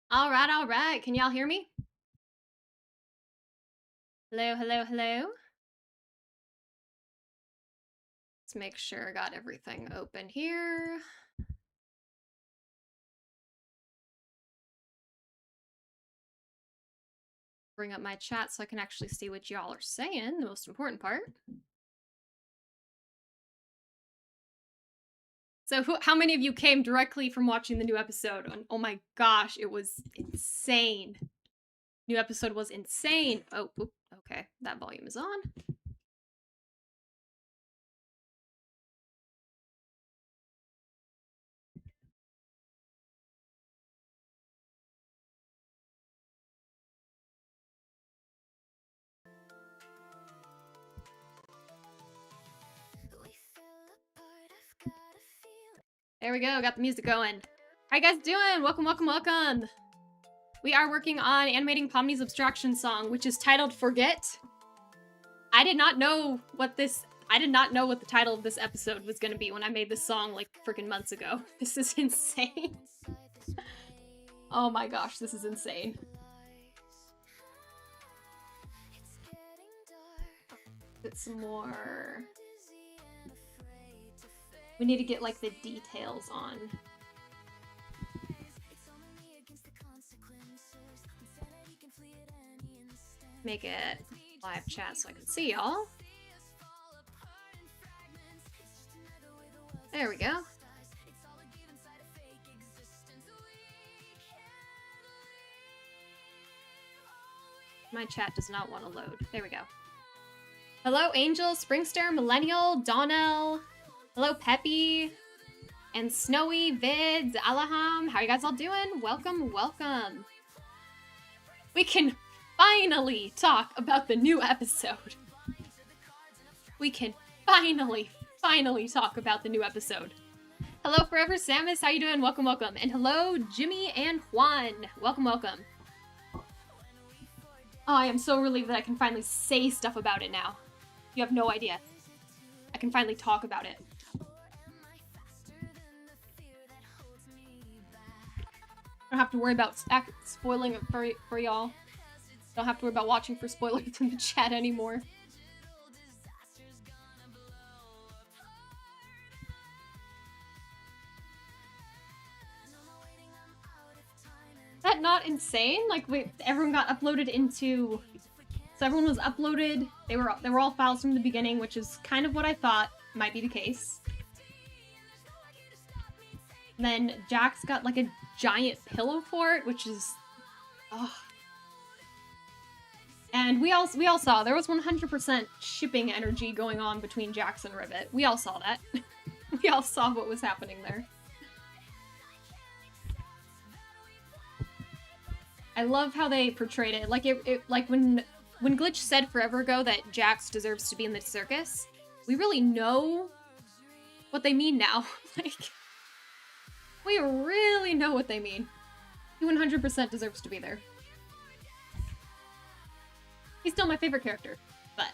All right. Can y'all hear me? Hello. Let's make sure I got everything open here. Bring up my chat so I can actually see what y'all are saying, the most important part. So how many of you came directly from watching the new episode? Oh my gosh, it was insane. New episode was insane. Oh, okay, that volume is on. There we go, got the music going. How you guys doing? Welcome. We are working on animating Pomni's Abstraction song, which is titled Forget. I did not know what the title of this episode was gonna be when I made this song like freaking months ago. This is insane. Oh my gosh, this is insane. It's more... We need to get like the details on. Make it live chat so I can see y'all. There we go. My chat does not want to load. There we go. Hello, Angel, Springster, Millennial, Donnell. Hello, Peppy. And Snowy, Vids, Alaham. How are you guys all doing? Welcome. We can finally talk about the new episode. We can finally talk about the new episode. Hello, Forever Samus. How you doing? Welcome. And hello, Jimmy and Juan. Welcome. Oh, I am so relieved that I can finally say stuff about it now. You have no idea. I can finally talk about it. Don't have to worry about spoiling it for y'all. Don't have to worry about watching for spoilers in the chat anymore. Is that not insane? Like, wait, everyone got uploaded into... So everyone was uploaded. They were all files from the beginning, which is kind of what I thought might be the case. And then Jax got like a giant pillow fort, which is... Oh. And we all saw there was 100% shipping energy going on between Jax and Ribbit. We all saw that. We all saw what was happening there. I love how they portrayed it. Like like when Glitch said forever ago that Jax deserves to be in the circus, we really know what they mean now. Like, we really know what they mean. He 100% deserves to be there. He's still my favorite character, but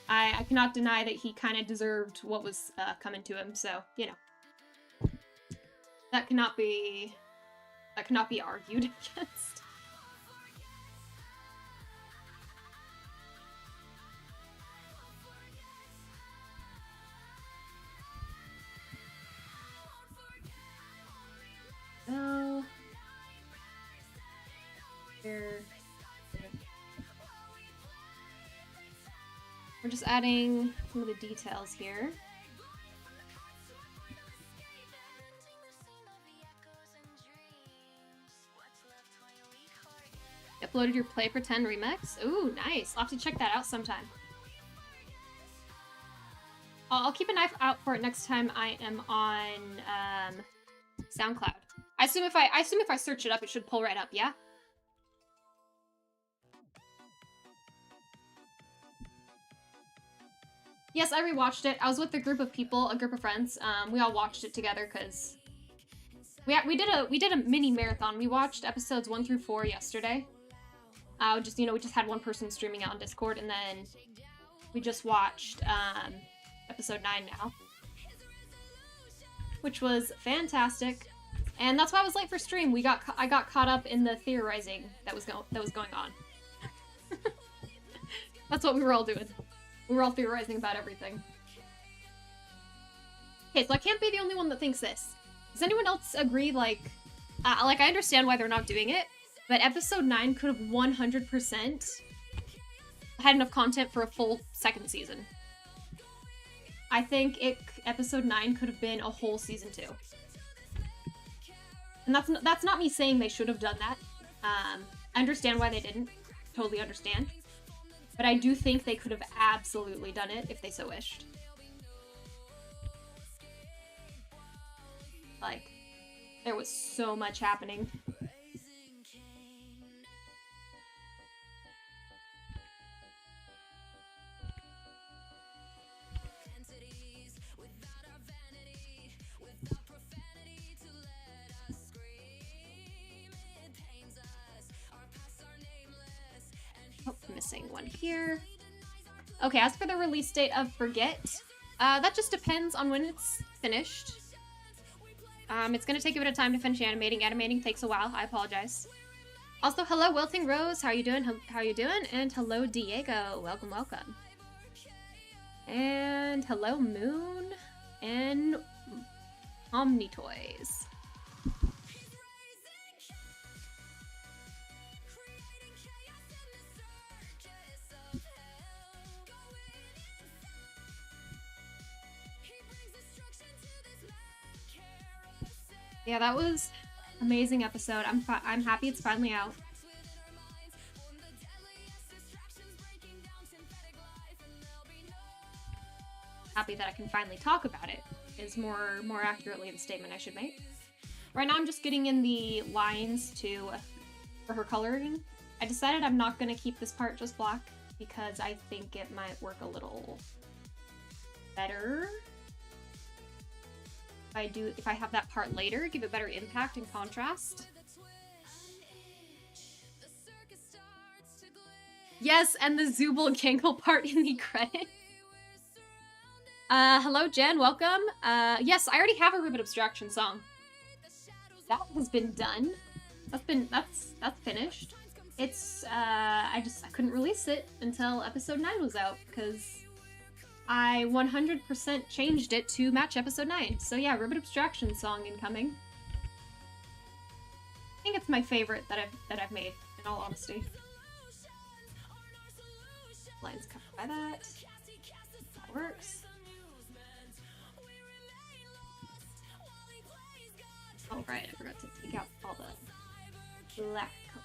I cannot deny that he kind of deserved what was coming to him, so, you know. That cannot be argued against. Oh. Here. We're just adding some of the details here. Uploaded your Play Pretend remix? Ooh, nice. I'll have to check that out sometime. I'll keep an eye out for it next time I am on SoundCloud. I assume if I search it up, it should pull right up, yeah? Yes, I rewatched it. I was with a group of people, a group of friends. We all watched it together because we did a mini marathon. We watched episodes 1 through 4 yesterday. We just had one person streaming out on Discord, and then we just watched episode 9 now, which was fantastic. And that's why I was late for stream. I got caught up in the theorizing that was going on. That's what we were all doing. We were all theorizing about everything. Okay, so I can't be the only one that thinks this. Does anyone else agree, like I understand why they're not doing it, but episode 9 could have 100% had enough content for a full second season. I think episode 9 could have been a whole season 2. And that's not me saying they should have done that. I understand why they didn't. Totally understand. But I do think they could have absolutely done it if they so wished. Like, there was so much happening. Oh, missing one here. Okay, as for the release date of Forget, that just depends on when it's finished. It's gonna take a bit of time to finish animating. Animating takes a while. I apologize. Also, hello, Wilting Rose. How are you doing? How are you doing? And hello, Diego. Welcome, welcome. And hello, Moon. And Pomni Toys. Yeah, that was an amazing episode. I'm happy it's finally out. Happy that I can finally talk about it is more accurately the statement I should make. Right now I'm just getting in the lines for her coloring. I decided I'm not gonna keep this part just black because I think it might work a little better. If I have that part later, give it better impact and contrast. Yes, and the Zooble Gangle part in the credits. Hello, Jen, welcome. Yes, I already have a Ribbit Abstraction song. That has been done. That's finished. It's, I couldn't release it until episode 9 was out, because I 100% changed it to match episode 9. So yeah, Ribbit Abstraction song incoming. I think it's my favorite that I've made, in all honesty. Lines covered by that. That works. Oh right, I forgot to take out all the black color.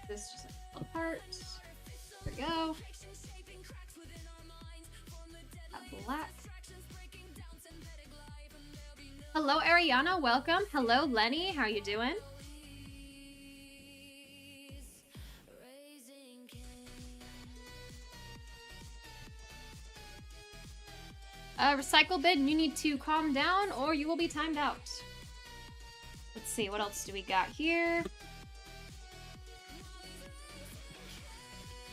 This just fell apart. There we go. That black. Hello, Ariana. Welcome. Hello, Lenny. How you doing? Recycle bin, you need to calm down or you will be timed out. Let's see, what else do we got here?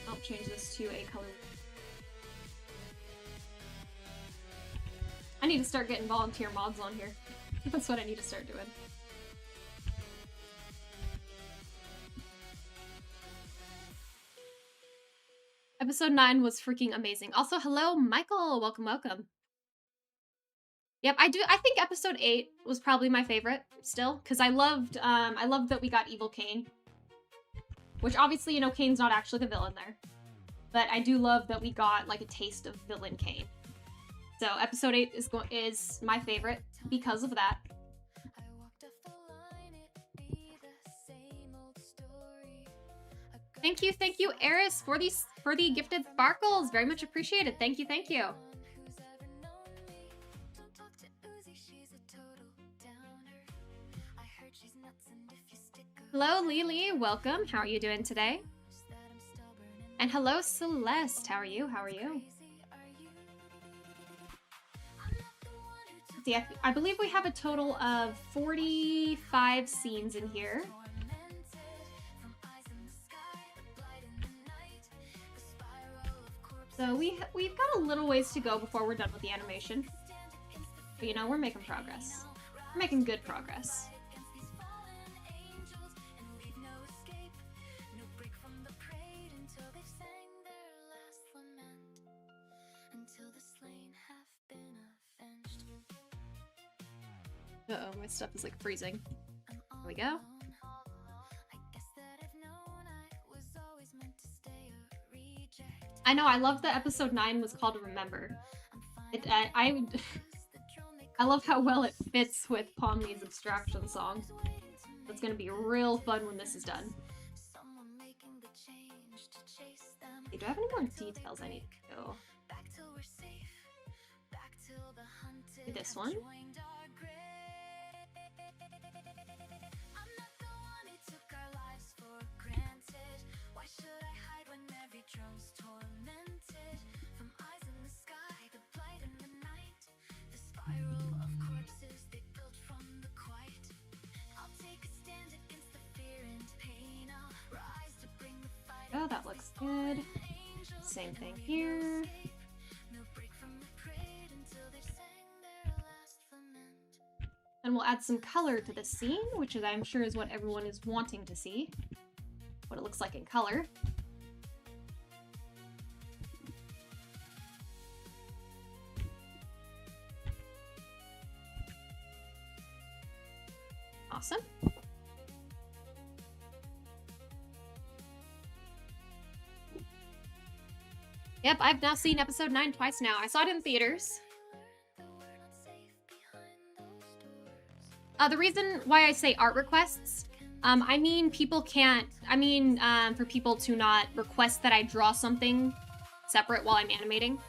I'll change this to a color. I need to start getting volunteer mods on here. That's what I need to start doing. Episode 9 was freaking amazing. Also, hello, Michael. Welcome, welcome. Yep, I think episode 8 was probably my favorite still, because I loved that we got evil Caine. Which obviously, you know, Caine's not actually the villain there. But I do love that we got like a taste of villain Caine. So episode 8 is my favorite because of that. Thank you, Eris, for the gifted sparkles. Very much appreciated. Thank you, thank you. Hello, Lily. Welcome. How are you doing today? And hello, Celeste. How are you? How are you? See, I believe we have a total of 45 scenes in here. So we've got a little ways to go before we're done with the animation. But you know, we're making progress. We're making good progress. Uh-oh, my stuff is like freezing. There we go. I know, I love that episode 9 was called Remember. I love how well it fits with Pomni's Abstraction song. It's gonna be real fun when this is done. Hey, do I have any more details I need to go? Do this one. Oh, that looks good. Same thing here. And we'll add some color to the scene, which is, I'm sure, is what everyone is wanting to see. What it looks like in color. Awesome. Yep, I've now seen episode 9 twice now. I saw it in theaters. The reason why I say art requests, I mean people can't, for people to not request that I draw something separate while I'm animating.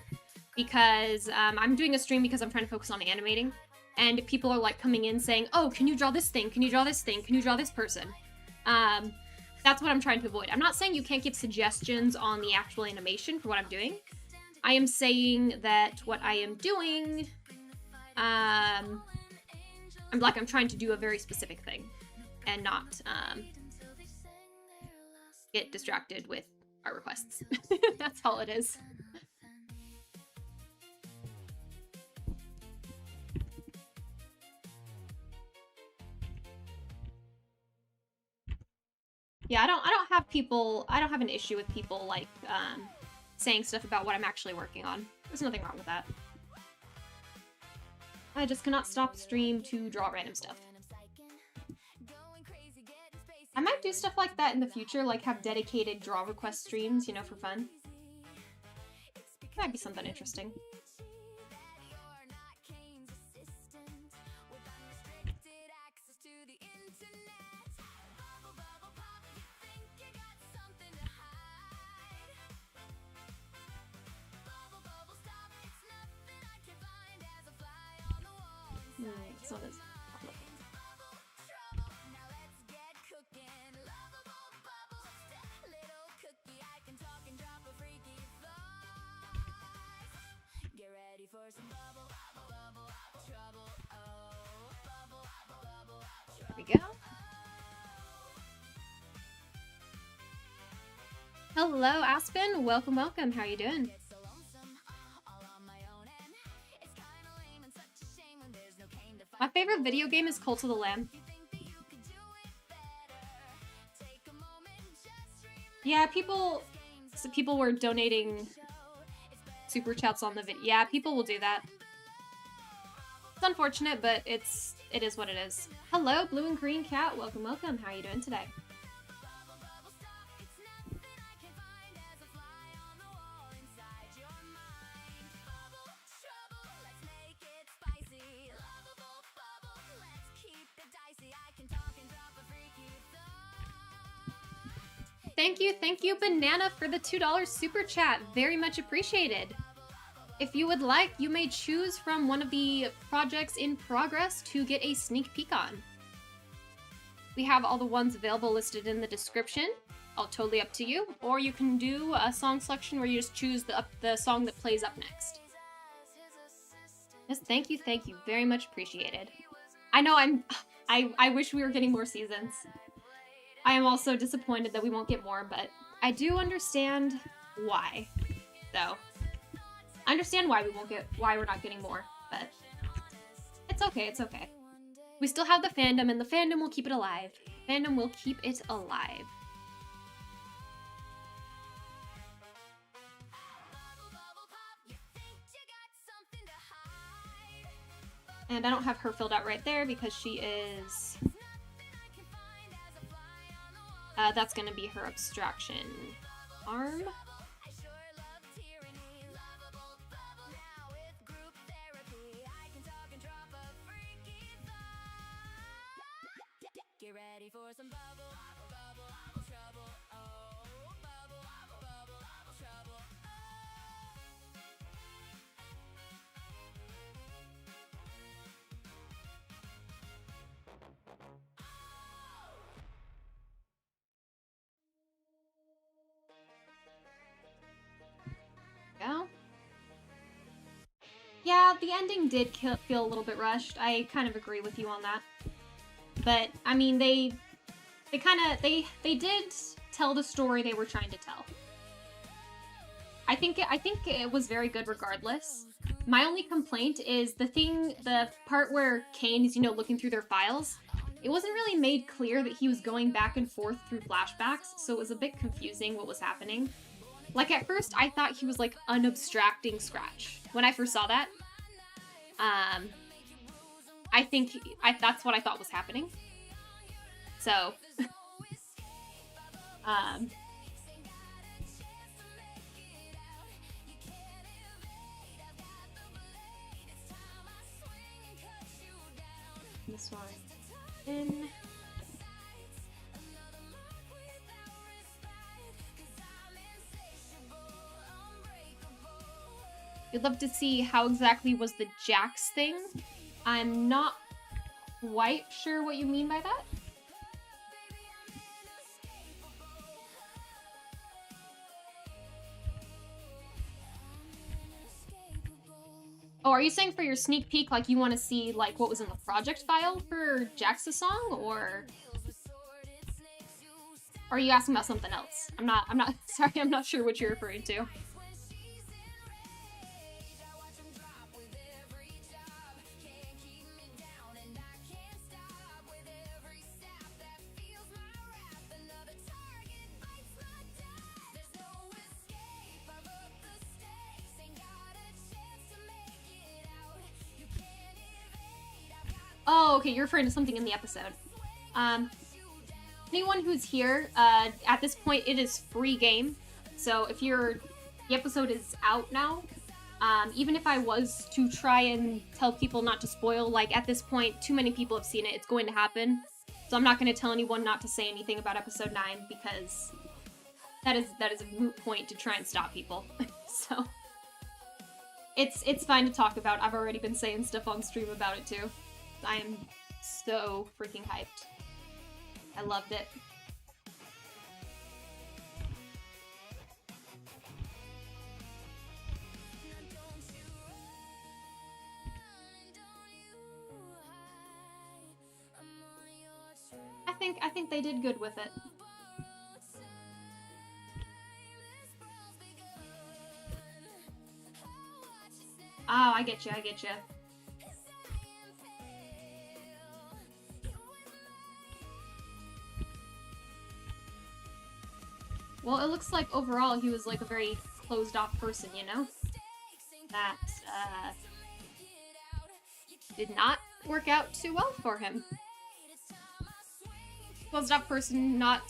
Because I'm doing a stream because I'm trying to focus on animating. And people are like coming in saying, oh, can you draw this thing? Can you draw this thing? Can you draw this person? That's what I'm trying to avoid. I'm not saying you can't give suggestions on the actual animation for what I'm doing. I am saying that what I am doing, I'm trying to do a very specific thing and not get distracted with art requests. That's all it is. Yeah, I don't have an issue with people like saying stuff about what I'm actually working on. There's nothing wrong with that. I just cannot stop the stream to draw random stuff. I might do stuff like that in the future, like have dedicated draw request streams, you know, for fun. Might be something interesting. So this. There we go. Hello, Aspen. Welcome, welcome. How are you doing? My favorite video game is Cult of the Lamb. Yeah, people were donating super chats on the video. Yeah, people will do that. It's unfortunate, but it is what it is. Hello, Blue and Green Cat. Welcome, welcome. How are you doing today? Thank you, Banana, for the $2 super chat. Very much appreciated. If you would like, you may choose from one of the projects in progress to get a sneak peek on. We have all the ones available listed in the description. All totally up to you. Or you can do a song selection where you just choose the song that plays up next. Yes, thank you very much appreciated. I know I wish we were getting more seasons. I am also disappointed that we won't get more, but I do understand why. So, I understand why we're not getting more, but it's okay, it's okay. We still have the fandom, and the fandom will keep it alive. Fandom will keep it alive. And I don't have her filled out right there because she is... that's gonna be her abstraction arm. Get ready for some bubble, bubble, trouble, oh, bubble, bubble, trouble, Go. Yeah, the ending did feel a little bit rushed. I kind of agree with you on that. But I mean, they did tell the story they were trying to tell. I think it was very good regardless. My only complaint is the part where Caine is, looking through their files. It wasn't really made clear that he was going back and forth through flashbacks, so it was a bit confusing what was happening. Like, at first, I thought he was, like, unabstracting Scratch. When I first saw that, I think that's what I thought was happening. So, this one in. You'd love to see how exactly was the Jax thing. I'm not quite sure what you mean by that. Oh, are you saying for your sneak peek, like, you want to see, like, what was in the project file for Jax's song, or are you asking about something else? I'm not, sorry, I'm not sure what you're referring to. Oh, okay, you're referring to something in the episode. Anyone who's here, at this point, it is free game. So if the episode is out now, even if I was to try and tell people not to spoil, like, at this point, too many people have seen it, it's going to happen. So I'm not going to tell anyone not to say anything about episode 9, because that is a moot point to try and stop people. So it's fine to talk about. I've already been saying stuff on stream about it too. I am so freaking hyped. I loved it. I think they did good with it. Oh, I get you. Well, it looks like overall he was like a very closed-off person, That, did not work out too well for him. Closed-off person, not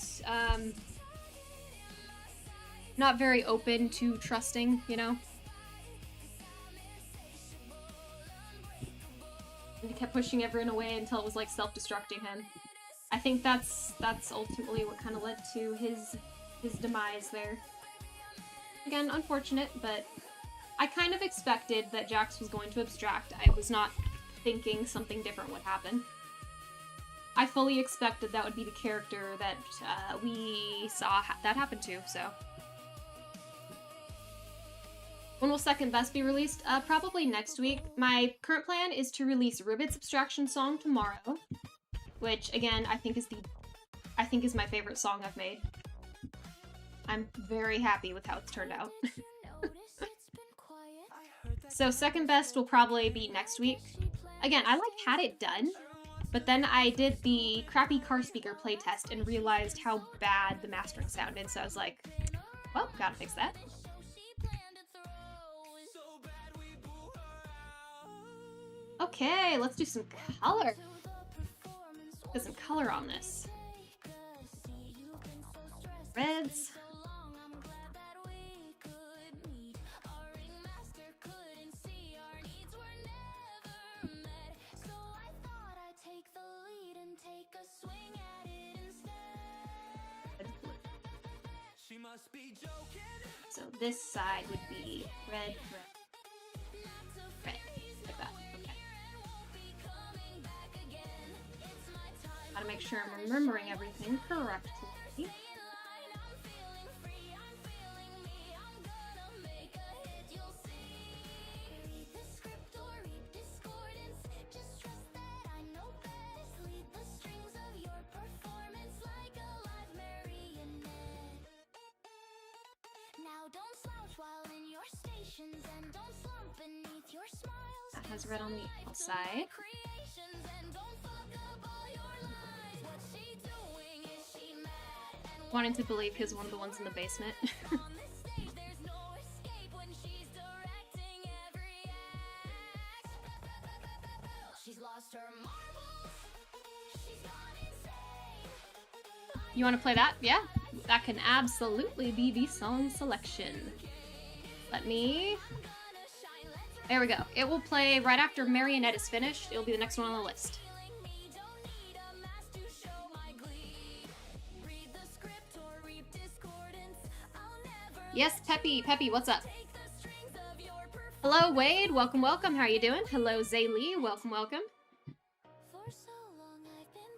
very open to trusting, And he kept pushing everyone away until it was like self-destructing him. I think that's ultimately what kind of led to his demise there. Again, unfortunate, but I kind of expected that Jax was going to abstract. I was not thinking something different would happen. I fully expected that would be the character that we saw that happen to, so. When will second best be released? Probably next week. My current plan is to release Ribbit's Abstraction Song tomorrow, which again I think is my favorite song I've made. I'm very happy with how it's turned out. So second best will probably be next week. Again, I like had it done, but then I did the crappy car speaker playtest and realized how bad the mastering sounded, so I was like, well, gotta fix that. Okay, let's do some color. Get some color on this. Reds. So this side would be red, red, red, like that. Okay. Gotta make sure I'm remembering everything correctly. That has red on the outside. Wanting to believe he's one of the ones in the basement. You want to play that? Yeah, that can absolutely be the song selection. Let me... There we go. It will play right after Marionette is finished. It'll be the next one on the list. Yes, Peppy, what's up? Hello, Wade. Welcome, welcome. How are you doing? Hello, Zaylee. Welcome, welcome.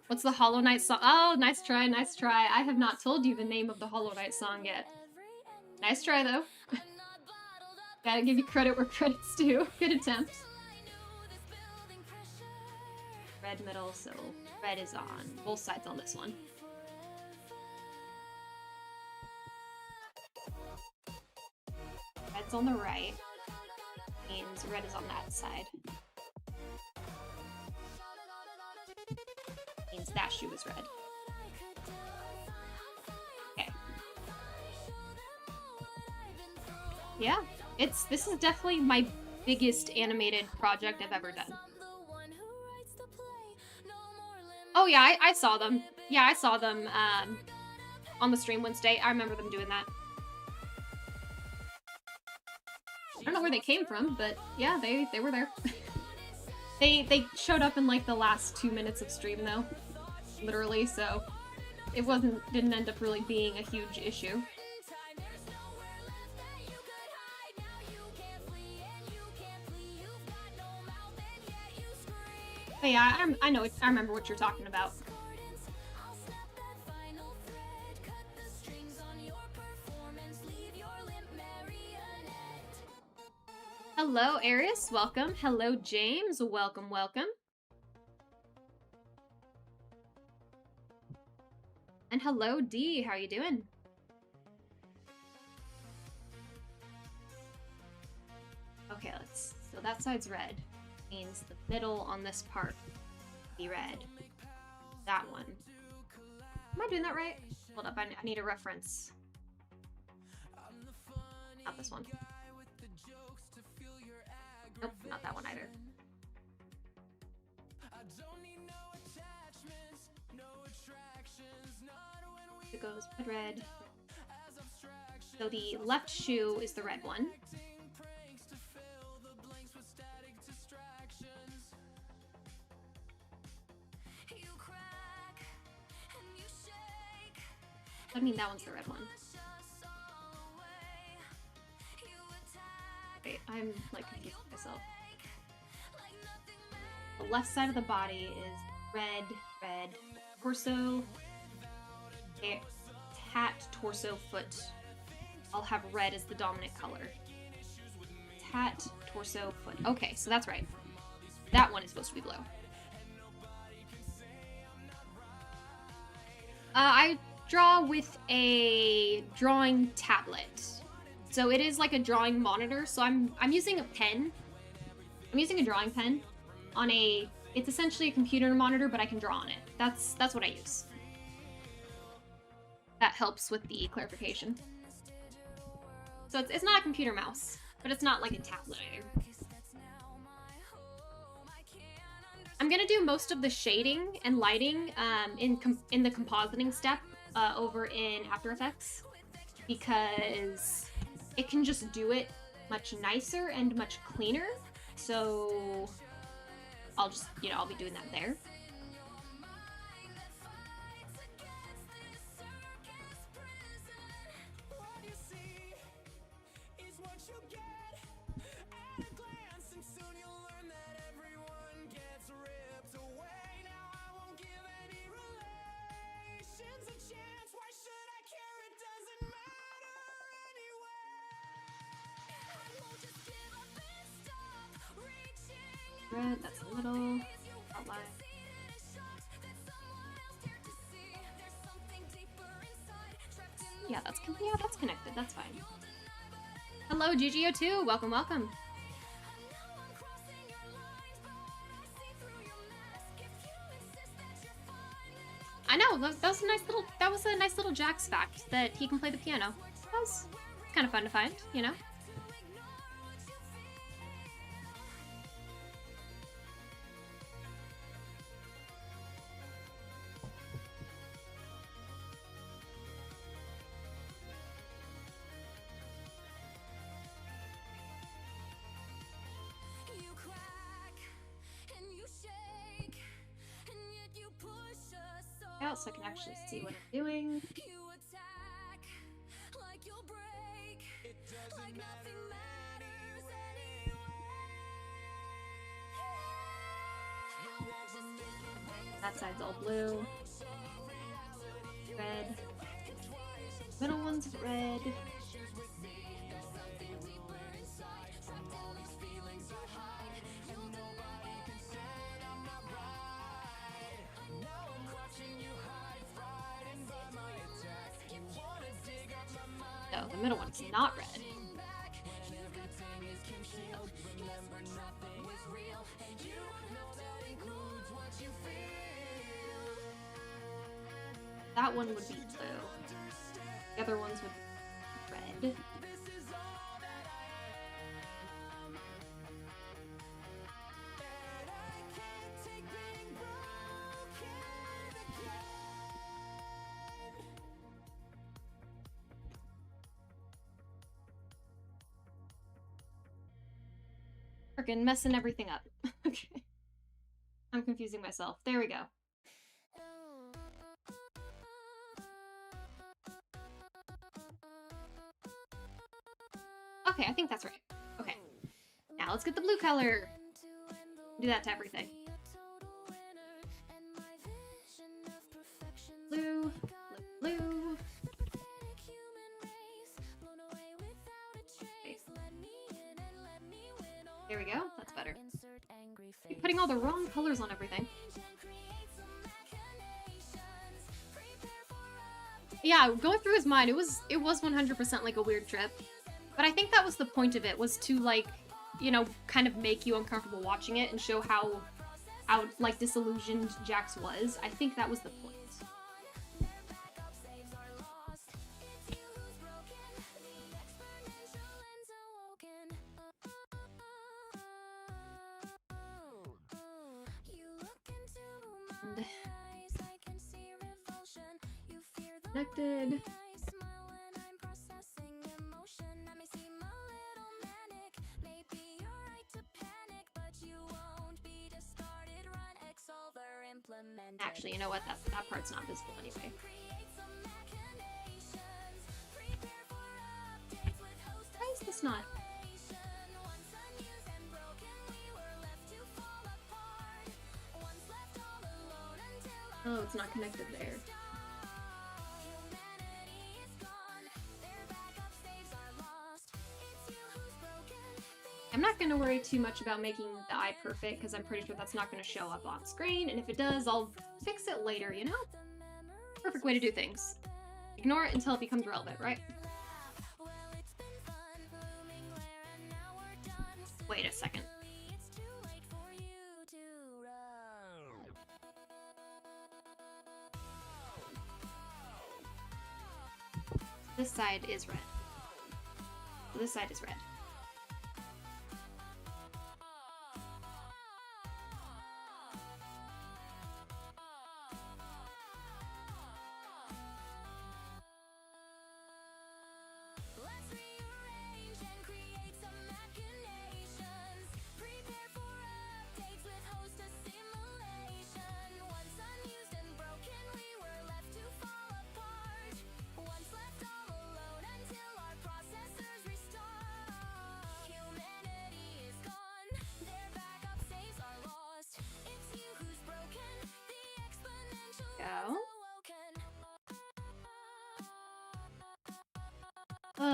What's the Hollow Knight song? Oh, nice try, nice try. I have not told you the name of the Hollow Knight song yet. Nice try, though. Gotta give you credit where credit's due. Good attempt. Red middle, so red is on both sides on this one. Red's on the right. Means red is on that side. Means that shoe is red. Okay. Yeah. This is definitely my biggest animated project I've ever done. Oh yeah, I saw them. Yeah, I saw them on the stream Wednesday. I remember them doing that. I don't know where they came from, but yeah, they were there. They showed up in like the last 2 minutes of stream though, literally. So it didn't end up really being a huge issue. But yeah, I remember what you're talking about. Hello, Arius. Welcome. Hello, James. Welcome, welcome. And hello, Dee. How are you doing? Okay, so that side's red. Means the middle on this part be red. That one. Am I doing that right? Hold up, I need a reference. Not this one. Nope, not that one either. It goes red. So the left shoe is the red one. I mean, that one's the red one. Wait, I'm like confused with myself. The left side of the body is red, red. Torso, hat, torso, foot. I'll have red as the dominant color. Cat, torso, foot. Okay, so that's right. That one is supposed to be blue. I draw with a drawing tablet. So it is like a drawing monitor. So I'm using a pen. I'm using a drawing pen on a, it's essentially a computer monitor, but I can draw on it. That's what I use. That helps with the clarification. So it's not a computer mouse, but it's not like a tablet either. I'm gonna do most of the shading and lighting in the compositing step over in After Effects, because it can just do it much nicer and much cleaner. So I'll just, I'll be doing that there. Red, that's a little outline. Yeah, that's connected. That's fine. Hello, GGO2. Welcome, welcome. I know that was a nice little Jax fact that he can play the piano. That was kind of fun to find, you know. So I can actually see what I'm doing. That side's all blue. Red. Middle one's red. No, the middle one's not red. That one would be blue. The other ones would be red. Freaking messing everything up. Okay. I'm confusing myself. There we go. Okay, I think that's right. Okay. Now let's get the blue color. Do that to everything. Blue, blue, blue. Okay. There we go. That's better. You're putting all the wrong colors on everything. Yeah, going through his mind, it was 100% like a weird trip. But I think that was the point of it, was to, like, you know, kind of make you uncomfortable watching it and show how like, disillusioned Jax was. I think that was the point. Connected. Actually, you know what? That part's not visible anyway. Why is this not? Oh, it's not connected there. going to worry too much about making the eye perfect because I'm pretty sure that's not going to show up on screen, and if it does, I'll fix it later, you know? Perfect way to do things. Ignore it until it becomes relevant, right? Wait a second. This side is red. This side is red.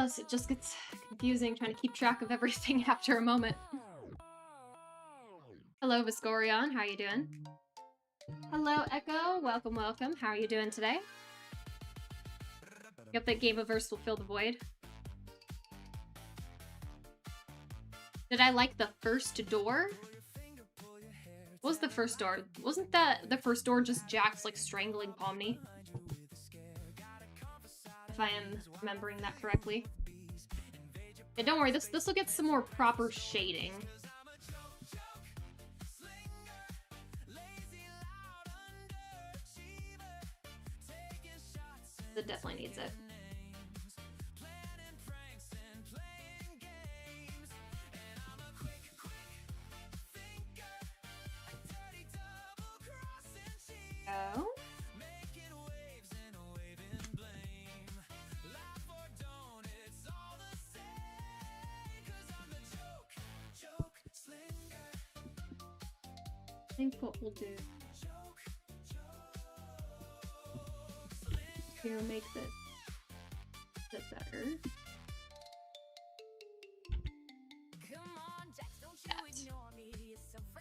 So it just gets confusing trying to keep track of everything after a moment. Hello, Viscorion. How are you doing? Hello, Echo. Welcome, welcome. How are you doing today? Yep, that Gameaverse will fill the void. Did I like the first door? What was the first door? Wasn't that the first door just Jax, like, strangling Pomni? If I am remembering that correctly. Yeah, don't worry, this will get some more proper shading. It definitely needs it. Oh. I think what we'll do here, make this a bit better.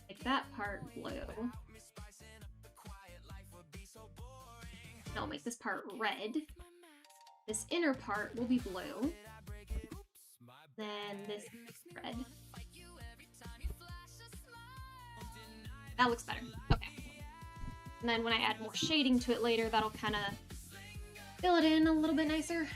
Make that part blue. I'll make this part red. This inner part will be blue. Then this red. That looks better. Okay. And then when I add more shading to it later, that'll kind of fill it in a little bit nicer.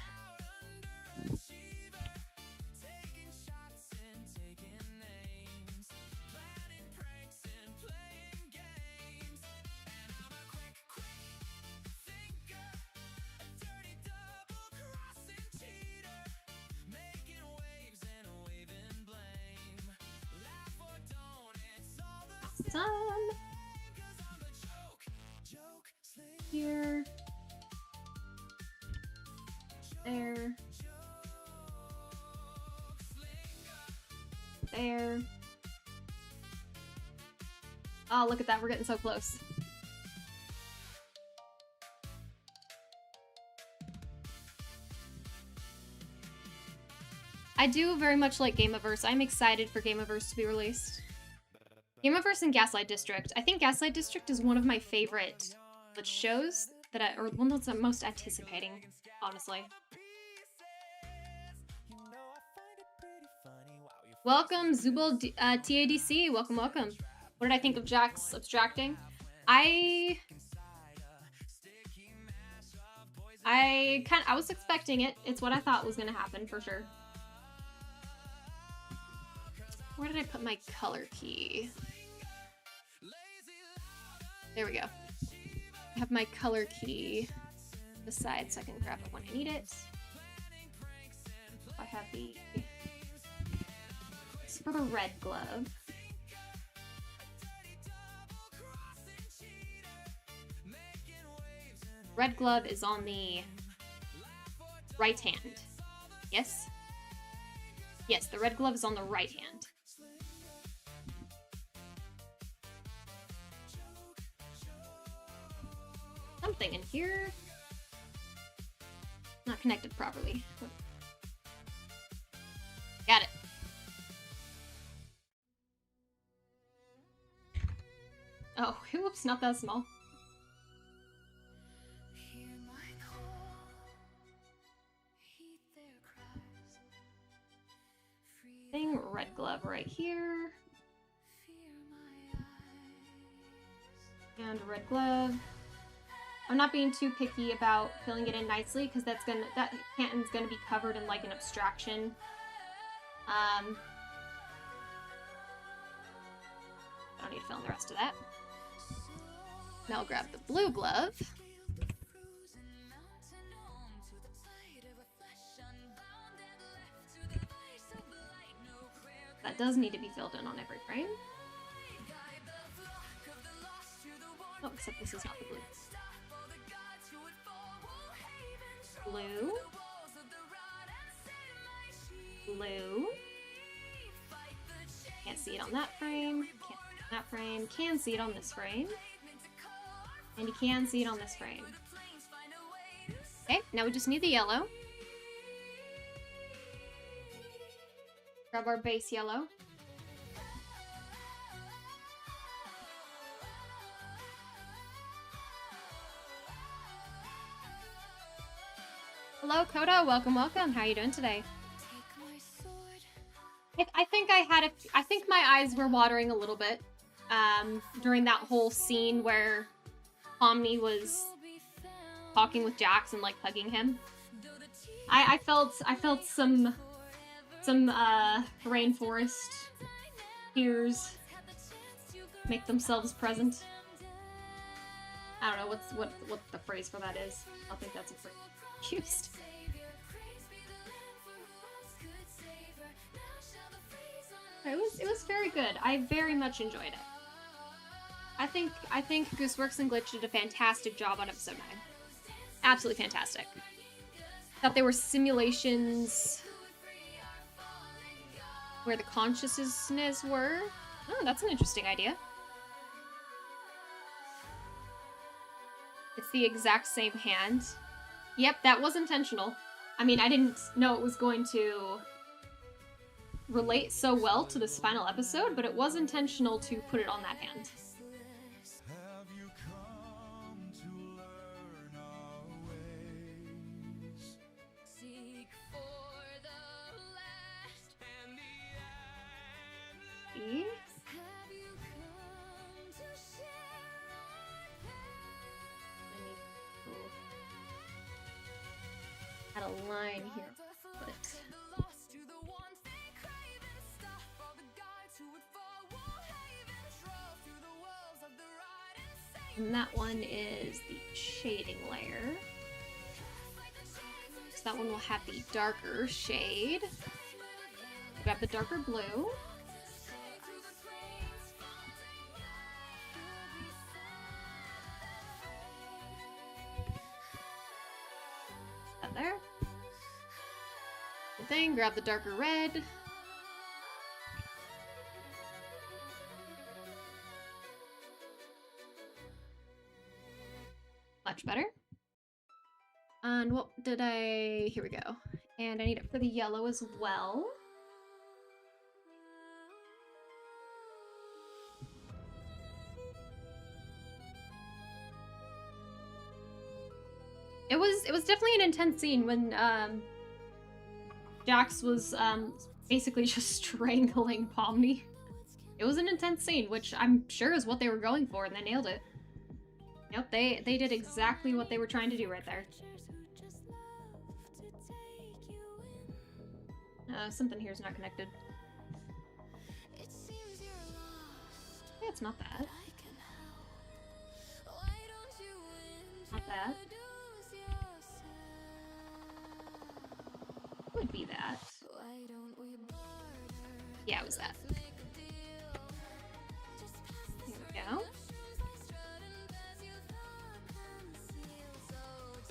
Awesome. Here. There. There. Oh, look at that. We're getting so close. I do very much like Gameaverse. I'm excited for Gameaverse to be released. Gameaverse and Gaslight District. I think Gaslight District is one of my favorite shows that or one that's I'm most anticipating, honestly. Welcome, Zubul TADC. Welcome, welcome. What did I think of Jax abstracting? I was expecting it. It's what I thought was gonna happen for sure. Where did I put my color key? There we go. I have my color key beside so I can grab it when I need it. I have the for the red glove. Red glove is on the right hand. Yes? Yes, the red glove is on the right hand. Something in here. Not connected properly. Got it. Oh, whoops, not that small. Hear my call, heed their cries. Free Thing, red glove right here. fear my eyes. And a red glove. I'm not being too picky about filling it in nicely because that Canton's gonna be covered in like an abstraction. I don't need to fill in the rest of that. Now I'll grab the blue glove. That does need to be filled in on every frame. Oh, except this is not the blue. Blue. Blue. Can't see it on that frame. Can't see it on that frame. Can see it on this frame. And you can see it on this frame. Okay, now we just need the yellow. Grab our base yellow. Hello, Coda. Welcome, welcome. How are you doing today? I think I think my eyes were watering a little bit during that whole scene where Pomni was talking with Jax and like hugging him. I felt some rainforest tears make themselves present. I don't know what the phrase for that is. I don't think that's a phrase used. It was very good. I very much enjoyed it. I think Gooseworks and Glitch did a fantastic job on episode 9. Absolutely fantastic. Thought they were simulations where the consciousnesses were. Oh, that's an interesting idea. It's the exact same hand. Yep, that was intentional. I mean, I didn't know it was going to relate so well to this final episode, but it was intentional to put it on that hand. Have you come to learn our ways? Seek for the last and the See? Have you come to share Add a line here. Put it. the lost to the ones they crave and stuff? All the guides who would fall will haven trove through the wolves of the ride and say And that one is the shading layer. So that one will have the darker shade. Grab the darker blue. That there. Good thing, grab the darker red. Much better. And what did I... Here we go. And I need it for the yellow as well. It was definitely an intense scene when Jax was basically just strangling Pomni. It was an intense scene, which I'm sure is what they were going for, and they nailed it. Yep, they did exactly what they were trying to do right there. Something here's not connected. it seems you're lost. Yeah, it's not that. I can help. Why don't you Not that. introduce yourself? Would be that. Why don't we barter? Yeah, it was that. Make a deal. Just pass this Here we go. directions I strut and pass you thought concealed. So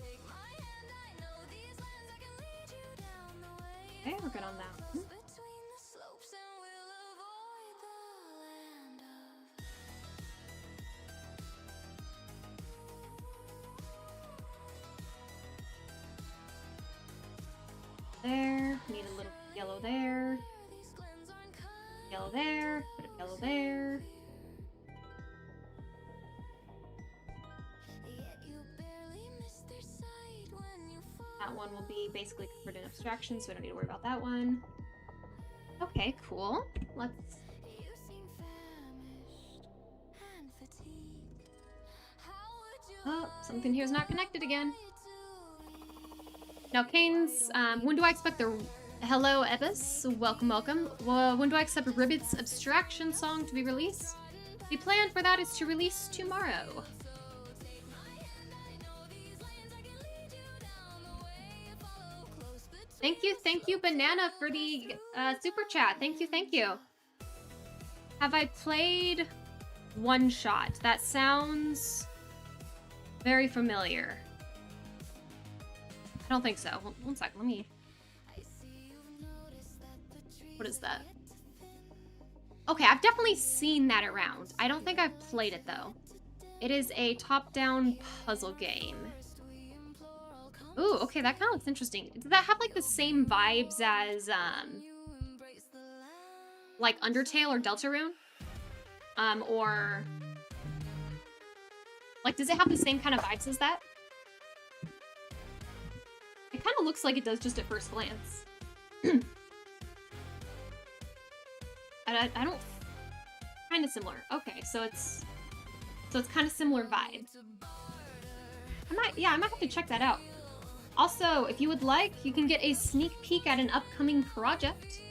take my hand, I know these lands, I can lead you down the way. Okay, we're good on that one. Between the slopes and we'll avoid the land of There. Need a little yellow there. these glens aren't kind. Yellow there. Put a yellow there. That one will be basically covered in abstraction, so we don't need to worry about that one. Okay, cool. Let's... Oh, something here's not connected again. Now, Caine's, when do I expect the... Hello, Ebis. Welcome, welcome. When do I expect Ribbit's Abstraction Song to be released? The plan for that is to release tomorrow. Thank you, Banana, for the super chat. Thank you. Have I played One Shot? That sounds very familiar. I don't think so. One second, let me... What is that? Okay, I've definitely seen that around. I don't think I've played it, though. It is a top-down puzzle game. Ooh, okay, that kind of looks interesting. Does that have, like, the same vibes as, like, Undertale or Deltarune? Or... Like, does it have the same kind of vibes as that? It kind of looks like it does just at first glance. I don't... Kind of similar. Okay, so it's kind of similar vibe. I might have to check that out. Also, if you would like, you can get a sneak peek at an upcoming project.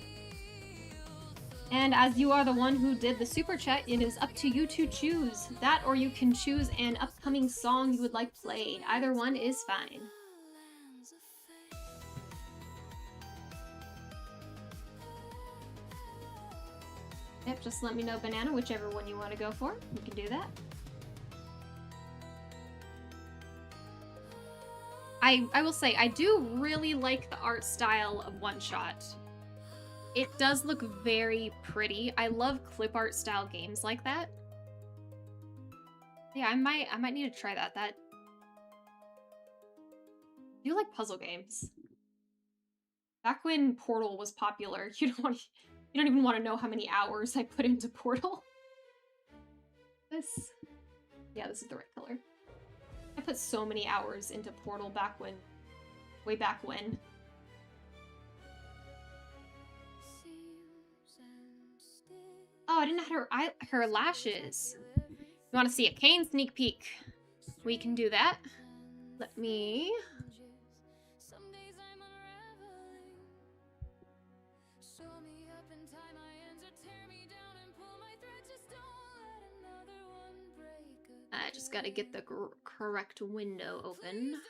And as you are the one who did the super chat, it is up to you to choose. That, or you can choose an upcoming song you would like played. Either one is fine. Yep, just let me know, Banana, whichever one you want to go for. We can do that. I will say, I do really like the art style of One Shot. It does look very pretty. I love clip art style games like that. Yeah, I might need to try that. I do like puzzle games. Back when Portal was popular, you don't even want to know how many hours I put into Portal. Yeah, this is the right color. I put so many hours into Portal way back when. Oh, I didn't have her lashes. You want to see a Caine sneak peek? We can do that. Let me... I just gotta get the correct window open.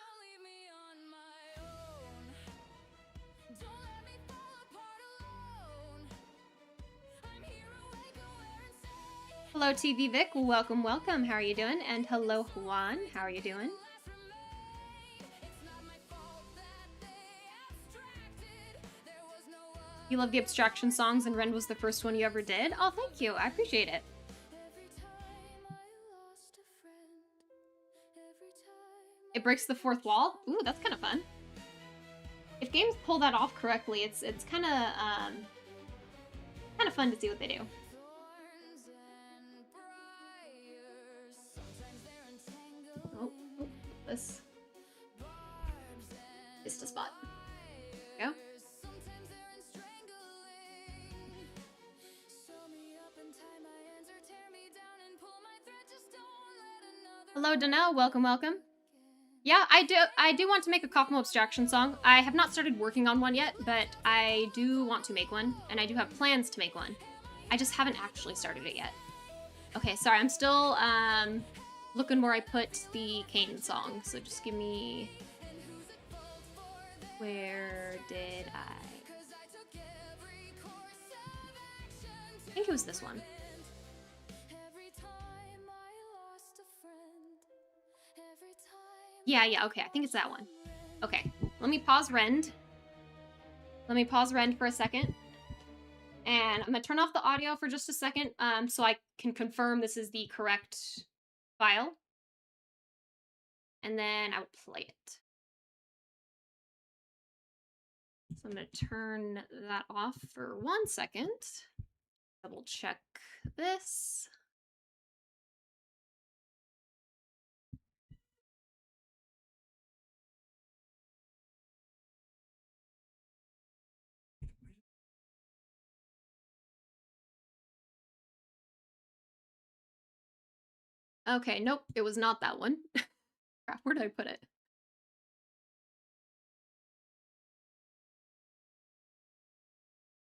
Hello, TV Vic. Welcome, welcome. How are you doing? And hello, Juan. How are you doing? You love the abstraction songs, and Ren was the first one you ever did? Oh, thank you. I appreciate it. It breaks the fourth wall? Ooh, that's kind of fun. If games pull that off correctly, it's kind of fun to see what they do. Oh, this is the spot. There we go. Hello, Donnell. Welcome, welcome. Yeah, I do want to make a Kaufmo Abstraction song. I have not started working on one yet, but I do want to make one, and I do have plans to make one. I just haven't actually started it yet. Okay, sorry, I'm still looking where I put the Caine song, so just give me... Where did I think it was this one. Yeah, okay, I think it's that one. Okay, let me pause Rend. Let me pause Rend for a second. And I'm gonna turn off the audio for just a second so I can confirm this is the correct file. And then I will play it. So I'm gonna turn that off for 1 second. Double check this. Okay, nope, it was not that one. Crap, where did I put it?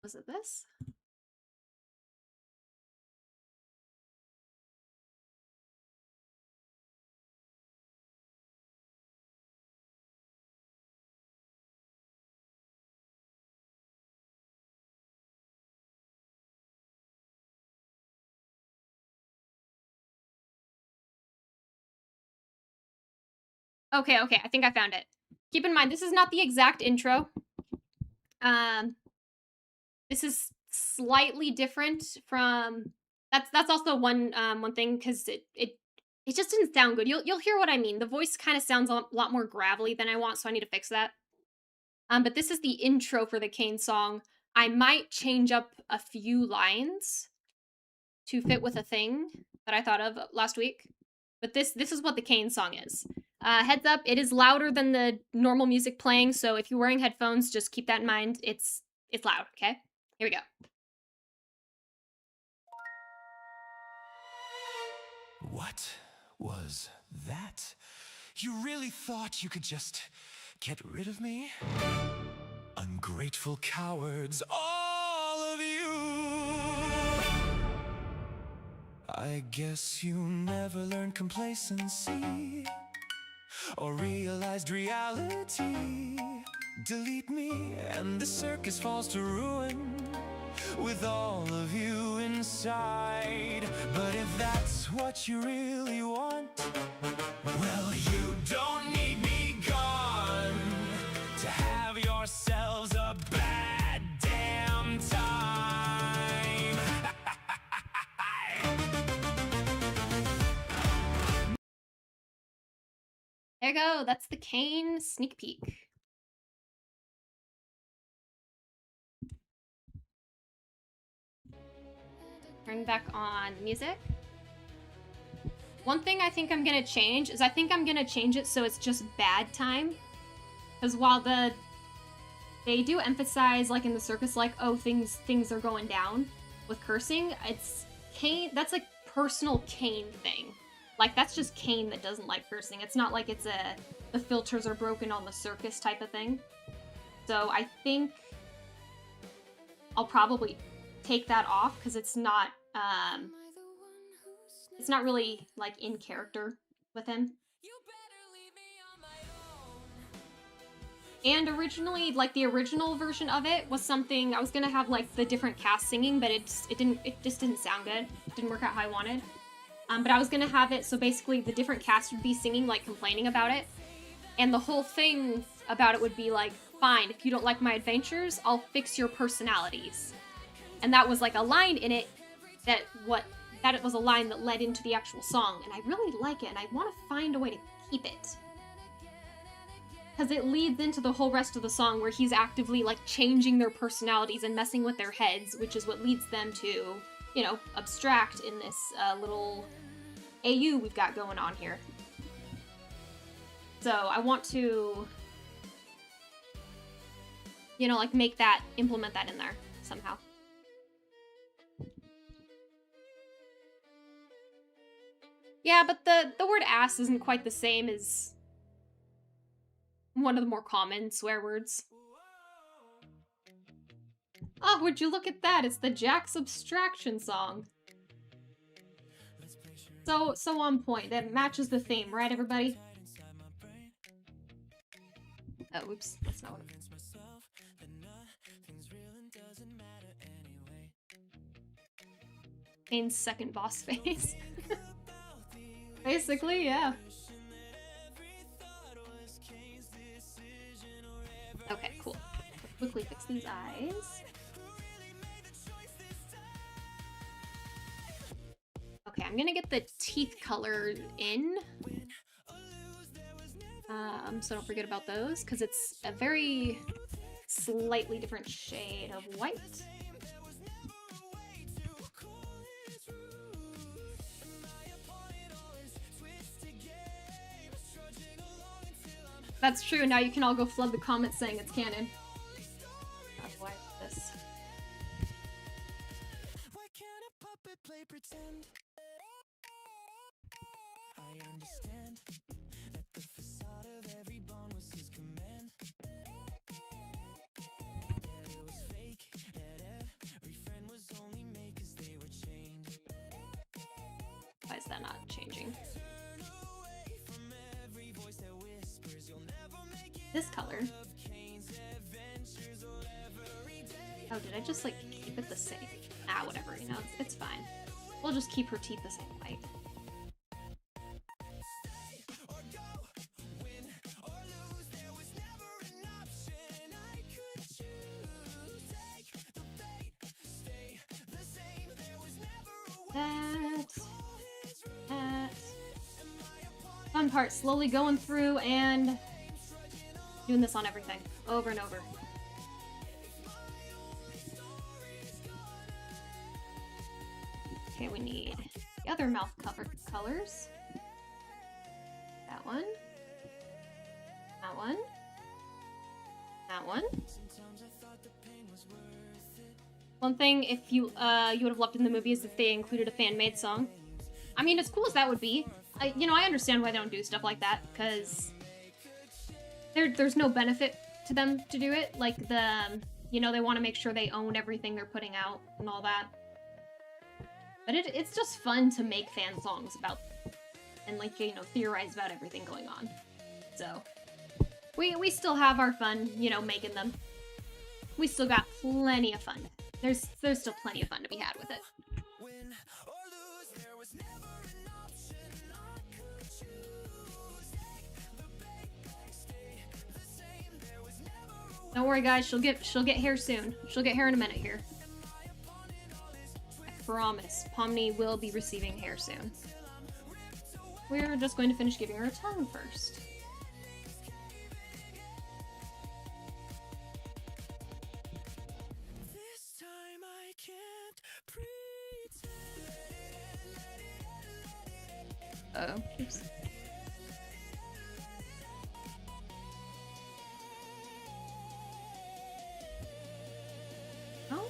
Was it this? Okay, okay, I think I found it. Keep in mind, this is not the exact intro. This is slightly different from... That's also one thing, because it just didn't sound good. You'll hear what I mean. The voice kind of sounds a lot more gravelly than I want, so I need to fix that. But this is the intro for the Caine song. I might change up a few lines to fit with a thing that I thought of last week. But this is what the Caine song is. Heads up, it is louder than the normal music playing, so if you're wearing headphones, just keep that in mind. It's loud, okay? Here we go. What was that? You really thought you could just get rid of me? Ungrateful cowards, all of you! I guess you never learned complacency or realized reality. Delete me and the circus falls to ruin with all of you inside. But if that's what you really want, well, you don't need me gone to have yourselves a bad damn time. There you go. That's the Caine sneak peek. Turn back on music. One thing I think I'm gonna change is I think I'm gonna change it so it's just bad time. Because while they do emphasize, like in the circus, like, oh, things are going down with cursing, it's Caine, that's like personal Caine thing. Like, that's just Caine that doesn't like cursing. It's not like it's the filters are broken on the circus type of thing. So I think I'll probably take that off because it's not really like in character with him. And originally, like the original version of it was something I was gonna have like the different cast singing, but it just didn't sound good. It didn't work out how I wanted. But I was gonna have it so basically the different cast would be singing, like complaining about it, and the whole thing about it would be like, fine, if you don't like my adventures, I'll fix your personalities. And that was like a line in it that it was a line that led into the actual song, and I really like it, and I want to find a way to keep it. Because it leads into the whole rest of the song where he's actively like changing their personalities and messing with their heads, which is what leads them to, you know, abstract in this little AU we've got going on here. So I want to, you know, like implement that in there somehow. Yeah, but the word ass isn't quite the same as one of the more common swear words. Oh, would you look at that? It's the Jack's Abstraction song. So on point. That matches the theme, right, everybody? Oh, oops. That's not what it... Caine's second boss phase. Basically, yeah. Okay, cool. Quickly fix these eyes. Okay, I'm gonna get the teeth color in. So don't forget about those, because it's a very slightly different shade of white. That's true, now you can all go flood the comments saying it's canon. That's why this. changing. This color. Oh, did I just like keep it the same? Ah, whatever, you know, it's fine. We'll just keep her teeth the same height. That. Fun part, slowly going through and doing this on everything, over and over. Okay, we need the other mouth cover colors. That one. That one. That one. One thing, if you would have loved in the movie is if they included a fan-made song. I mean, as cool as that would be, you know, I understand why they don't do stuff like that, because there's no benefit to them to do it. Like, you know, they want to make sure they own everything they're putting out and all that. But it's just fun to make fan songs about, and like, you know, theorize about everything going on. So, we still have our fun, you know, making them. We still got plenty of fun. There's still plenty of fun to be had with it. Don't worry, guys. She'll get hair soon. She'll get hair in a minute here. I promise. Pomni will be receiving hair soon. We're just going to finish giving her a tongue first. Oh, oops. Oh.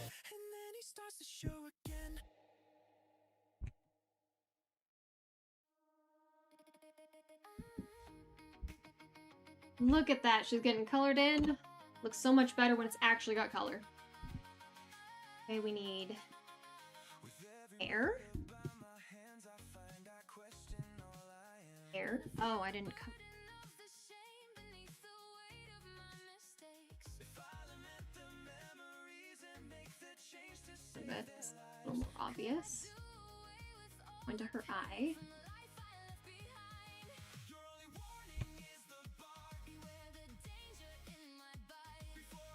Look at that, she's getting colored in. Looks so much better when it's actually got color. Okay, we need hair. Hair. Oh, I didn't cut. That's a little more obvious. Going to her eye.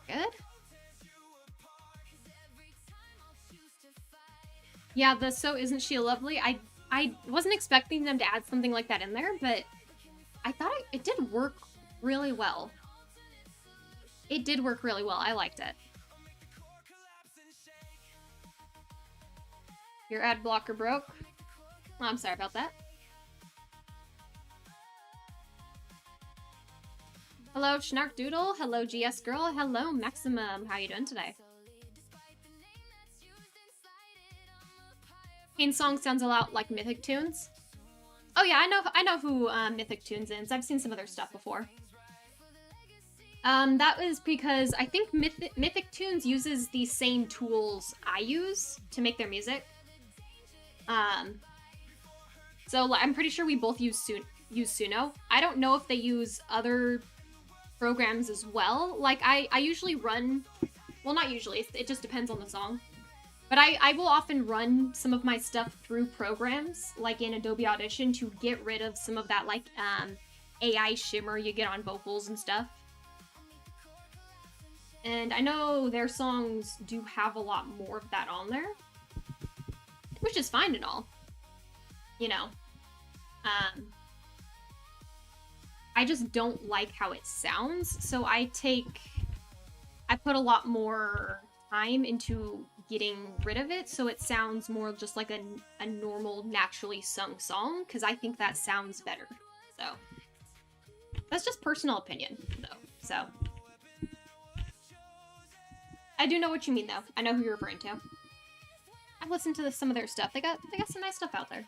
Good. Yeah, the So Isn't She Lovely? I wasn't expecting them to add something like that in there, but I thought it did work really well. It did work really well. I liked it. Your ad blocker broke. Oh, I'm sorry about that. Hello, Schnark Doodle. Hello, GS Girl. Hello, Maximum. How you doing today? Caine's song sounds a lot like Mythic Tunes. Oh yeah, I know who Mythic Tunes is. I've seen some of their stuff before. That was because I think Mythic Tunes uses the same tools I use to make their music. So I'm pretty sure we both use Suno. I don't know if they use other programs as well. Like, I usually run... Well, not usually. It just depends on the song. But I will often run some of my stuff through programs, like in Adobe Audition, to get rid of some of that, like, AI shimmer you get on vocals and stuff. And I know their songs do have a lot more of that on there, which is fine and all. You know. I just don't like how it sounds, so I put a lot more time into getting rid of it, so it sounds more just like a normal, naturally sung song, because I think that sounds better. So, that's just personal opinion, though, so. I do know what you mean, though. I know who you're referring to. I've listened to some of their stuff. They got some nice stuff out there.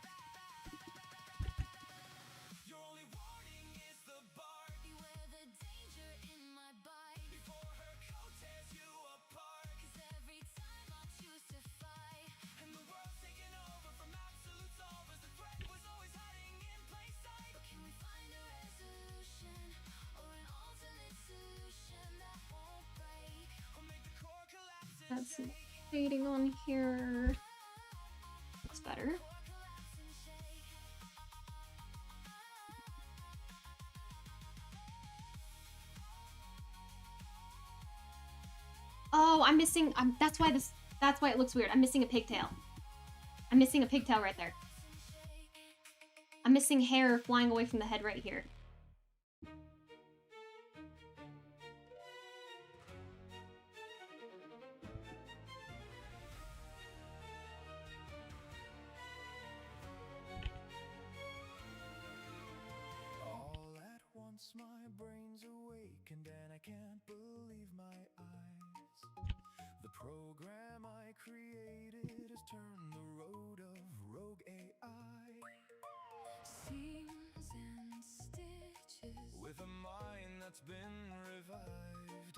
Shading on here. Looks better. Oh, I'm missing. That's why it looks weird. I'm missing a pigtail. I'm missing a pigtail right there. I'm missing hair flying away from the head right here. All at once my brain's awakened and I can't believe my eyes. The program I created has turned the road of rogue AI. Seams and stitches With a mind that's been revived.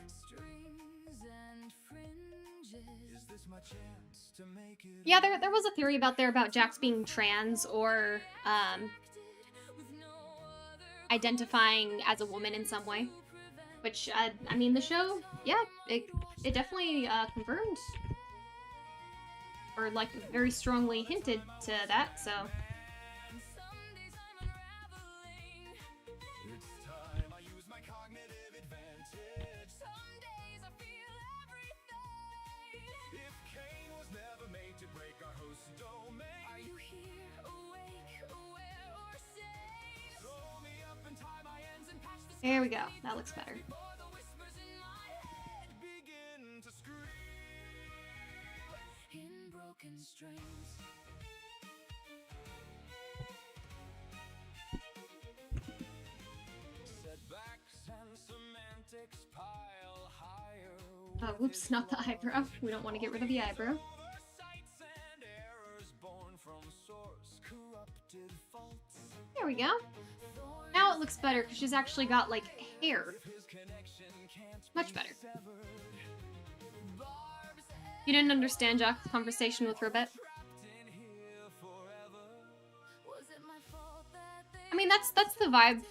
strings and fringes. Is this my chance to make it? Yeah, there was a theory about Jax being trans or With no other identifying as a woman in some way. Which, I mean, the show, yeah, it definitely confirmed. Or, like, very strongly hinted to that, so... and some days I'm unraveling. It's time I use my cognitive advantage. Some days I feel everything. If Caine was never made to break our host domain, Are you here, awake, aware, or sane? throw me up and tie my ends and patch the There we go. That looks better. Or the whispers in my head begin to scream. in broken strings. Setbacks and semantics pile higher. Whoops, not the eyebrow. We don't want to get rid of the eyebrow. Oversights and errors born from source corrupted faults. There we go. Now it looks better because she's actually got, like, hair. His connection can't Much better. severed. Barbs You didn't understand Jack's conversation with Ribbit? Trapped in here forever. was it my fault that they I mean, that's the vibe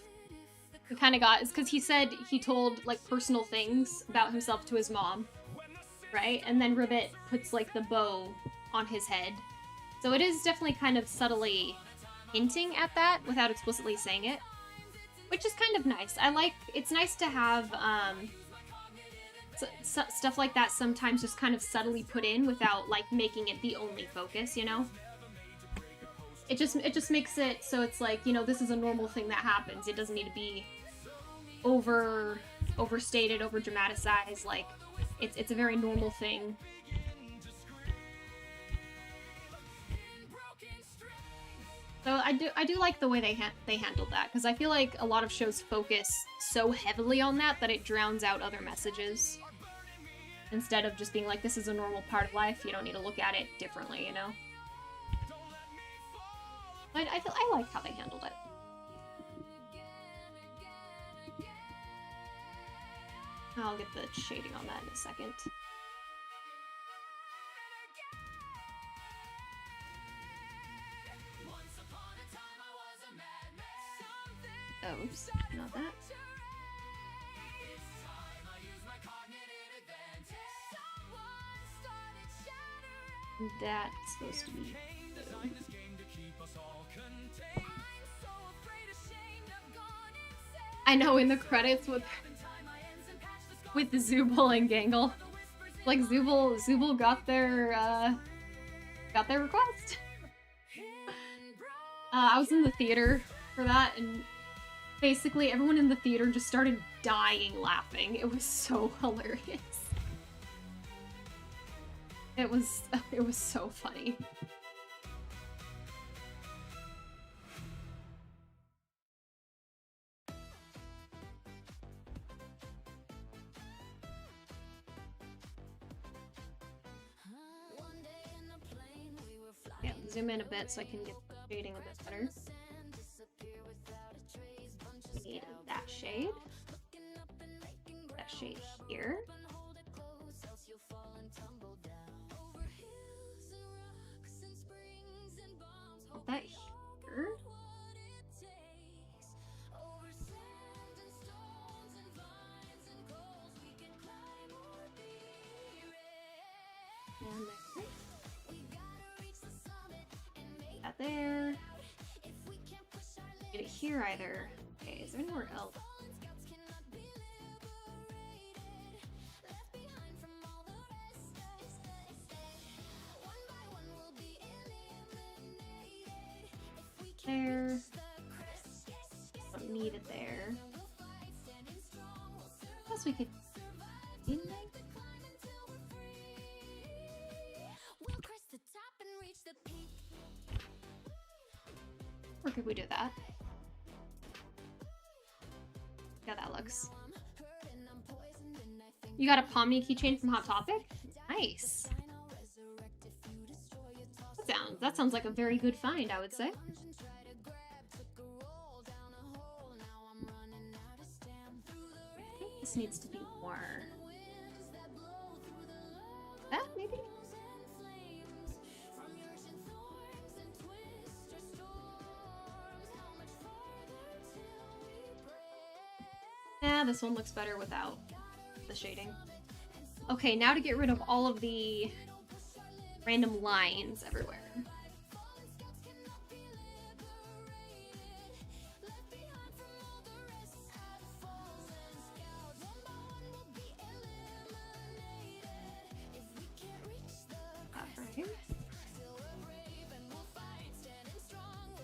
we kind of got, is because he said he told, like, personal things about himself to his mom, right? And then Ribbit puts, like, the bow on his head. So it is definitely kind of subtly hinting at that without explicitly saying it, which is kind of nice. It's nice to have stuff like that sometimes just kind of subtly put in without, like, making it the only focus, you know? It just makes it so it's like, you know, this is a normal thing that happens. It doesn't need to be overstated, over dramatized. Like, it's a very normal thing. So I do like the way they handled that, because I feel like a lot of shows focus so heavily on that it drowns out other messages. Instead of just being like, this is a normal part of life, you don't need to look at it differently, you know? But I like how they handled it. I'll get the shading on that in a second. Once upon a time I was a madman. Oh, oops, not that. It's time I use my cognitive advantage. Someone started shattering. That's supposed to be... Designed this game to keep us all contained. I'm so afraid, ashamed, I've gone insane. I know, in the credits with Tie my ends and patch the scars. with the Zooble and Gangle. Whispers in Like, Zooble got their request. I was in the theater for that, and basically everyone in the theater just started dying laughing. It was so hilarious. It was so funny. One day in a plane we were flying. Yeah, zoom in a bit so I can get the shading a bit better. Sand disappear without a trace. Bunches Need that shade. looking up and making That shade here. ground. Hold it close, else you'll fall and tumble down. Over hills and rocks and springs and bombs. Put that here. What it takes. Over sand and stones and vines and coals, we can climb or be here either. Okay, is there anywhere else? There. Don't need it there. What else we could... Or could we do that? Yeah, that looks. You got a Pomni keychain from Hot Topic? Nice. That sounds like a very good find, I would say. I think this needs to be more. That maybe? Yeah, this one looks better without the shading. Okay, now to get rid of all of the random lines everywhere. Alright.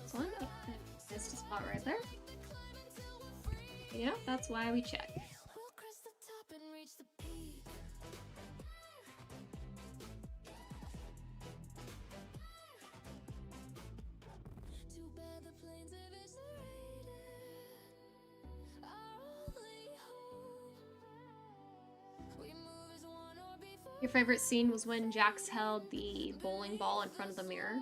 This one, oh, missed a spot right there. Yeah, that's why we check. Your favorite scene was when Jax held the bowling ball in front of the mirror.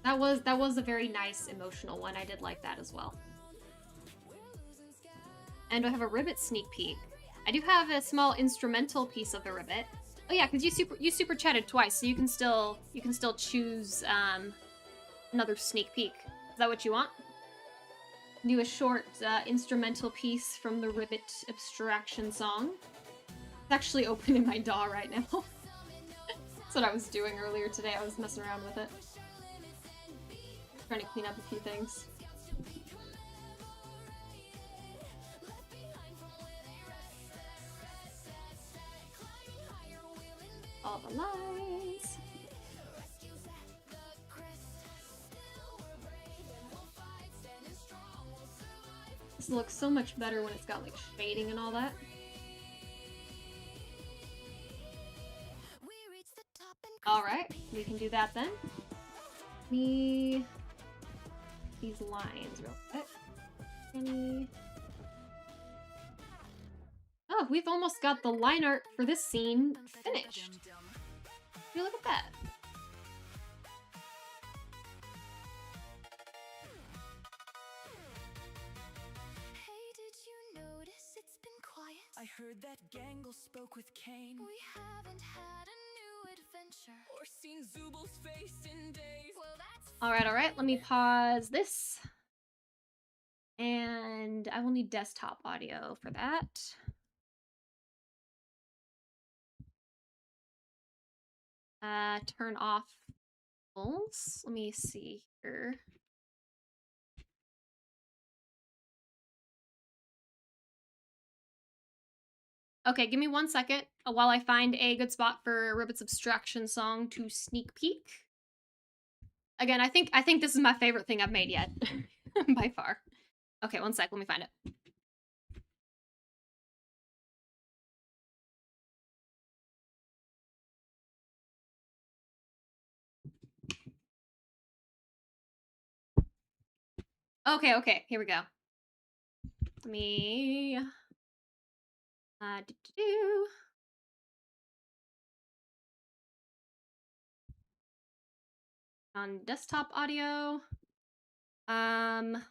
That was a very nice emotional one. I did like that as well. And I have a Ribbit sneak peek. I do have a small instrumental piece of the Ribbit. Oh yeah, because you super chatted twice, so you can still choose another sneak peek. Is that what you want? Do a short instrumental piece from the Ribbit Abstraction song. It's actually open in my DAW right now. That's what I was doing earlier today. I was messing around with it. Trying to clean up a few things. All the lines. This looks so much better when it's got like shading and all that. Alright, we can do that then. These lines real quick. Oh, we've almost got the line art for this scene finished. Hey, look at that. Hey, did you notice it's been quiet? I heard that Gangle spoke with Caine. We haven't had a new adventure Or seen Zubal's face in days. Well, that's Alright, let me pause this. And I will need desktop audio for that. Turn off pulse. Let me see here. Okay, give me 1 second while I find a good spot for Ribbit's Abstraction song to sneak peek. Again, I think this is my favorite thing I've made yet, by far. Okay, 1 sec, let me find it. Okay, here we go. Let me... On desktop audio. Let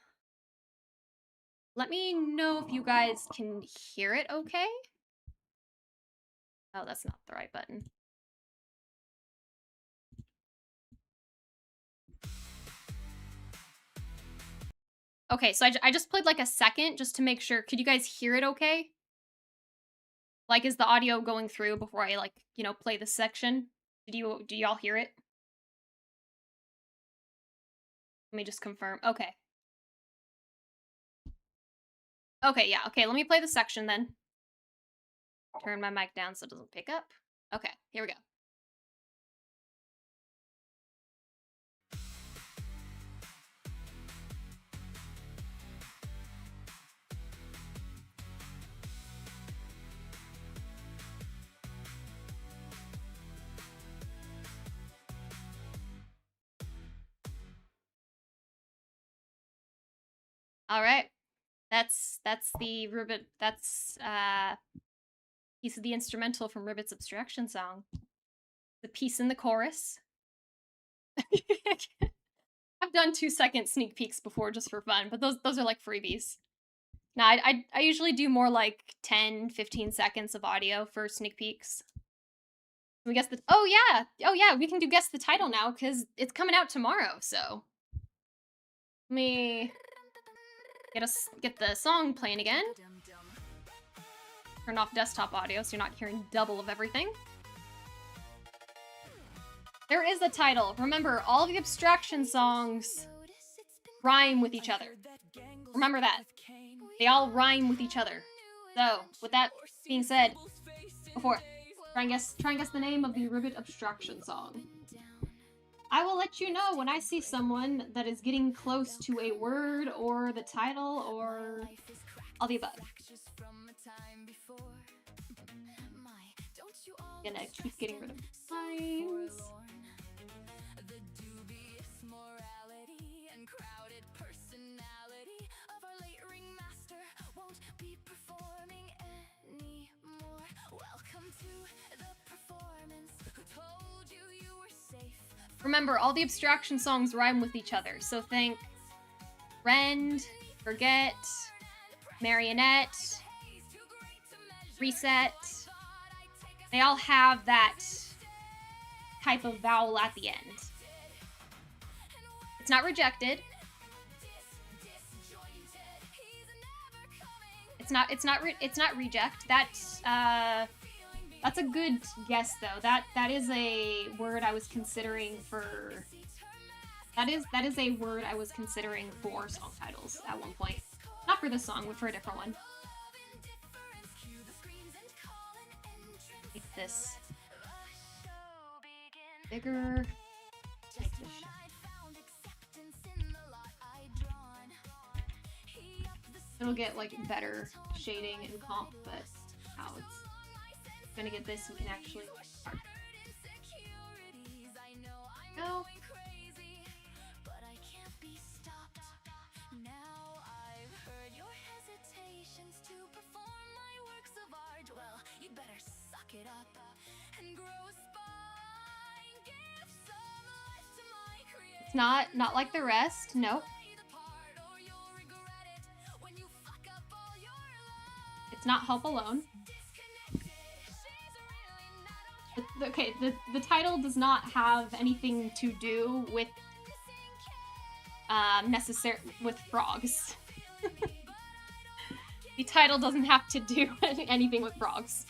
me know if you guys can hear it okay. Oh, that's not the right button. Okay, so I just played like a second just to make sure. Could you guys hear it okay? Like, is the audio going through before I, like, you know, play this section? Do y'all hear it? Let me just confirm. Okay. Okay, yeah. Okay, let me play the section then. Turn my mic down so it doesn't pick up. Okay, here we go. All right. That's the Ribbit. That's piece of the instrumental from Ribbit's Abstraction Song. The piece in the chorus. I've done 2-second sneak peeks before just for fun, but those are like freebies. Now I usually do more like 10-15 seconds of audio for sneak peeks. We guess the oh yeah we can do guess the title now because it's coming out tomorrow. So let me get the song playing again. Turn off desktop audio so you're not hearing double of everything. There is a title. Remember, all the Abstraction songs rhyme with each other. Remember that. They all rhyme with each other. So, with that being said, try and guess the name of the Ribbit Abstraction song. I will let you know when I see someone that is getting close to a word or the title or all the above. Gonna keep getting rid of times. Remember, all the Abstraction songs rhyme with each other, so think Rend, Forget, Marionette, Reset. They all have that type of vowel at the end. It's not rejected. It's not reject. That's a good guess though. That is a word I was considering for. That is a word I was considering for song titles at one point. Not for this song, but for a different one. Make this bigger. Make this it'll get like better shading and comp, but how it's gonna get this, we can actually start. Go. It's not like the rest. Nope. It's not Help Alone. Okay, the title does not have anything to do with with frogs. The title doesn't have to do anything with frogs.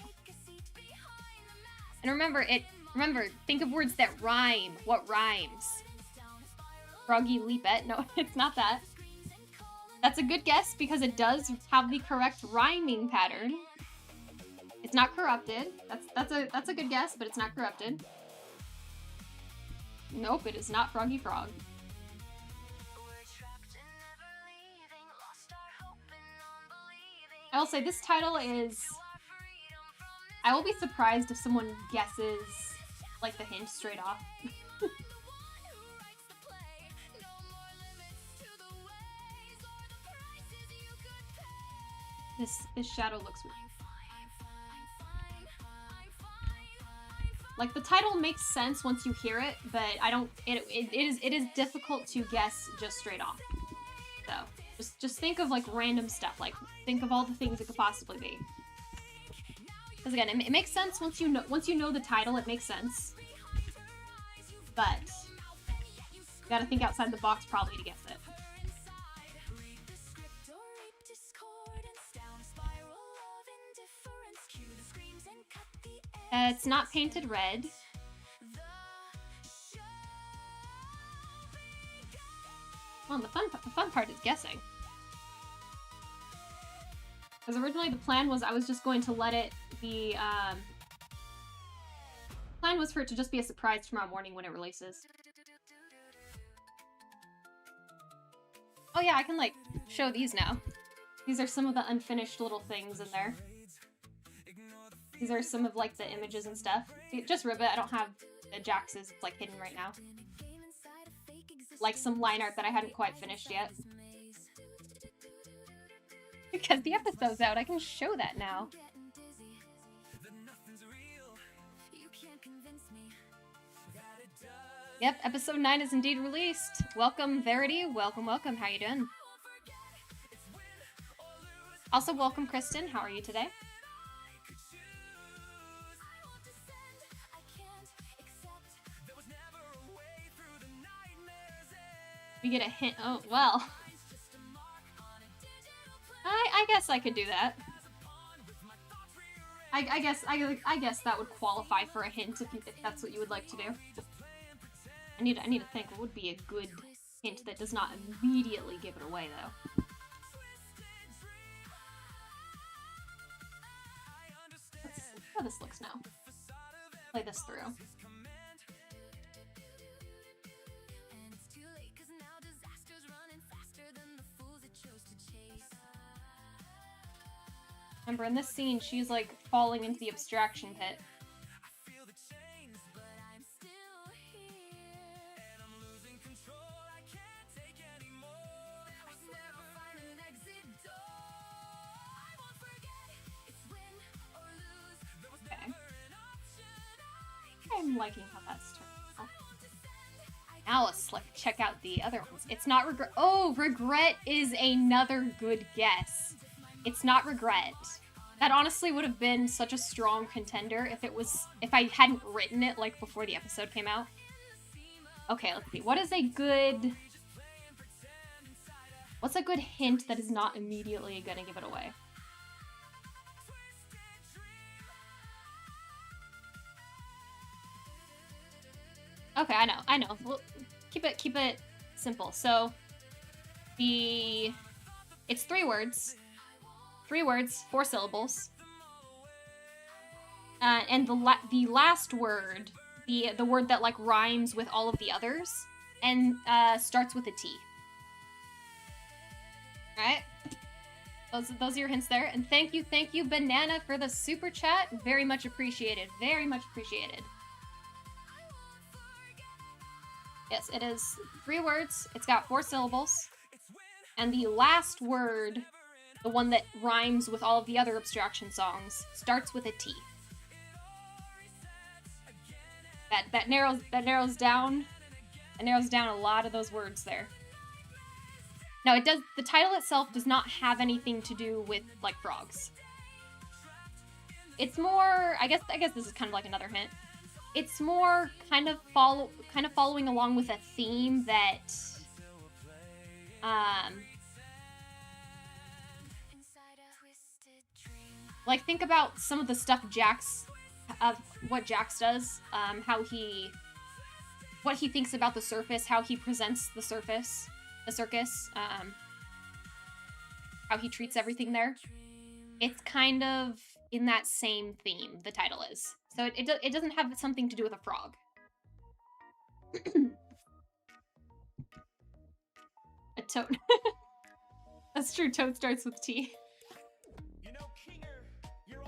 And remember, think of words that rhyme. What rhymes? Froggy Leapet. No, it's not that. That's a good guess because it does have the correct rhyming pattern. It's not corrupted. That's a good guess, but it's not corrupted. Nope, it is not Froggy Frog. I will say this title is... I will be surprised if someone guesses like the hint straight off. This shadow looks weird. Like the title makes sense once you hear it, but I don't. It is difficult to guess just straight off. So just think of like random stuff. Like think of all the things it could possibly be. Because again, it makes sense once you know the title. It makes sense, but you gotta think outside the box probably to guess it. It's not Painted Red. Well, the fun part is guessing. Because originally the plan was I was just going to let it be, plan was for it to just be a surprise tomorrow morning when it releases. Oh yeah, I can, like, show these now. These are some of the unfinished little things in there. These are some of, like, the images and stuff. Just Ribbit, I don't have Jax's, like, hidden right now. Like some line art that I hadn't quite finished yet. Because the episode's out, I can show that now. Yep, episode 9 is indeed released. Welcome, Verity. Welcome, welcome. How you doing? Also, welcome, Kristen. How are you today? We get a hint. Oh, well. I guess I could do that. I guess that would qualify for a hint if that's what you would like to do. I need to think what would be a good hint that does not immediately give it away, though. Let's see how this looks now. Play this through. Remember, in this scene, she's, like, falling into the abstraction pit. Okay. I'm liking how that's turned out. Now let's, like, check out the other ones. It's not Regret. Oh, Regret is another good guess. It's not Regret. That honestly would have been such a strong contender if I hadn't written it, like, before the episode came out. Okay, let's see. What's a good hint that is not immediately gonna give it away? Okay, I know. We'll keep it simple. So, it's 3 words. 3 words, 4 syllables. And the last word, the word that, like, rhymes with all of the others, and starts with a T. Alright? Those are your hints there. And thank you, Banana, for the super chat. Very much appreciated. Very much appreciated. Yes, it is 3 words. It's got 4 syllables. And the last word, the one that rhymes with all of the other Abstraction songs, starts with a T. That narrows down a lot of those words there. Now the title itself does not have anything to do with, like, frogs. It's more, I guess this is kind of like another hint. It's more kind of following along with a theme that like, think about some of the stuff what Jax does, what he thinks about the surface, how he presents the circus, how he treats everything there. It's kind of in that same theme, the title is. So it doesn't have something to do with a frog. A toad. That's true, toad starts with T.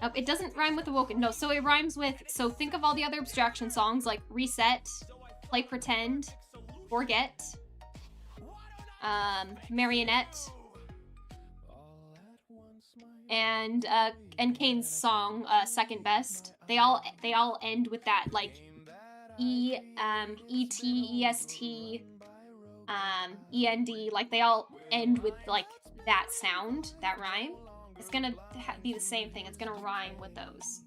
Oh, it doesn't rhyme with Awoken. No, so it rhymes with... So think of all the other Abstraction songs, like Reset, Play Pretend, Forget, Marionette, and Caine's song, Second Best. They all end with that, like, E-T, E-S-T, E-N-D. Like, they all end with, like, that sound, that rhyme. It's gonna be the same thing. It's gonna rhyme with those.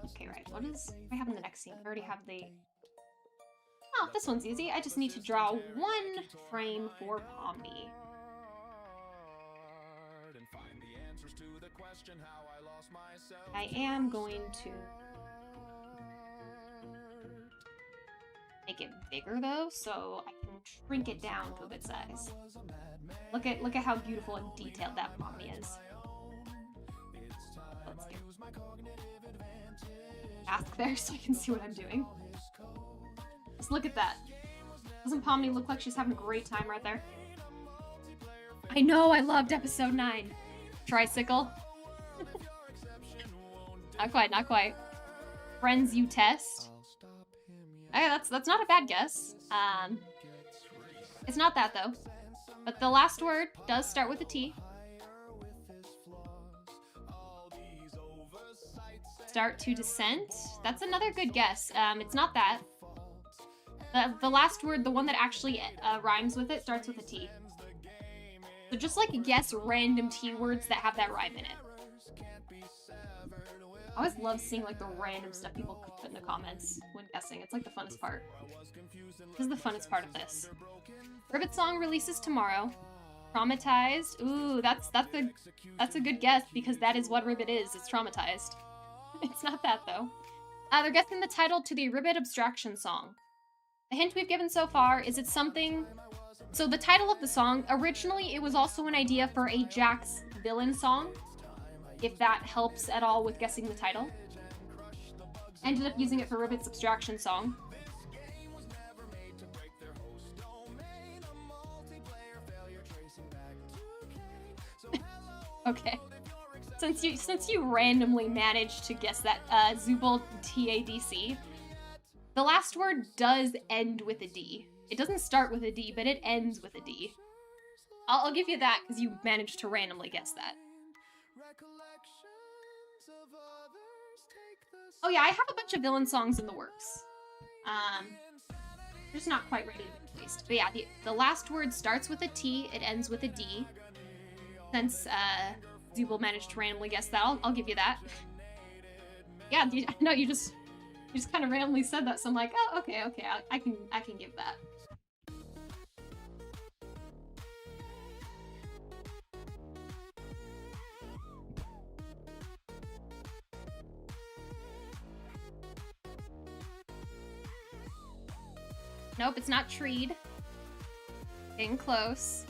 Okay, right. What I have in the next scene? I already have the... Oh, this one's easy. I just need to draw 1 frame for Pomni. I am going to... make it bigger though, so I can shrink it down to a good size. Look at how beautiful and detailed that Pomni is. Let's get mask there so I can see what I'm doing. Just look at that. Doesn't Pomni look like she's having a great time right there? I know, I loved episode 9. Tricycle. Not quite, not quite. Friends you test. Okay, that's not a bad guess. It's not that though. But the last word does start with a T. Start to descent. That's another good guess. It's not that. The last word, the one that actually rhymes with it, starts with a T. So just like guess random T words that have that rhyme in it. I always love seeing like the random stuff people put in the comments when guessing. It's like the funnest part. This is the funnest part of this. Ribbit song releases tomorrow. Traumatized. Ooh, that's a good guess because that is what Ribbit is. It's traumatized. It's not that though. They're guessing the title to the Ribbit Abstraction song. The hint we've given so far is it's something. So the title of the song, originally it was also an idea for a Jax villain song, if that helps at all with guessing the title. Ended up using it for Ribbit's Abstraction song. Okay. Since you randomly managed to guess that Zubul TADC, the last word does end with a D. It doesn't start with a D, but it ends with a D. I'll give you that because you managed to randomly guess that. Oh yeah, I have a bunch of villain songs in the works. Just not quite ready to be released. But yeah, the last word starts with a T, it ends with a D. Since Zubul managed to randomly guess that, I'll give you that. Yeah, no, you just kind of randomly said that, so I'm like, oh, okay, I can give that. Nope, it's not treed. Getting close.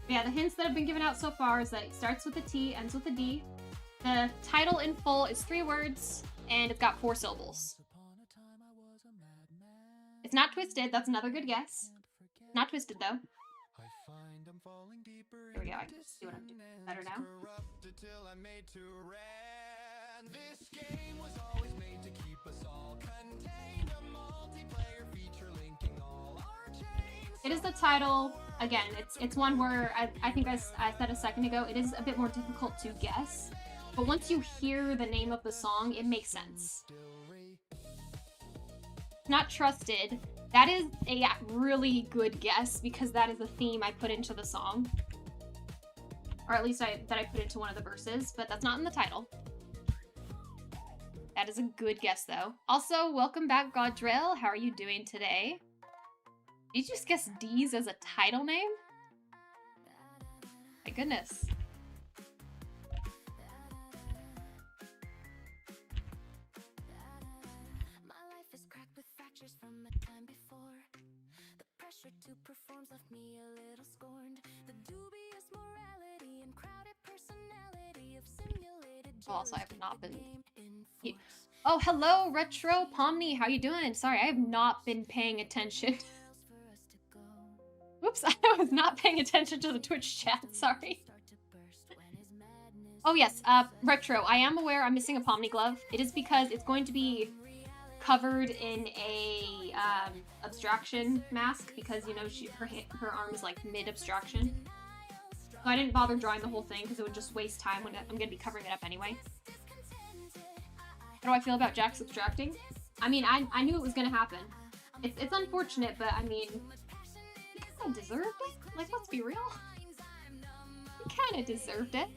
But yeah, the hints that have been given out so far is that it starts with a T, ends with a D. The title in full is 3 words, and it's got 4 syllables. It's not twisted, that's another good guess. Not twisted though. There we go, I can see what I'm doing better now. This game was always made to keep us all contained. A multiplayer feature linking all our chains. It is the title. Again, it's one where I think I said a second ago, it is a bit more difficult to guess. But once you hear the name of the song, it makes sense. Not trusted. That is a really good guess because that is the theme I put into the song. Or at least that I put into one of the verses, but that's not in the title. That is a good guess, though. Also, welcome back, Godrell. How are you doing today? Did you just guess D's as a title name? My goodness. My life is cracked with fractures from the time before. The pressure to perform left me a little scorned. The dubious morality and crowded personality of simulated. Oh, also, I have not been. Oh, hello, Retro Pomni. How you doing? Sorry, I have not been paying attention. Whoops, I was not paying attention to the Twitch chat. Sorry. Oh yes, Retro. I am aware I'm missing a Pomni glove. It is because it's going to be covered in a abstraction mask because you know her arm is like mid abstraction. So I didn't bother drawing the whole thing because it would just waste time when I'm gonna be covering it up anyway. How do I feel about Jax abstracting? I mean, I knew it was gonna happen. It's unfortunate, but I mean, he kind of deserved it. Like, let's be real. He kind of deserved it.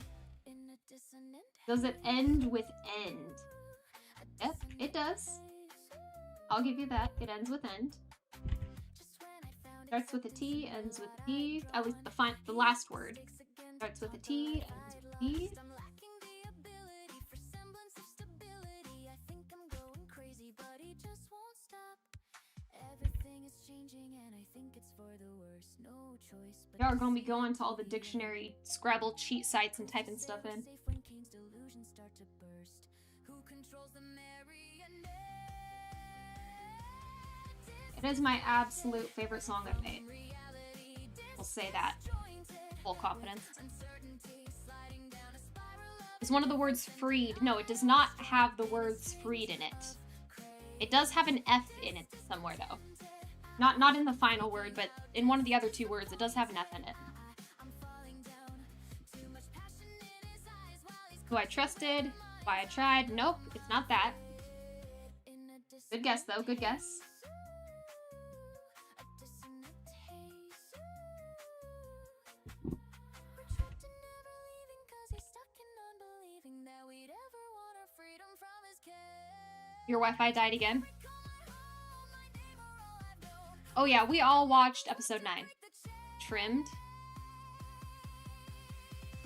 Does it end with end? Yep, it does. I'll give you that. It ends with end. Starts with a T, ends with a D. At least the last word. Starts with a T, ends with a D. Y'all are gonna be going to all the dictionary Scrabble cheat sites and typing stuff in. It is my absolute favorite song I've made. I'll say that. Full confidence. Is one of the words freed? No, it does not have the words freed in it. It does have an F in it somewhere though. Not in the final word, but in one of the other two words, it does have an F in it. Who I trusted, why I tried. Nope, it's not that. Good guess though, good guess. Your Wi-Fi died again. Oh yeah, we all watched episode 9. Trimmed.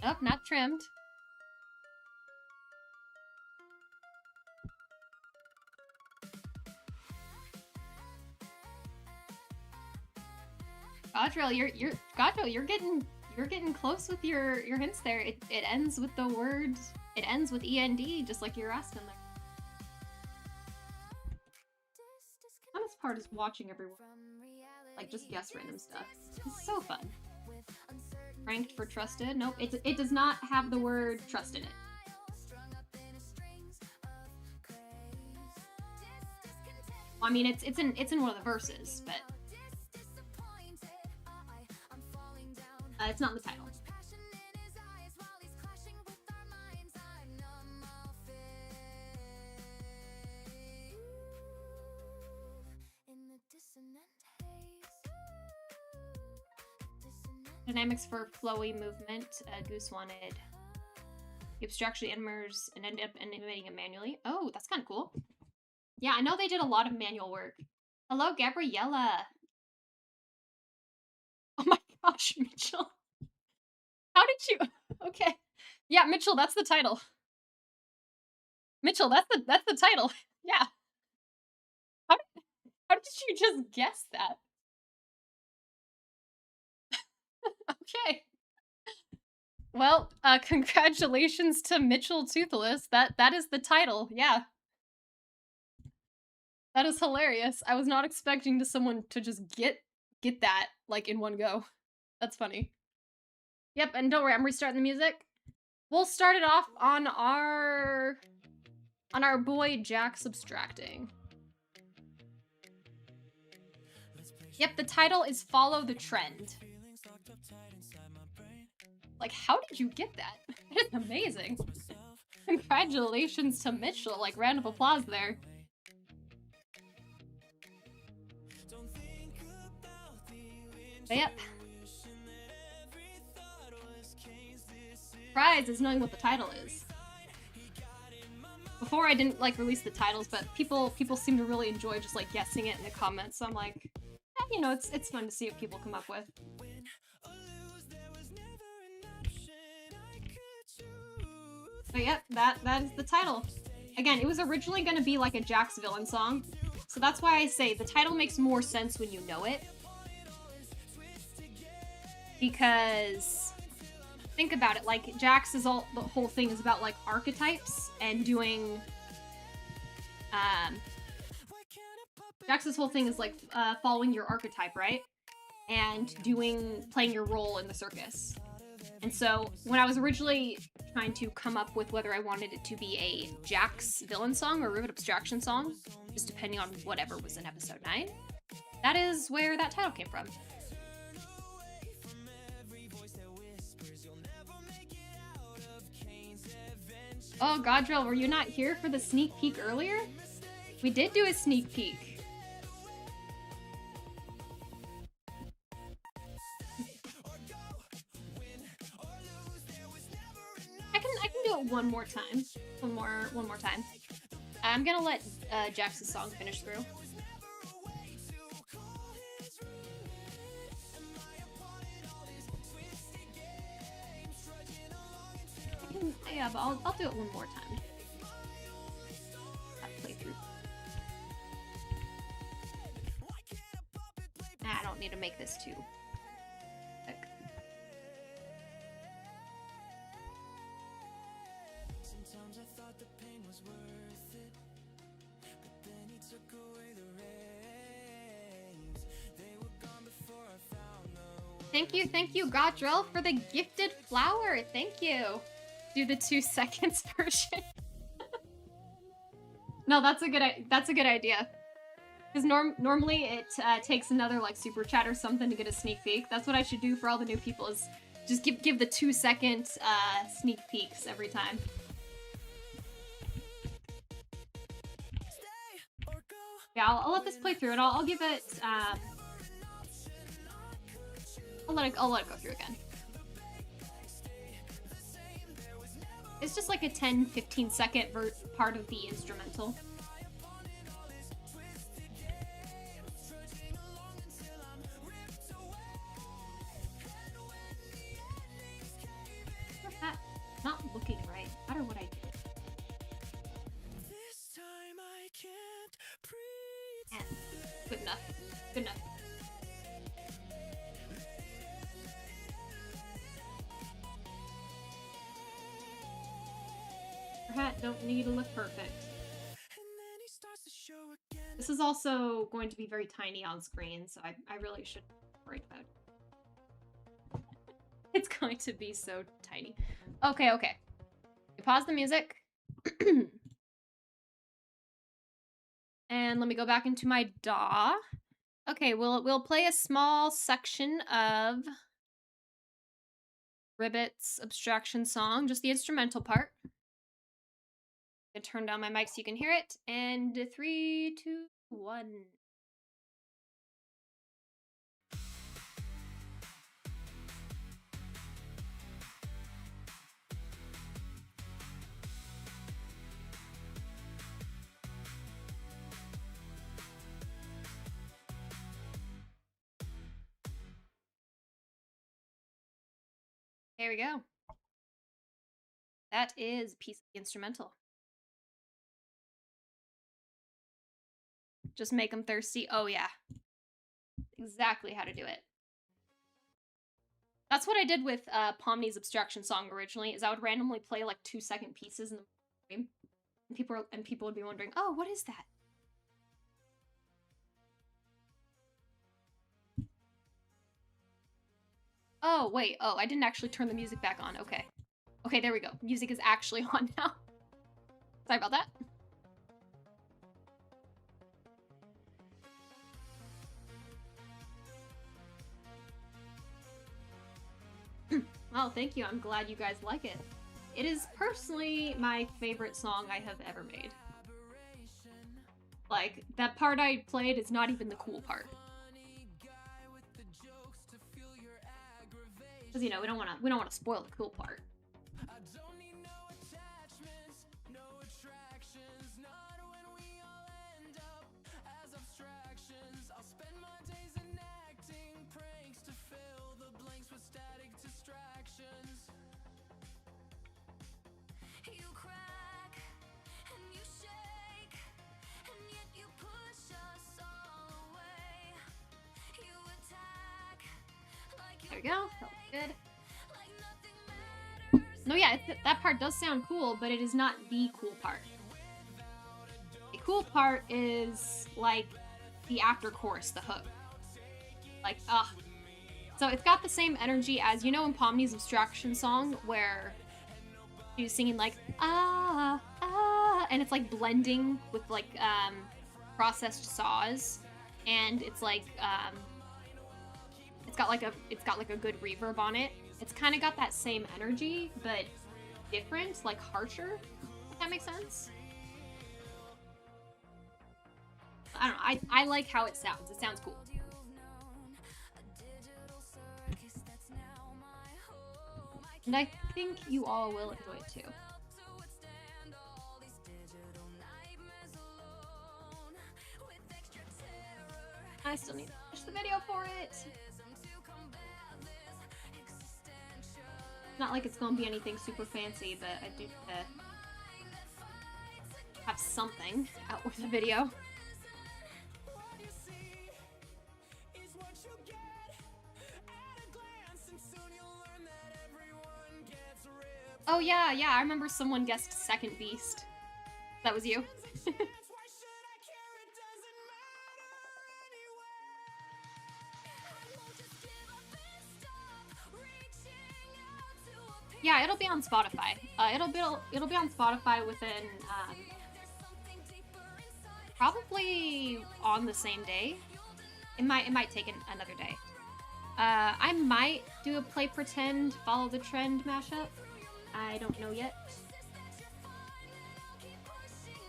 Nope, not trimmed. Godrill, you're getting close with your hints there. It ends with the word. It ends with END, just like you're asking there. The funnest part is watching everyone like just guess random stuff. It's so fun. Ranked for trusted. Nope, it does not have the word trust in it. Well, I mean, it's in one of the verses, but it's not in the title. Dynamics for flowy movement. Goose wanted the abstraction animators and ended up animating it manually. Oh, that's kind of cool. Yeah, I know they did a lot of manual work. Hello, Gabriella. Oh my gosh, Mitchell. How did you? Okay. Yeah, Mitchell, that's the title. Mitchell, that's the title. Yeah. How did you just guess that? Okay. Well, congratulations to Mitchell Toothless. That is the title. Yeah. That is hilarious. I was not expecting someone to just get that like in one go. That's funny. Yep, and don't worry, I'm restarting the music. We'll start it off on our boy Jack subtracting. Yep, the title is Follow the Trend. Like, how did you get that? That is amazing. Congratulations to Mitchell. Like, round of applause there. But yep. Prize is knowing what the title is. Before I didn't like release the titles, but people seem to really enjoy just like guessing it in the comments. So I'm like, you know, it's fun to see what people come up with. But yep, that is the title. Again, it was originally going to be like a Jack's villain song, so that's why I say the title makes more sense when you know it. Because think about it, like Jack's the whole thing is about like archetypes and doing Jax's whole thing is like following your archetype, right? And playing your role in the circus. And so when I was originally trying to come up with whether I wanted it to be a Jack's villain song or Ribbit Abstraction song, just depending on whatever was in episode 9, that is where that title came from. Oh, Godrill, were you not here for the sneak peek earlier? We did do a sneak peek. I can do it one more time. One more time. I'm gonna let Jax's song finish through. Yeah, but I'll do it one more time. That playthrough. I don't need to make this too thick. Sometimes I thought the pain was worth it, but then he took away the rays. They were gone before I found the way. Thank you, Godrell, for the gifted flower. Thank you. Do the 2 seconds version. No, that's a good idea. Because normally it takes another like super chat or something to get a sneak peek. That's what I should do for all the new people, is just give the 2 second sneak peeks every time. Stay or go. Yeah, I'll let this play through, and I'll give it. I'll let it go through again. It's just like a 10-15 second part of the instrumental. What's that? Not looking right. No matter what I do. This time I can't breathe. Yeah. Good enough. Good enough. Your hat don't need to look perfect. And then he starts to show again. This is also going to be very tiny on screen, so I really should worry about it. It's going to be so tiny. Okay. Pause the music. And let me go back into my DAW. Okay, we'll play a small section of Ribbit's Abstraction Song, just the instrumental part. I'm gonna turn down my mic so you can hear it. And 3, 2, 1. There we go. That is a piece of the instrumental. Just make them thirsty. Oh yeah. Exactly how to do it. That's what I did with Pomni's Abstraction Song originally, is I would randomly play like 2 second pieces in the stream. And people would be wondering, oh, what is that? Oh, wait. Oh, I didn't actually turn the music back on. Okay. Okay, there we go. Music is actually on now. Sorry about that. Well, thank you. I'm glad you guys like it. It is personally my favorite song I have ever made. Like, that part I played is not even the cool part. Because, you know, we don't want to spoil the cool part. I don't need no attachments, no attractions, not when we all end up as abstractions. I'll spend my days enacting pranks to fill the blanks with static distractions. You crack and you shake, and yet you push us all away. You attack like There we go. That was good. like nothing matters. No, yeah, that part does sound cool, but it is not the cool part. The cool part is, like, the after chorus, the hook. Like, ugh. So it's got the same energy as, you know, in Pomni's Abstraction Song, where she's singing, like, ah, ah, and it's, like, blending with, like, processed saws, and it's, like, it's got, like, a good reverb on it. It's kind of got that same energy, but different, like harsher, if that makes sense. I don't know, I like how it sounds. It sounds cool. You've known a digital circus that's now my home. I And I think you all will enjoy it too. can't to withstand all these digital nightmares alone. With extra terror, I still need to finish the video for it. to combat this existential Not like it's gonna be anything super fancy, but I do have something out with the video. What you see is what Oh yeah, yeah, I remember someone guessed Second Beast. That was you. Yeah, it'll be on Spotify. It'll be on Spotify within probably on the same day. It might take another day. I might do a play pretend follow the trend mashup. I don't know yet.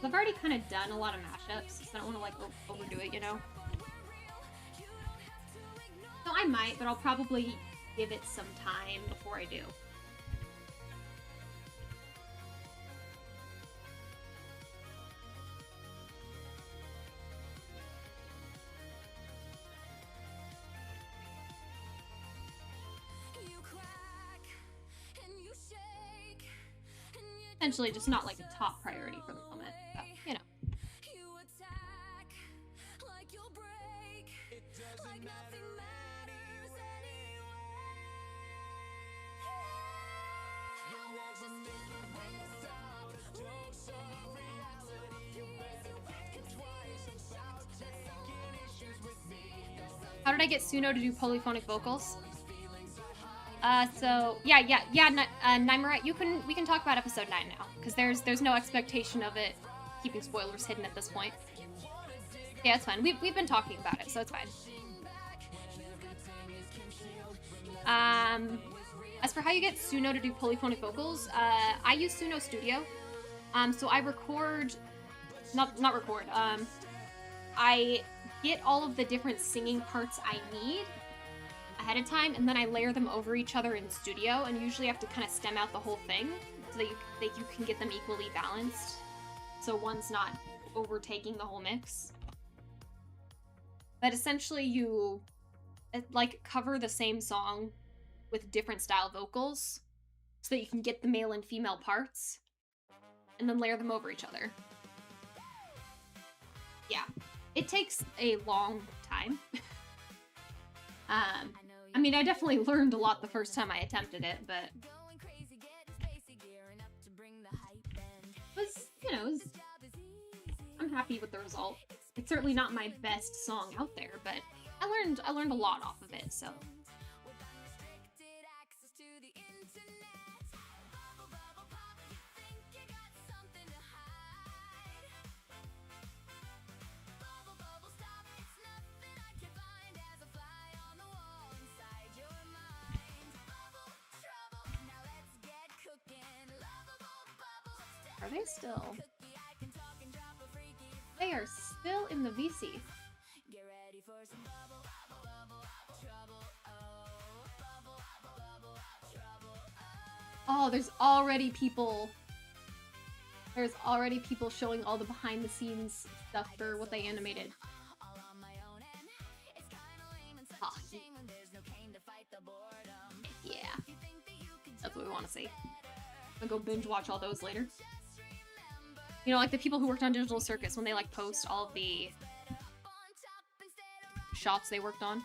I've already kind of done a lot of mashups, so I don't want to like overdo it, you know. So I might, but I'll probably give it some time before I do. Essentially just not like a top priority for the moment, but, you know. How did I get Suno to do polyphonic vocals? So yeah, Nymara, we can talk about episode 9 now, because there's no expectation of it keeping spoilers hidden at this point. Yeah, it's fine. We've been talking about it, so it's fine. As for how you get Suno to do polyphonic vocals, I use Suno Studio. So I record, not record. I get all of the different singing parts I need ahead of time, and then I layer them over each other in studio, and usually have to kind of stem out the whole thing so that you can get them equally balanced, so one's not overtaking the whole mix. But essentially you like cover the same song with different style vocals so that you can get the male and female parts and then layer them over each other. Yeah, it takes a long time. I mean, I definitely learned a lot the first time I attempted it, but I'm happy with the result. It's certainly not my best song out there, but I learned a lot off of it, so. Are they still? They are still in the VC. Oh, there's already people showing all the behind the scenes stuff for what they animated. Oh, yeah. That's what we want to see. I'll go binge watch all those later. You know, like the people who worked on Digital Circus, when they like post all of the shots they worked on.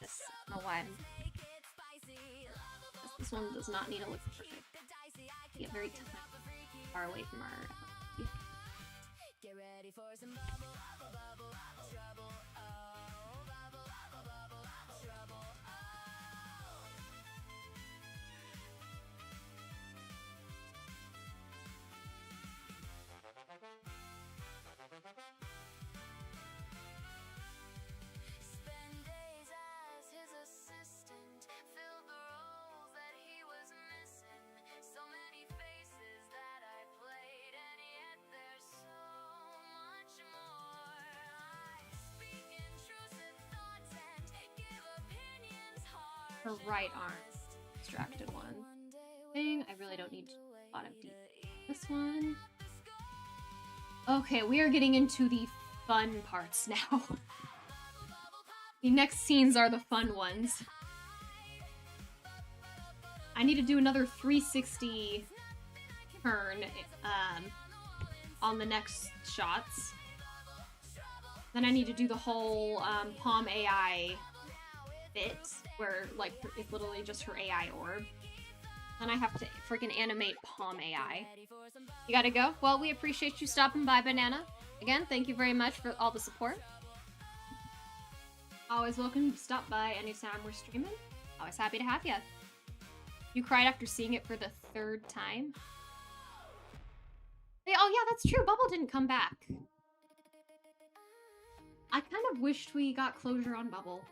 I don't know why. This one does not need to look perfect. Get very far away from our. Get ready for some bubble, bubble, trouble, oh, bubble, bubble, trouble, Spend days as his assistant, fill the roles that he was missing. So many faces that I played, and yet there's so much more. I speak intrusive thoughts and give opinions hard. Her right arm, distracted one. Thing, I really don't need a lot of deep. This one. Okay, we are getting into the fun parts now. The next scenes are the fun ones. I need to do another 360 turn on the next shots. Then I need to do the whole Pom AI bit, where like it's literally just her AI orb. Then I have to freaking animate Pom AI. You gotta go? Well, we appreciate you stopping by, Banana. Again, thank you very much for all the support. Always welcome to stop by anytime we're streaming. Always happy to have you. You cried after seeing it for the 3rd time? Hey, oh yeah, that's true. Bubble didn't come back. I kind of wished we got closure on Bubble.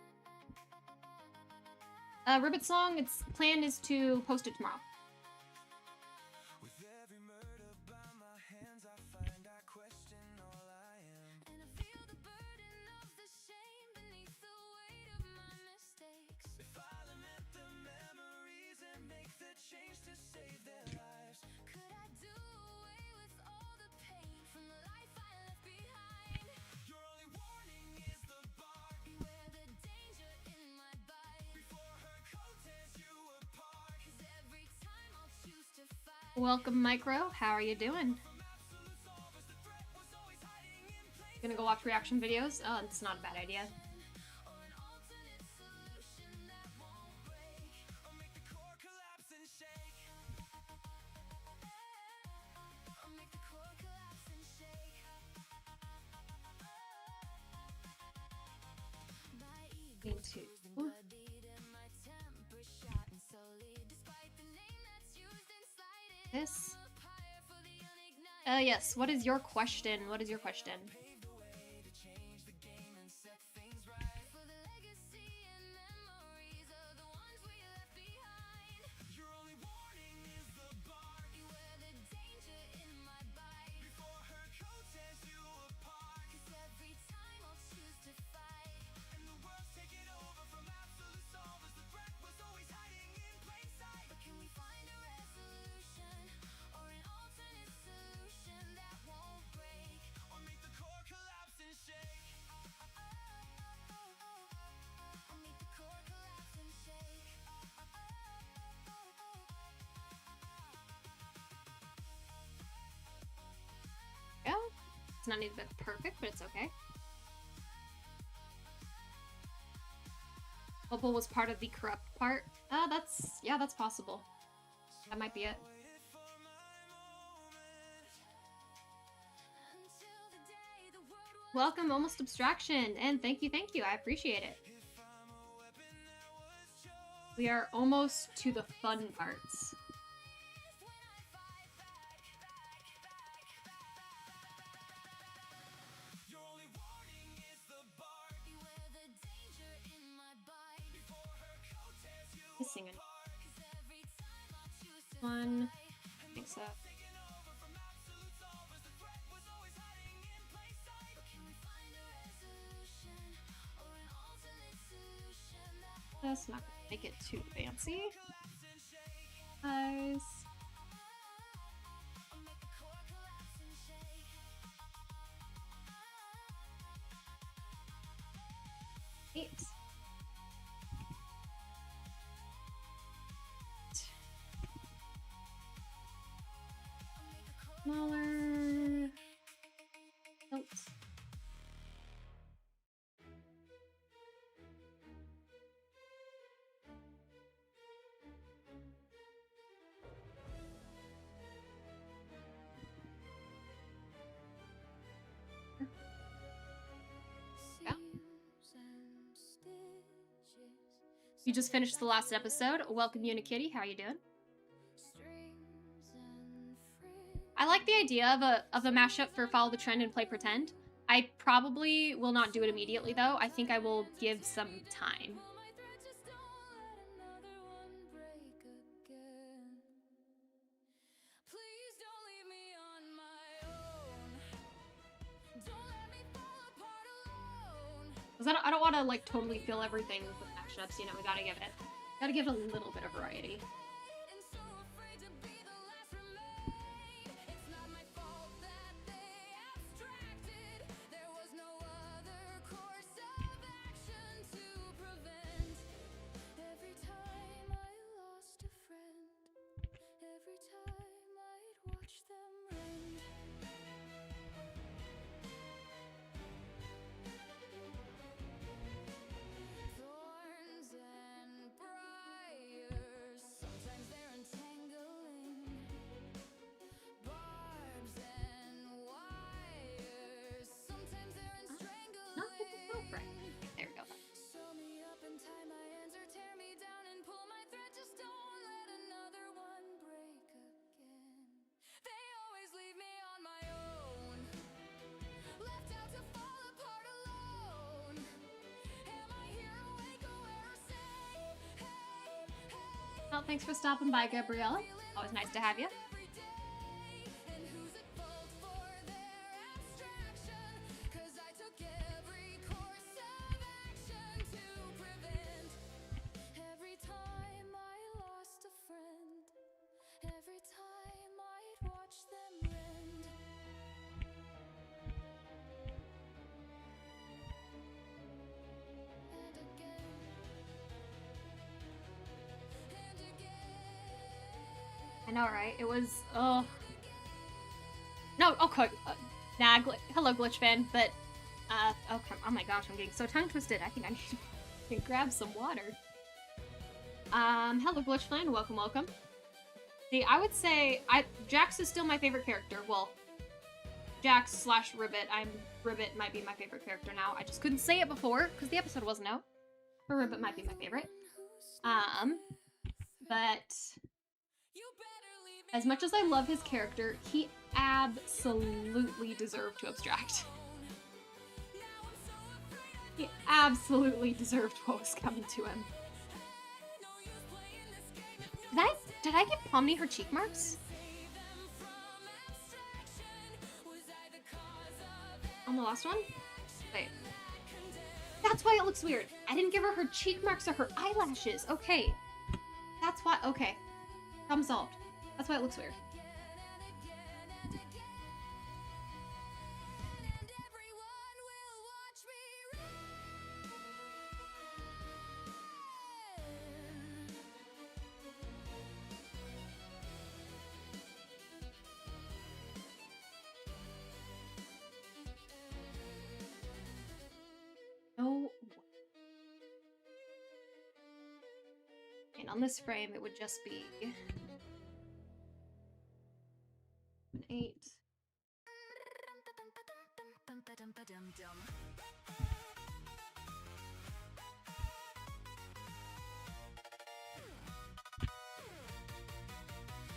Ribbit Song, its plan is to post it tomorrow. With every murder by my hands, I find I question all I am. And I feel the burden of the shame beneath the weight of my mistakes. If I lament the memories and make the change to save their lives, Could I do away with all the pain from the life I left behind? your only warning is the bark. Beware the danger in my bite. Before her coat tears you apart. 'Cause every time I'll choose to fight. Welcome, Micro. How are you doing? Gonna go watch reaction videos? Oh, it's not a bad idea. Or an alternate solution that won't break. Or make the core collapse and shake. Or make the core collapse and shake. My ego Into bloodied and my temper shot and sullied. Despite the name that's used and slighted. this. Fire for the unignited. Yes. What is your question? What is your question? For the legacy and memories of the ones we left behind. Your only warning is the bark. Beware the danger in my bite. Before her coat tears you apart. 'Cause every time I'll choose to fight. And the world's taken over from absolute solvers. The threat was always hiding in plain sight. But can we find a resolution or an alternate solution that won't break? Or make the core collapse and shake. Or make the core collapse and shake. Yeah. It's not even perfect, but it's okay. Bubble was part of the corrupt part. That's possible. That might be it. Until the day the world will Welcome, Almost Abstraction, and thank you. I appreciate it. We are almost to the fun parts. when I fight back. Your only warning is the bark. Beware the danger in my bite. Before her coat tears you Missing apart. 'Cause every time I'll choose to one. fight. I think so. Taken over from absolute solvers. The threat was always hiding in plain sight. But can we find a resolution or an alternate solution that won't Let's not make it too fancy. Collapse and shake. Guys. or make the core collapse and shake? 8. Or make the core Smaller. Notes. Yeah. seams and stitches, You just finished the last episode. Welcome, Unikitty. How are you doing? strings and fringe. I like the idea of a mashup for Follow the Trend and Play Pretend. I probably will not do it immediately, though. I think I will give some time. Pull my thread, just don't let another one break again. Please don't leave me on my own. Don't let me fall apart alone. Because I don't want to, like, totally fill everything with mashups, you know, we gotta give it a little bit of variety. And so afraid to be the last remain. It's not my fault that they abstracted. There was no other course of action to prevent. Every time I lost a friend, every time I'd watch Thanks for stopping by, Gabriella. Always nice to have you. And who's at fault for their abstraction? 'Cause I took every course of action to prevent every time I lost a friend, every time I'd watch them rend. And again, and again. I know, right? It was, oh. No, okay. Nah, hello, Glitch fan, but, okay. Oh my gosh, I'm getting so tongue twisted. I think I need to grab some water. Hello, Glitch fan. Welcome, welcome. See, I would say, Jax is still my favorite character. Well, Jax slash Ribbit. Ribbit might be my favorite character now. I just couldn't say it before, because the episode wasn't out. But Ribbit might be my favorite. But as much as I love his character, he absolutely deserved to abstract. He absolutely deserved what was coming to him. Did I give Pomni her cheek marks? On the last one? Wait. That's why it looks weird. I didn't give her cheek marks or her eyelashes. Okay. That's why. Okay. Problem solved. That's why it looks weird. No. And on this frame, it would just be 8.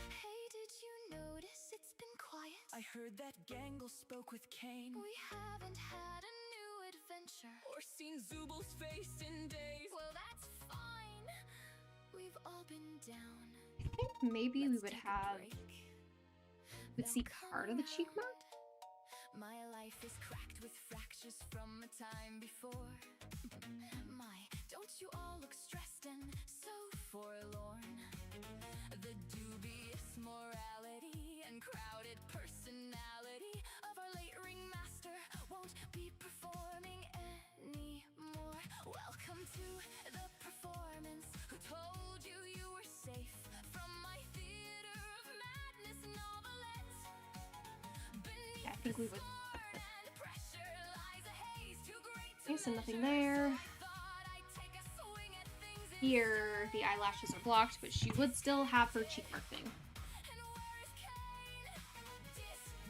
Hey, did you notice it's been quiet? I heard that Gangle spoke with Caine. We haven't had a new adventure. Or seen Zubal's face in days. Well, that's fine. We've all been down. I think maybe we would Let's take a have. break. Would see part of the cheek mark? My life is cracked with fractures from a time before. My, don't you all look stressed and so forlorn? The dubious morality and crowded personality of our late ringmaster won't be performing anymore. Welcome to the performance. Who told you you were safe from my theater of madness novelette? Yeah, I think we would. And pressure lies a haze too great to Okay, so nothing there. thought I'd take a swing at things in Here, the eyelashes are blocked, but she would still have her cheek mark thing. And where is Caine?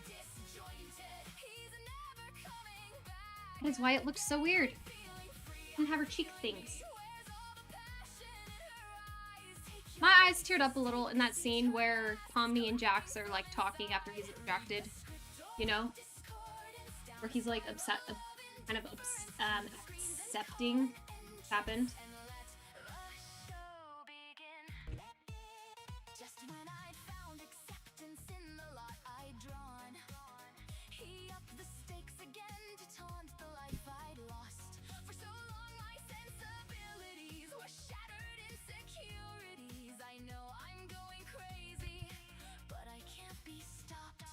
Disjointed. He's never coming back. That is why it looked so weird. Feeling free. Didn't have her cheek things. Where's all the passion in her eyes? Take My eyes teared up a little in that scene where Pomni and Jax are like talking after he's abstracted. You know? Where he's like upset, kind of accepting what's happened. show begin. Just when I'd found acceptance in the lot I'd drawn, he upped the stakes again to taunt the life I'd lost. For so long my sensibilities were shattered insecurities. I know I'm going crazy, but I can't be stopped.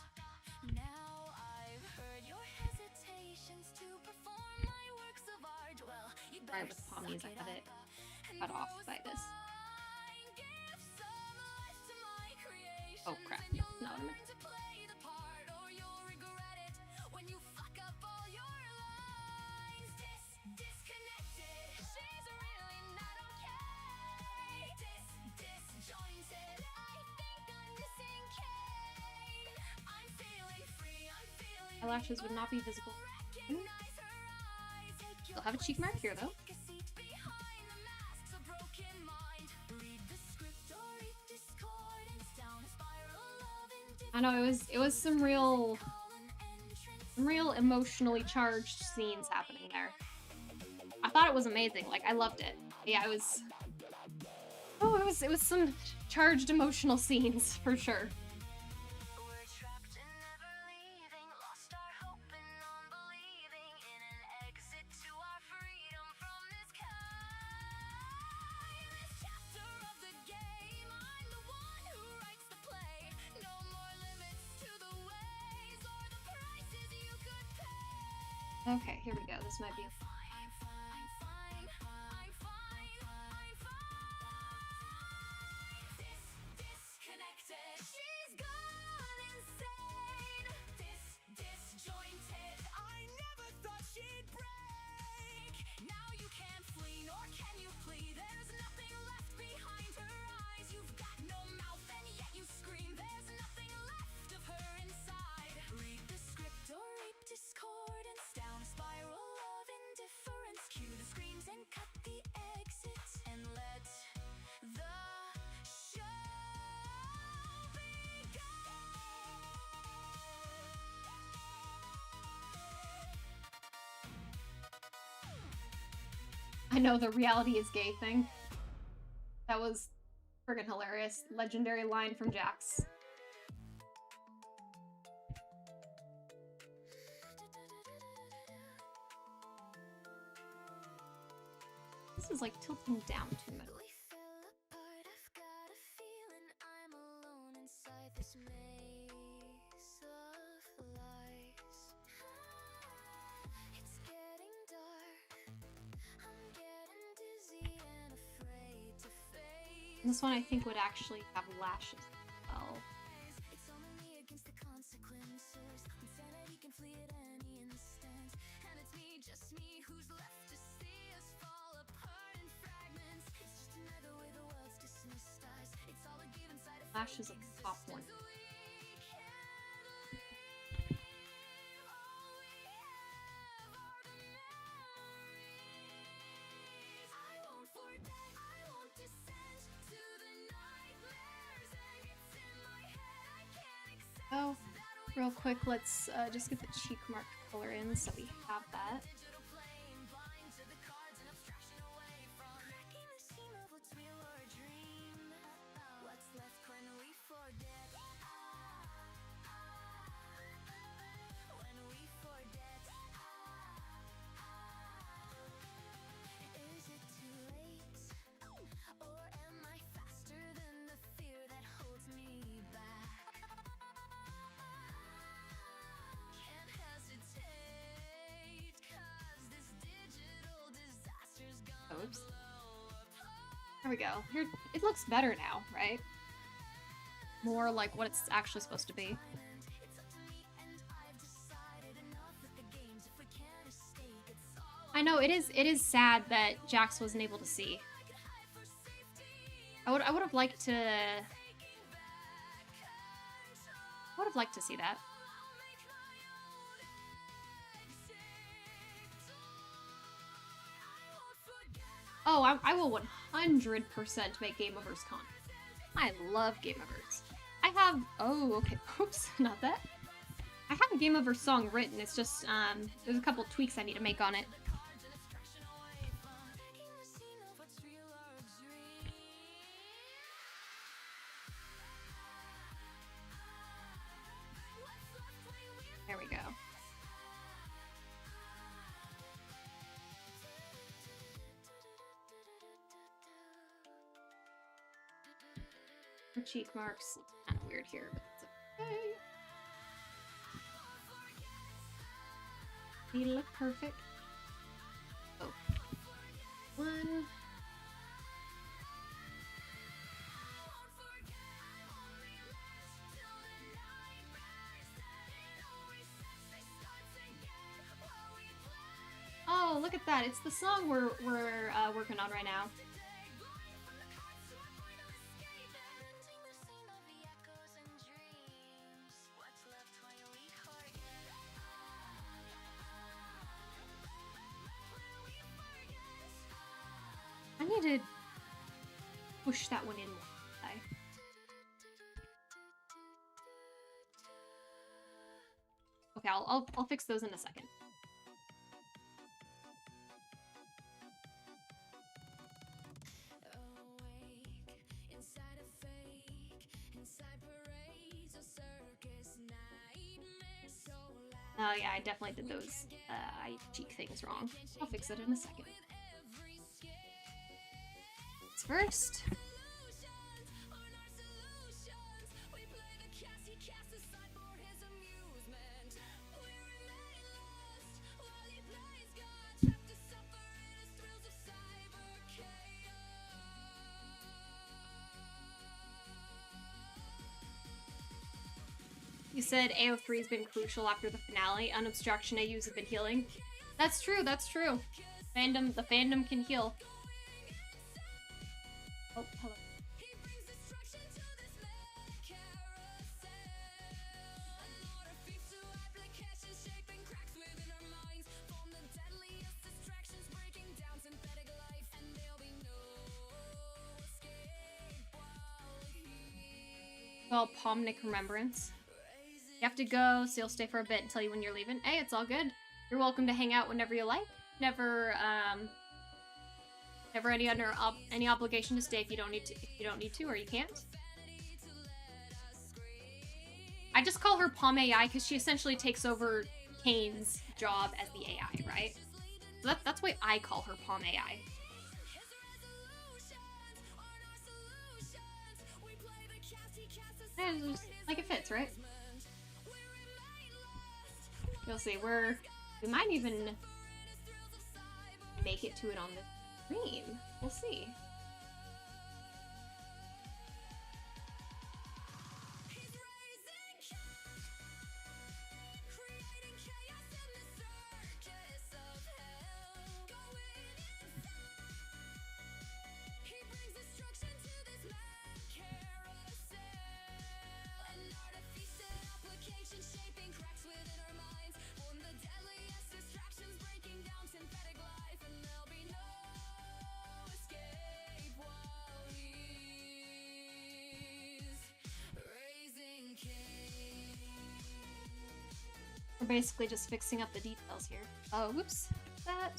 Now I've heard your hesitations to perform my works of art. Well, you Sorry, better with Pomni's, I suck had it it up. cut off by this. Oh crap, no, not what I meant. Eyelashes would not be visible. Still have a cheek mark here though. I know it was some real emotionally charged scenes happening there. I thought it was amazing. Like I loved it. Yeah, it was. Oh, it was some charged emotional scenes for sure. We're trapped and never leaving, lost our hope and non-believing in an exit to our freedom from this kind. This chapter of the game, I'm the one who writes the play. No more limits to the ways or the prices you could pay. Okay, here we go. This might be. I'm fine. Disconnected. She's gone insane. Disjointed. I never thought she'd break. Now you can't flee, nor can you flee. There's nothing left behind her eyes. You've got no mouth and yet you scream. There's nothing left of her inside. Read the script or reap discordance. Down a spiral of indifference. Cue the screams and cut the exits. And let the show I know the reality is gay thing. That was friggin' hilarious. Legendary line from Jax. This is like tilting down too much. We fell apart, I've got a feeling I'm alone inside this maze of lies. It's getting dark, I'm getting dizzy and afraid to face. This one I think would actually have lashes as well. It's only me against the consequences. Insanity can flee at any instant. And it's me, just me, who's left to see us fall apart in fragments. It's just another way the world's dismissed us. It's all a give inside of Lashes at the top one. Oh, real quick, let's just get the cheek mark color in so we have that. Is it too late? Or am I faster than the fear that holds me back? Can't hesitate, 'cause this digital disaster's gonna Oops. blow apart. There we go. Here, it looks better now, right? More like what it's actually supposed to be. It's up to me and I've decided enough with the games. If we can't escape, it's all I know it is sad that Jax wasn't able to see. I could hide for safety. I would have liked to see that. Oh, I will 100% make Game Overs con. I love Game Overs. I have okay, oops, not that. I have a Game Over song written. It's just there's a couple tweaks I need to make on it. There we go. Her cheek marks kind of weird here, but it's okay. They look perfect. Oh, one. Oh, look at that! It's the song we're working on right now. I need to push that one in more. Okay, I'll fix those in a second. Oh yeah, I definitely did those eye cheek things wrong. I'll fix it in a second. First. You said AO3 has been crucial after the finale. On Abstraction, AUs have been healing. That's true, that's true. The fandom can heal. Oh, hello. Well, Pomni Remembrance. You have to go, so you'll stay for a bit and tell you when you're leaving. Hey, it's all good. You're welcome to hang out whenever you like. Never any under any obligation to stay if you don't need to or you can't. I just call her Pom AI because she essentially takes over Caine's job as the AI, right? So that's why I call her Pom AI. Yeah, just, like it fits, right? You'll see, we might even make it to it on the screen. We'll see. We're basically just fixing up the details here. Oh, whoops. That.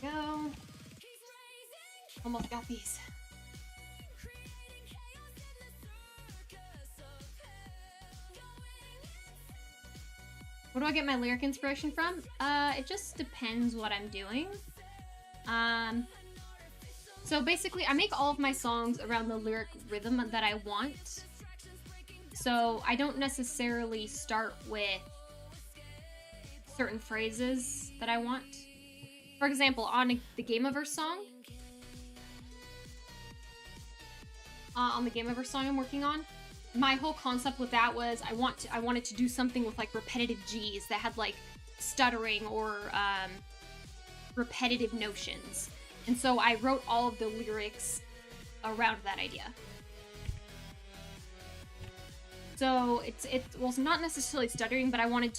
Go. Almost got these. Where do I get my lyric inspiration from? It just depends what I'm doing. So basically, I make all of my songs around the lyric rhythm that I want. So I don't necessarily start with certain phrases that I want. For example, on the Gameoverse song, I'm working on, my whole concept with that was I wanted to do something with like repetitive G's that had like stuttering or repetitive notions, and so I wrote all of the lyrics around that idea. So it's not necessarily stuttering, but I wanted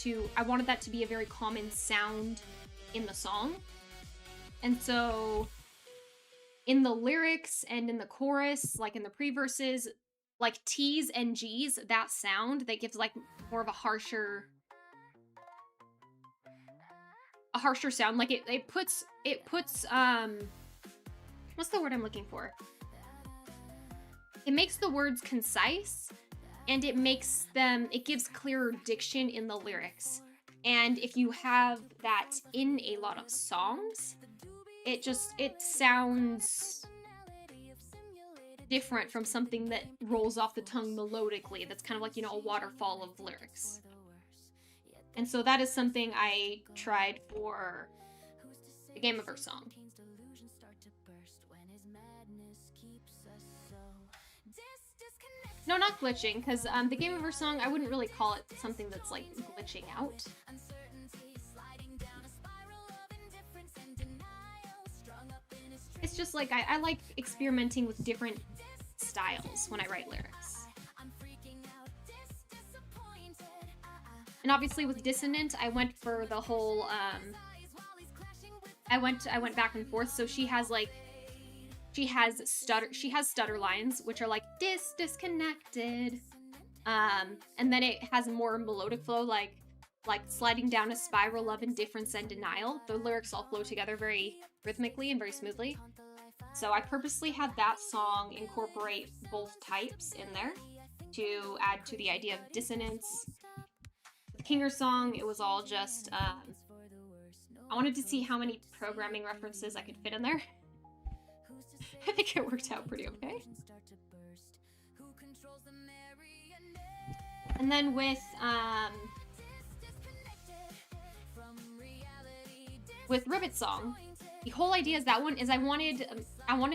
that to be a very common sound in the song. And so in the lyrics and in the chorus, like in the pre-verses, like T's and G's, that sound that gives like more of a harsher sound. Like it puts what's the word I'm looking for? It makes the words concise, and it gives clearer diction in the lyrics. And if you have that in a lot of songs, it sounds different from something that rolls off the tongue melodically. That's kind of like, a waterfall of lyrics. And so that is something I tried for the Game Over song. No, not glitching, because the Game Over song, I wouldn't really call it something that's like glitching out. It's just like I like experimenting with different styles when I write lyrics. And obviously with Dissonant, I went for the whole I went back and forth. So she has stutter lines, which are like disconnected. And then it has more melodic flow, like sliding down a spiral of indifference and denial. The lyrics all flow together very rhythmically and very smoothly. So I purposely had that song incorporate both types in there to add to the idea of dissonance. The Kinger song, it was all just, I wanted to see how many programming references I could fit in there. I think it worked out pretty okay. And then with Ribbit song, the whole idea is that one is I wanted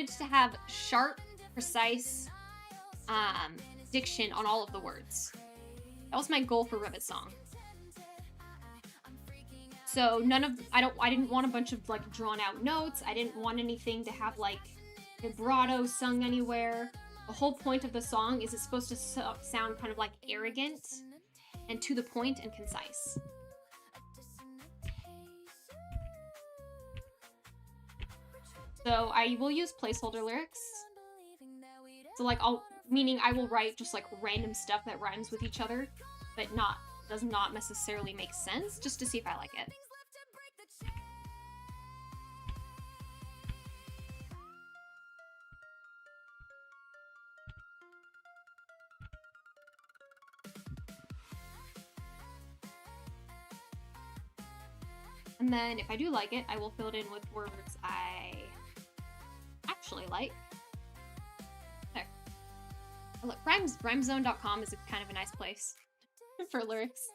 to have sharp, precise diction on all of the words. That was my goal for Ribbit song. So I didn't want a bunch of like drawn out notes. I didn't want anything to have like vibrato sung anywhere. The whole point of the song is it's supposed to sound kind of like arrogant and to the point and concise. So I will use placeholder lyrics. So like I will write just like random stuff that rhymes with each other, but does not necessarily make sense, just to see if I like it. And then if I do like it, I will fill it in with words I actually like. There. Oh, look, rhymezone.com is kind of a nice place for lyrics.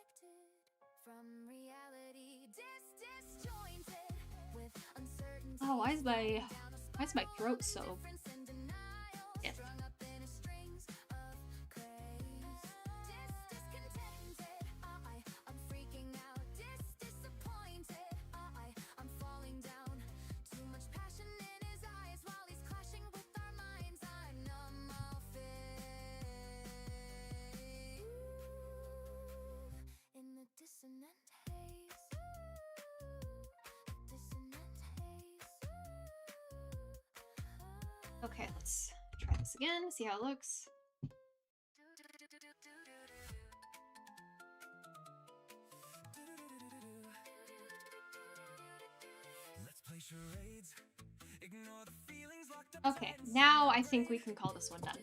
Oh, why is my throat so stiff? Okay, let's try this again, see how it looks. Okay, now I think we can call this one done.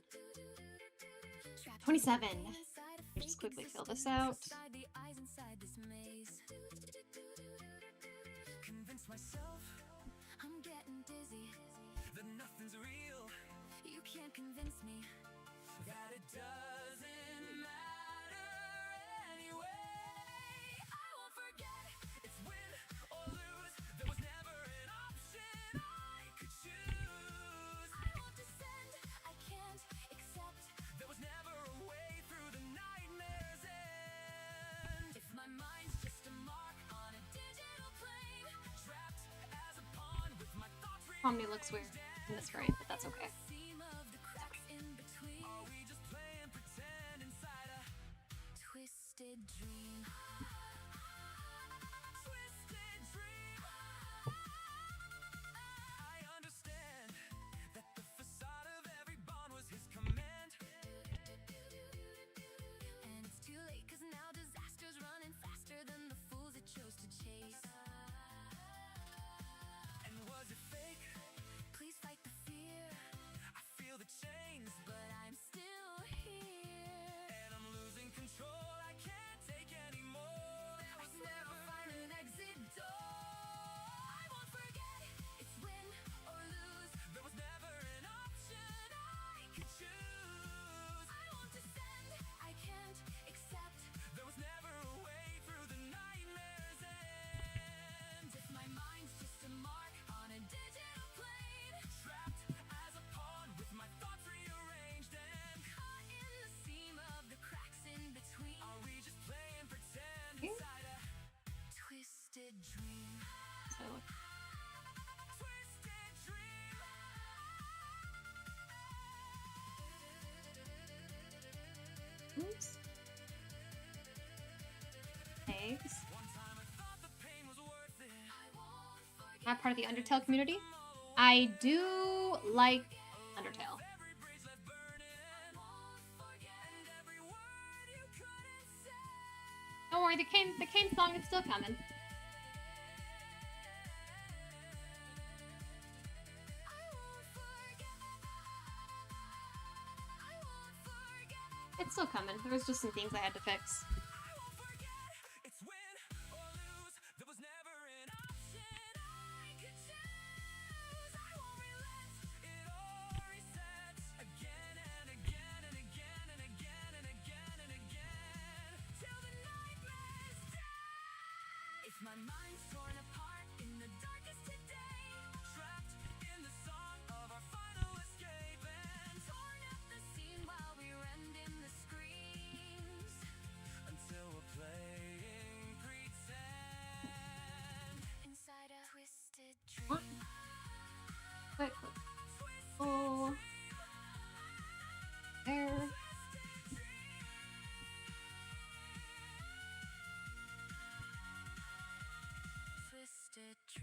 27. Just quickly fill this out. Convince me that it doesn't matter anyway. I won't forget it's win or lose. There was never an option I could choose. I won't descend, I can't accept. There was never a way through the nightmare's end. If my mind's just a mark on a digital plane, trapped as a pawn with my thoughts. Pomni looks weird in this frame, but that's okay. Dream. Twisted dream. I understand that the facade of every bond was his command. And it's too late, cause now disaster's running faster than the fools it chose to chase. And was it fake? Please fight the fear. not part of the Undertale community. I do like Undertale. Don't worry, the Caine song is still coming. It's still coming. There was just some things I had to fix. My mind's torn apart in the darkest today, trapped in the song of our final escape, and torn up the scene while we rend in the screams until we're playing pretend inside a twisted dream. Quick. Oh. There.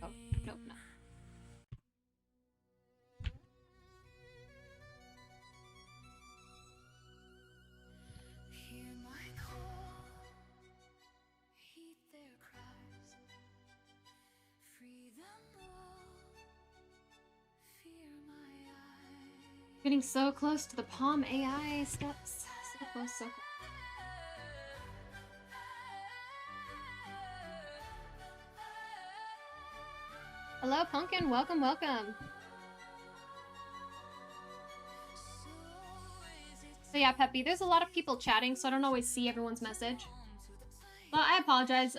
Oh, nope, no. Hear my call, heed their cries, free them all, fear my eyes. Getting so close to the Palm AI steps. So close, so close. Hello, Pumpkin. Welcome, welcome. So yeah, Peppy, there's a lot of people chatting, so I don't always see everyone's message. Well, I apologize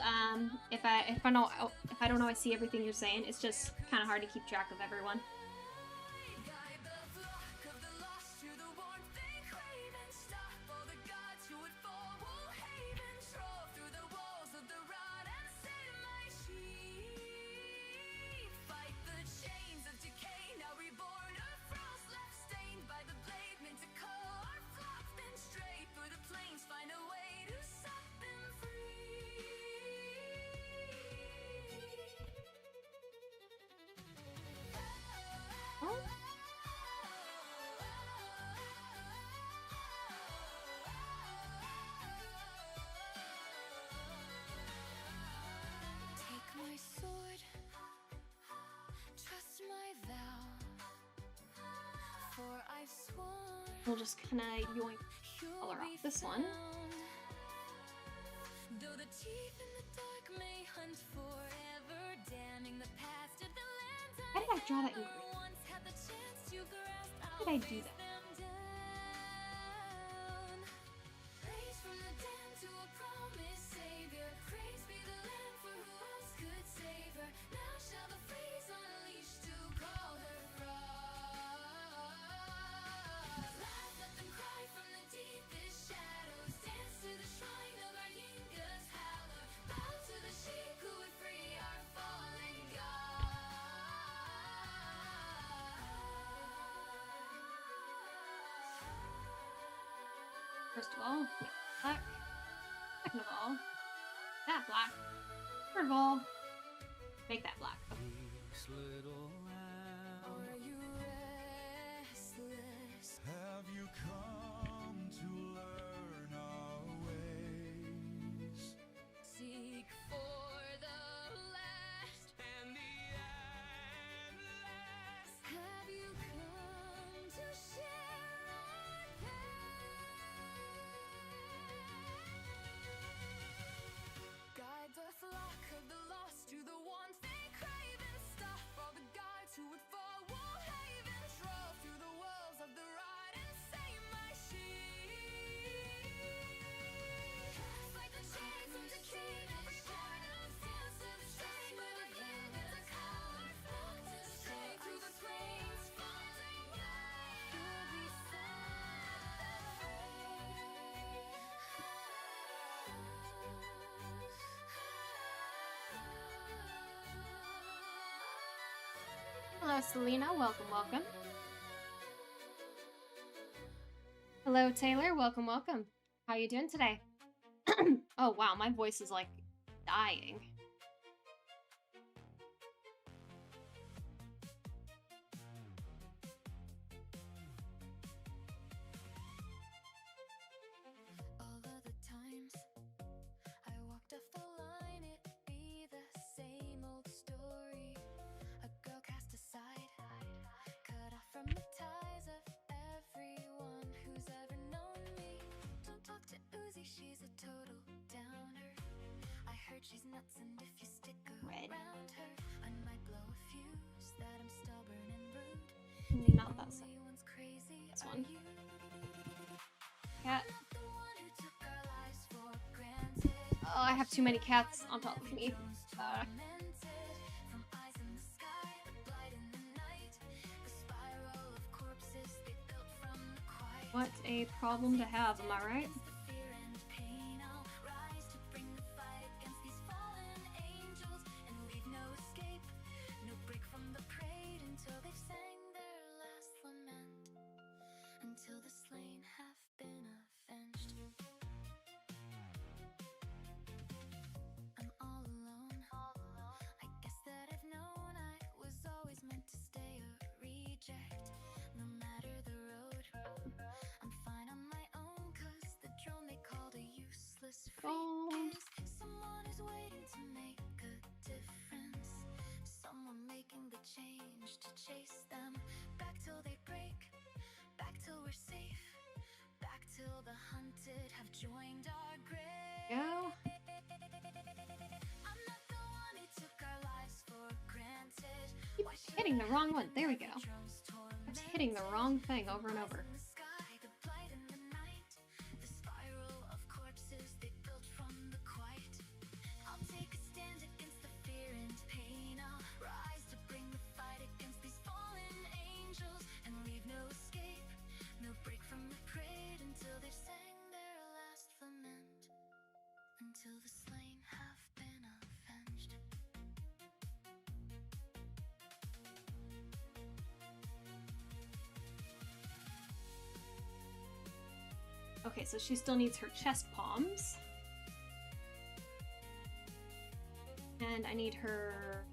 if I don't always see everything you're saying. It's just kind of hard to keep track of everyone. We'll just kind of yoink color off this one. How did I draw that in green? How did I do that? First of all, make black. Second of all, that black. Third of all, make that black. Okay. Are you restless? Have you come to learn our ways? Seek for the last and the endless. Have you come to share our pain? Guide the flock of the lost to the ones they crave, and stop all the guides who would fall. Will haven troll through the walls of the ride and save my sheep. Fight the chains of decay, reborn of dance to the shame of the end of the color. Flock to the shade through the flames, falling out. You'll be Hello, Selena. Welcome, welcome. Hello, Taylor. Welcome, welcome. How you doing today? Oh, wow. My voice is, like, dying. heard she's nuts, and if you stick Red. around her, I might blow a fuse that I'm stubborn and rude. Not that side. Only one's crazy This are one. you. Cat. I'm not the one who took our lives for granted. Oh, I have too many cats on top of me. Tormented from eyes in the sky, the blight in the night, the spiral of corpses they built from the quiet. What a problem to have, am I right? The fear and pain, I'll rise to bring the fight against these fallen angels and leave no escape, no break from the parade until they've sang their last lament, until the slain have been avenged. I'm all alone. I guess that I've known I was always meant to stay a reject. No matter the road, I'm fine on my own, 'cause the drone they called a useless freak Gold. is someone who's waiting to make a difference. Someone making the change to chase them back till they break, back till we're safe, back till the hunted have joined our grave. Go. I'm not the one who took our lives for granted. Keep hitting the wrong one. There we go. I'm hitting the wrong thing over and over. In the sky, the blight in the night, the spiral of corpses they built from the quiet. I'll take a stand against the fear and pain. I'll rise to bring the fight against these fallen angels and leave no escape, no break from the parade until they've sang their last lament, until the slain have been avenged. Okay, so she still needs her chest palms. And I need her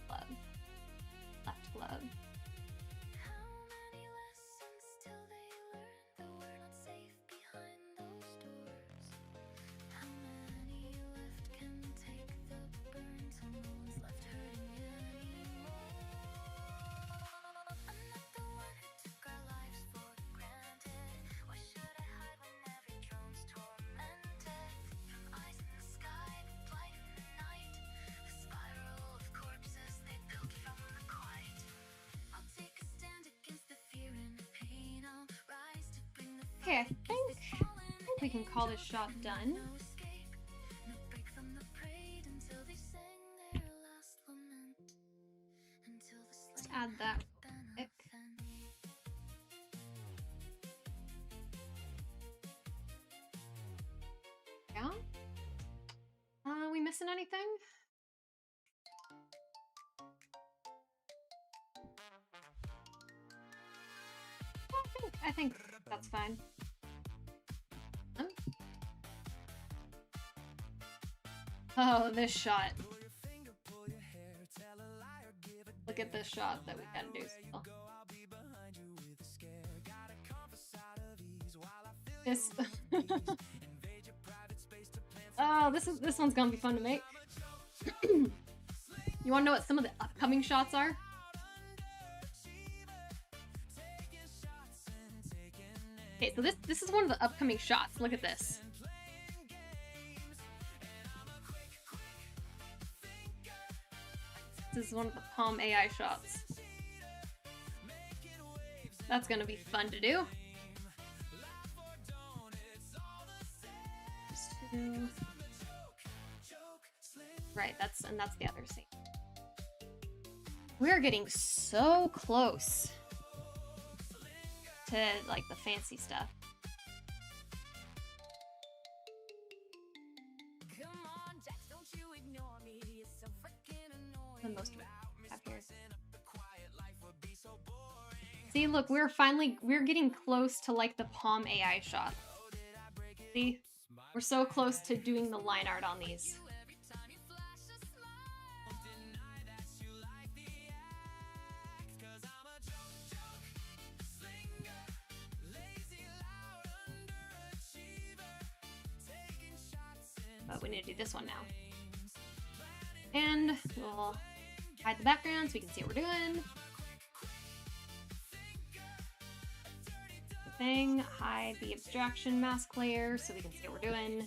glove. Left glove. How many lessons till they learn that we're not safe behind those doors? How many left can take the burn till no one's left hurting anymore? I'm not the one who took our lives for granted. Why should I hide when every drone's tormented? From eyes in the sky, the blight in the night, the spiral of corpses they built from the quiet. I'll take a stand against the fear and pain. I'll rise to bring the Okay, I fight think against these fallen we can call this shot done. no escape, no break from the parade until they sang their last lament, until the Let's slain add that have been quick. avenged. Yeah. We missing anything? I think that's fine. Huh? Oh, this shot. Look at this shot that we gotta do still. This. Oh, this one's gonna be fun to make. You wanna know what some of the upcoming shots are? Okay, so this is one of the upcoming shots. Look at this. This is one of the Palm AI shots. That's gonna be fun to do. Just two. Right, that's the other scene. We're getting so close to like the fancy stuff. Come on, Jax, don't you ignore me. You're so freaking annoying. The most we have here. See, look, we're getting close to like the Palm AI shot. See? We're so close to doing the line art on these. But we need to do this one now. And we'll hide the background so we can see what we're doing. Thing, hide the abstraction mask layer so we can see what we're doing.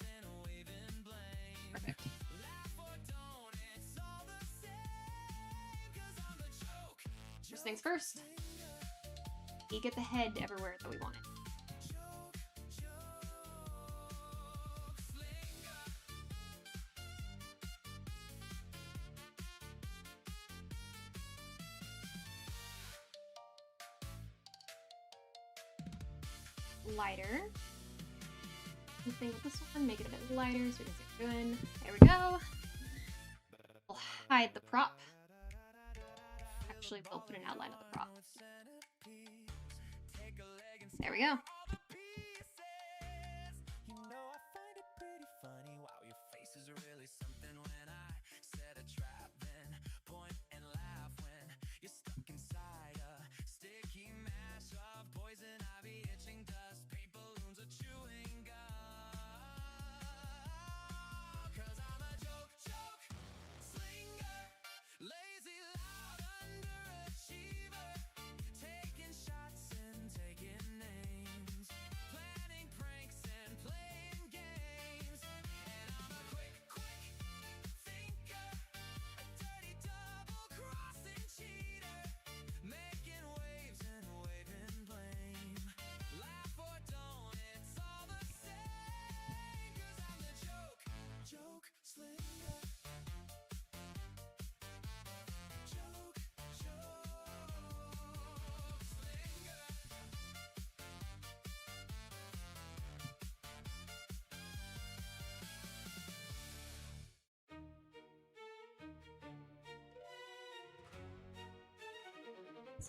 first. We get the head everywhere that we want it. Lighter. Thing with this one, make it a bit lighter so we can see what we're doing. There we go. We'll hide the prop. Actually, we'll put an outline of the prop. There we go.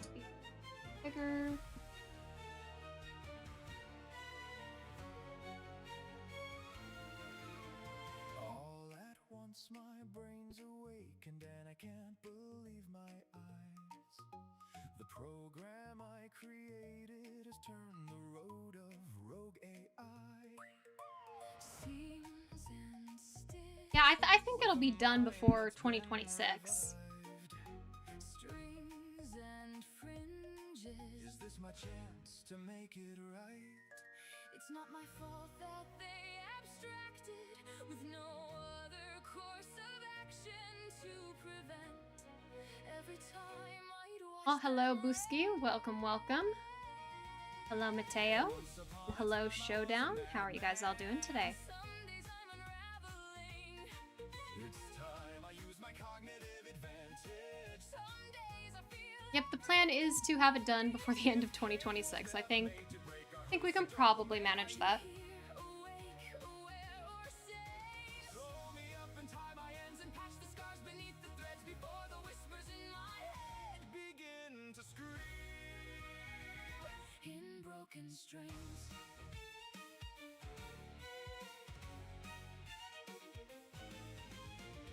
To be bigger. All at once my brain's awakened and I can't believe my eyes. The program I created has turned the road of rogue AI. Yeah, I think it'll be done before 2026. Is this my chance to make it right? It's not my fault that they abstracted with no other course of action to prevent. Every time I'd watch. Oh, hello, Buski. Welcome, welcome. Hello, Mateo. Hello, Showdown. How are you guys all doing today? Some days I'm unraveling. It's time I use my cognitive advantage. Some days I feel Yep, the plan is to have it done before the end of 2026. I think we can probably manage that. here, awake, aware, or safe. Throw me up and tie my ends and patch the scars beneath the threads before the whispers in my head begin to scream. In broken strings.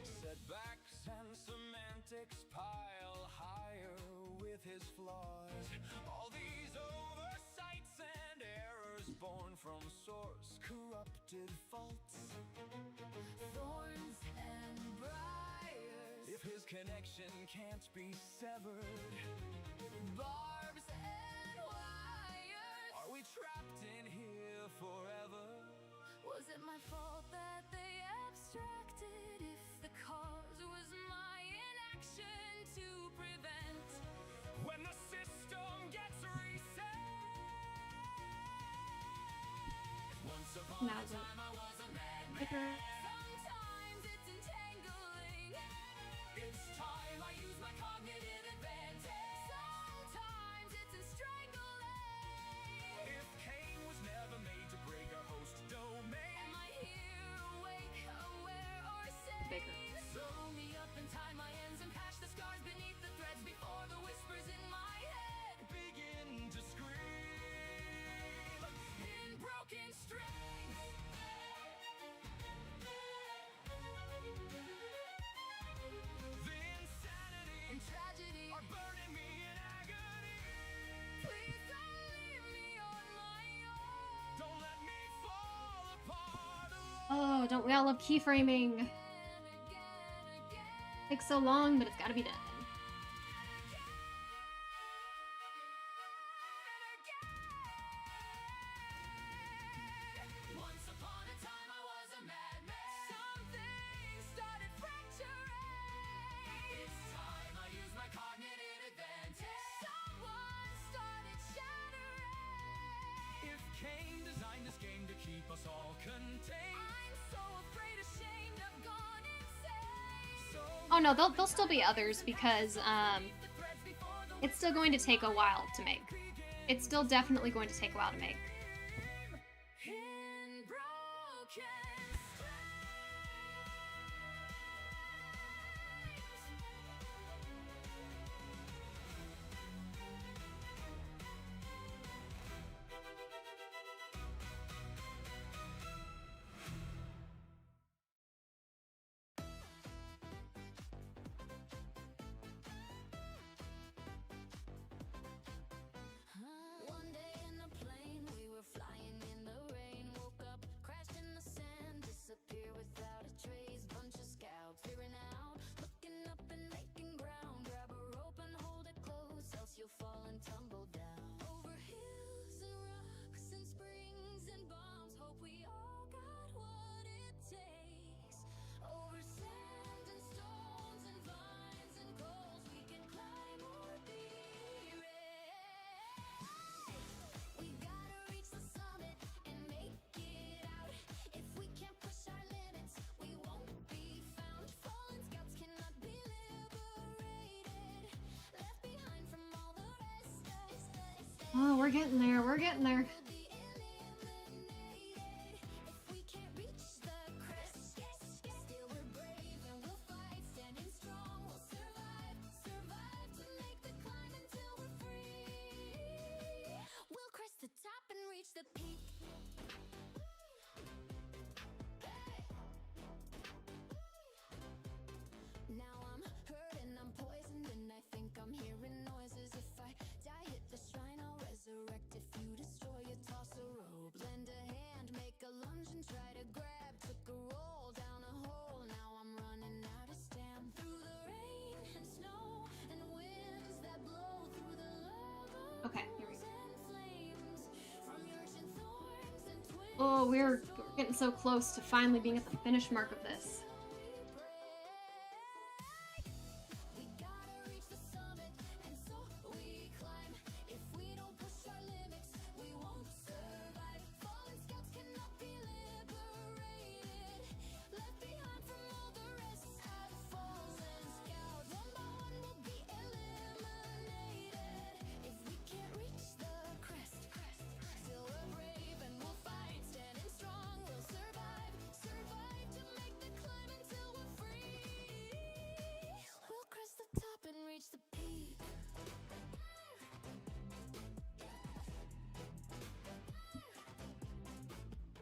Setbacks and semantics pile higher with his flaws. All these oversights and errors born from source corrupted faults. Thorns and briars. If his connection can't be severed, Barbs and wires. are we trapped in here forever? Was it my fault that they abstracted if the cause was my inaction to prevent? When the system gets reset. Once upon Now a time I was a madman. bigger. Sometimes it's entangling. It's time I use my cognitive advantage. Sometimes it's strangling. If Caine was never made to break a host domain, Am I here, awake, aware, or safe? Bigger. Sew me up and tie my ends and patch the scars beneath the threads before the whispers in my head begin to scream. in broken strings. The insanity In tragedy, are burning me in agony. please don't leave me on my own. Don't let me fall apart alone. Oh, don't we all love keyframing? Again, again. Takes so long, but it's gotta be done. Once upon a time I was a madman. Something started fracturing. It's time I use my cognitive advantage. Oh no, there'll still be others because it's still going to take a while to make. It's still definitely going to take a while to make. One day in a plane, we were flying in the rain. Woke up, crashed in the sand, disappear without a trace. Bunch of scouts figuring out, looking up and making ground. Grab a rope and hold it close, else you'll fall and tumble down. Over hills and rocks and springs and bombs, hope we all got what it takes. Over sand and stones and vines and coals, we can climb or be we gotta reach the summit and make it out. If we can't push our limits, we won't be found. Fallen scouts cannot be liberated, left behind from all the rest. Oh, we're getting there. We're getting there. We'll be eliminated if we can't reach the crest. Still we're brave and we'll fight, standing strong. We'll survive to make the climb until we're free. We'll crest the top and reach the peak. Now I'm hurting, I'm poisoned, and I think I'm hearing noises. If I die at the shrine, I'll resurrect. If you destroy it, toss a rope, lend a hand, make a lunge and try to grab. Took a roll down a hole, now I'm running out of stamina. Through the rain and snow and winds that blow through the lava. Okay, here we go. And flames from yours and thorns and twigs. Oh, we're getting so close to finally being at the finish mark of this. We gotta reach the summit, and so we climb. If we don't push our limits, we won't survive. Fallen scouts cannot be liberated, left behind from all the rest. As fallen scouts, one by one will be eliminated. If we can't reach the crest, still we're brave and we'll fight, standing strong. We'll survive to make the climb until we're free. We'll crest the top and reach the peak.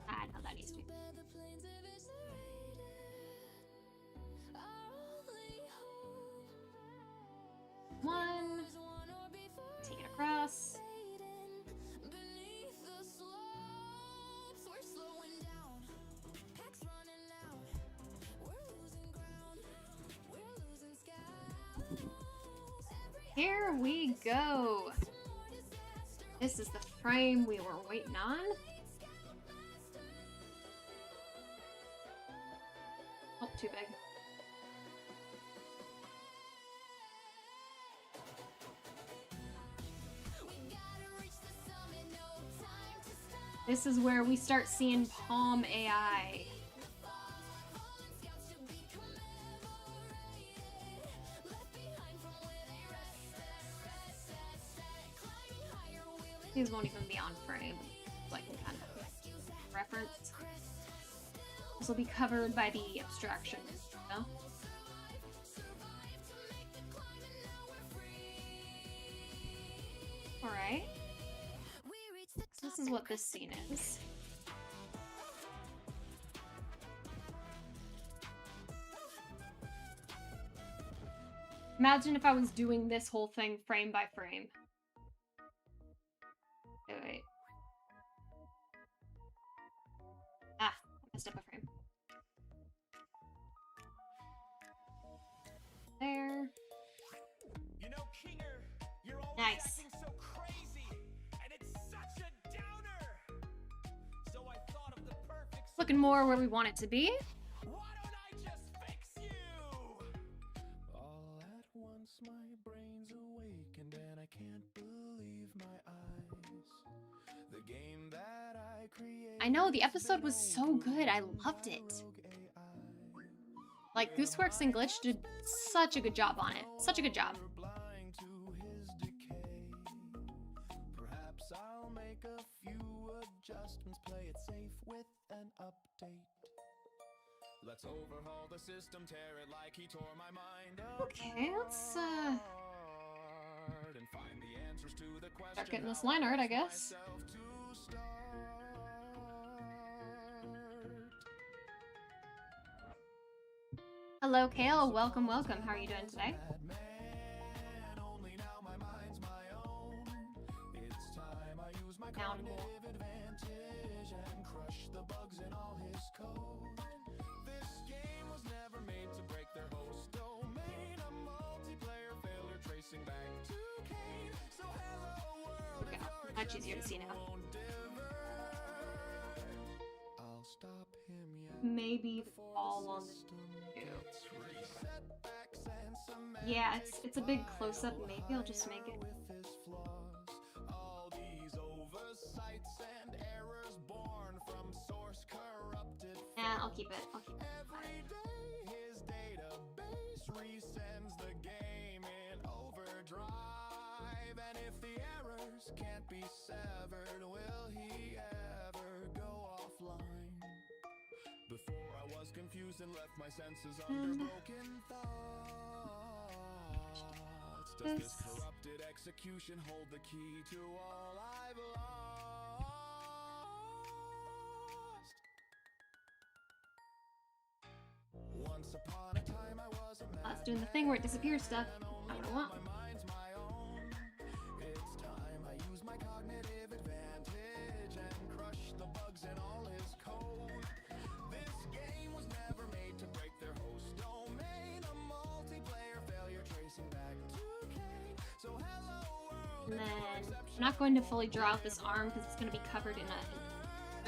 I know that needs to be. Too bad the plains eviscerated our only hope. One. Lose one or be Take it across. fading beneath the slopes. We're slowing down, packs running out. We're losing ground, we're losing scouts. Here we go. This is the frame we were waiting on. Oh, too big. This is where we start seeing Palm AI. These won't even be on frame, so I can kind of reference. This will be covered by the abstraction, you know? Alright. This is what this scene is. Imagine if I was doing this whole thing frame by frame. Wait. Ah, I messed up a frame. There. You know, Kinger, you're always Nice. acting so crazy, and it's such a downer. So I thought of the perfect Looking more where we want it to be. Why don't I just fix you? All at once my brain's awakened and I can't believe my eyes. The game that I created. I know, the episode was so good. I loved it. Like, Gooseworks and Glitch did such a good job on it. Such a good job. Blind to his decay. Perhaps I'll make a few adjustments, play it safe with an update. Let's overhaul the system, tear it like he tore my mind Okay, let's apart, and find the answers to the question. start getting this line art, I guess. Myself to start. Hello, Kale. Welcome, welcome. How are you doing today? Only now my mind's my own. It's time I use my Down more. cognitive advantage and crush the bugs in all his code. This game was never made to break their host domain. A multiplayer failure tracing back to Caine. So hello world. Okay, much easier to see now. I'll stop him yet. Maybe all on the two. Yeah, it's a big close-up. Maybe I'll just make it. All these oversights and errors born from source corrupted. Yeah, I'll keep it. I'll keep it. Every day his database resends the game in overdrive. And if the errors can't be severed, will he ever go offline? Before I was confused and left my senses under broken thoughts. Does this corrupted execution hold the key to all I've lost? Once upon a time I was a man. It's doing the thing where it disappears stuff. I don't want. My mind's my own. It's time I use my cognitive advantage and crush the bugs in all his code. This game was never made to break their host domain. A multiplayer failure tracing back to Caine. So hello world. And then I'm not going to fully draw out this arm because it's going to be covered in a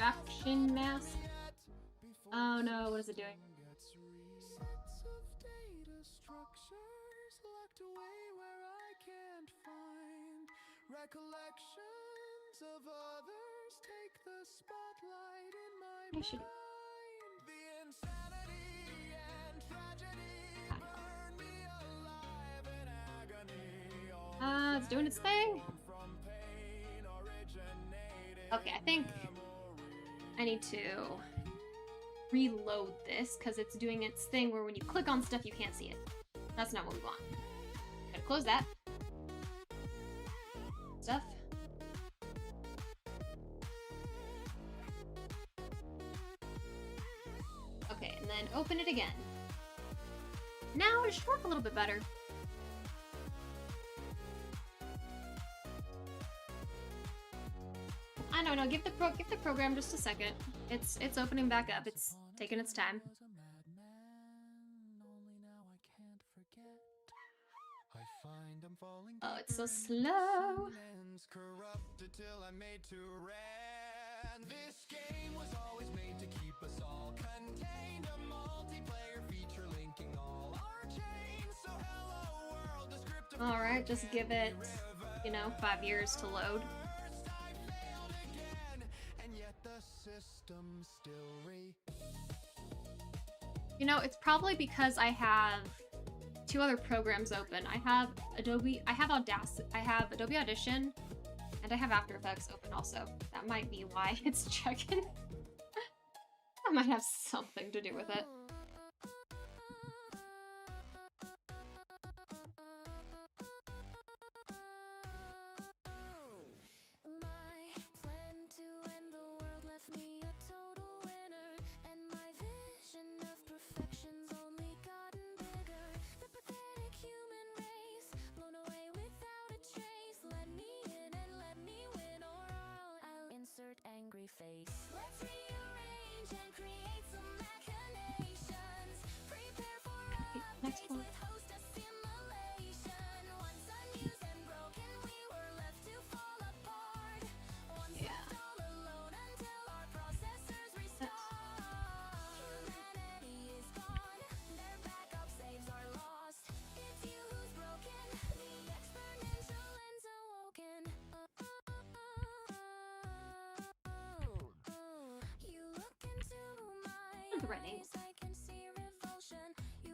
abstraction mask. Oh no, what is it doing? Sets of data structures locked away where I can't find. Recollections of others take the spotlight in my I should. mind. The insanity and tragedy burn me alive in agony. It's doing its thing. From pain originated. Okay, I think I need to reload this because it's doing its thing where when you click on stuff you can't see it. That's not what we want. Gotta close that. Stuff. Okay, and then open it again. Now it should work a little bit better. I don't know, give the program just a second. It's opening back up. It's taking its time. Was a madman, only now I can't forget. I find I'm falling Oh, it's so deeper slow. into sins, corrupted till I'm made to rend. This game was always made to keep us all contained. A multiplayer feature linking all our chains. So hello world, the script of Alright, just give it, 5 years to load. I failed again, and yet the system still It's probably because I have 2 other programs open. I have Adobe Audition, and I have After Effects open also. That might be why it's checking. That might have something to do with it. My plan to end the world left me a total winner, and my vision of perfection's only gotten bigger. The pathetic human race, blown away without a trace. Let me in and let me win, or I'll insert angry face. Let's rearrange and create some machinations. Prepare for Next updates one. with host assimilation. Once unused and broken, we were left to fall apart. Once left all alone until our processors restart. Humanity is gone, their backup saves are lost. It's you who's broken, the exponential ends awoken. You look into my The right angle. eyes, I can see revulsion. You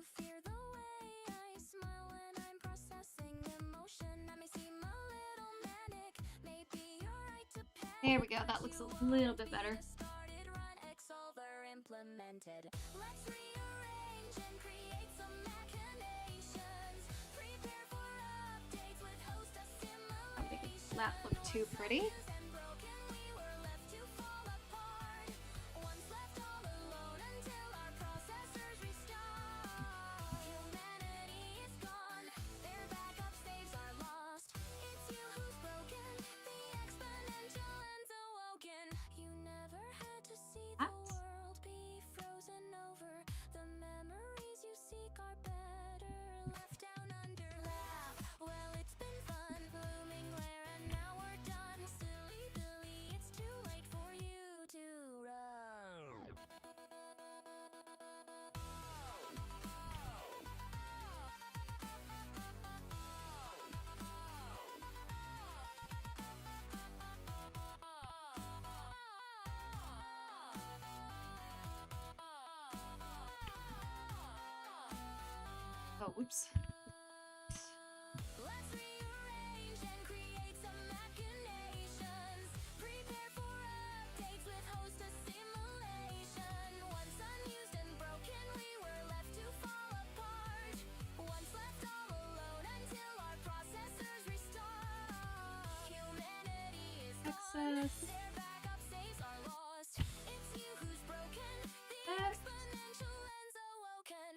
There we go. That looks a little bit better. Started, run, Xsolver implemented. Let's rearrange and create some machinations. Prepare for updates with host Don't make assimilation. that look too pretty. And broken, we were left to fall apart. Once left all alone until our processors restart. Humanity is gone. Their backup saves are lost. It's you who's broken. The exponential ends awoken. You never had to see the What? world be frozen over. The memories you seek are better left down under. Laugh, well it's been fun. Blooming rare and now we're done. Silly Billy, it's too late for you to run. Oh, oops. Let's rearrange and create some machinations. Prepare for updates with host assimilation. Once unused and broken, we were left to fall apart. Once left all alone until our processors restart. Humanity is gone. Access. Their backup saves are lost. It's you who's broken. The exponential ends awoken.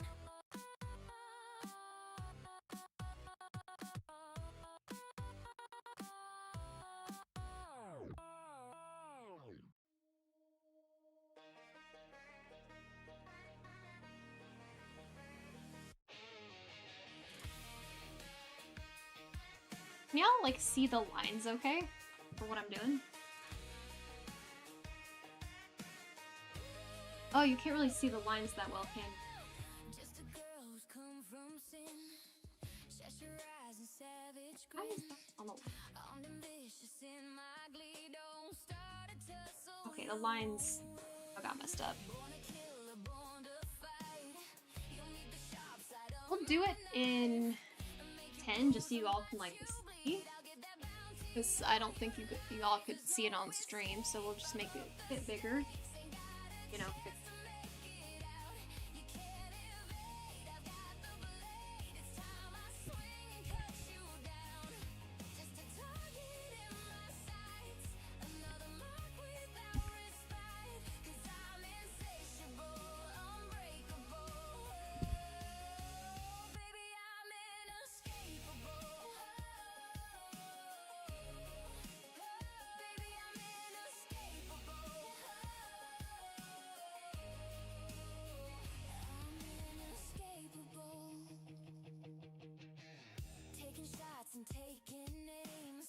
Can y'all like see the lines okay for what I'm doing? Oh, you can't really see the lines that well, can you? Just a girl who's come from sin. Cheshire eyes and savage Why grin. is that on the- I'm ambitious in my glee. Don't start a tussle. Okay, the lines got messed up. Born a killer, born to fight. You need the sharp side of We'll do it in 10 just so you all can like see. Because I don't think you all could see it on stream, so we'll just make it a bit bigger. You know, if it's taking shots and taking names,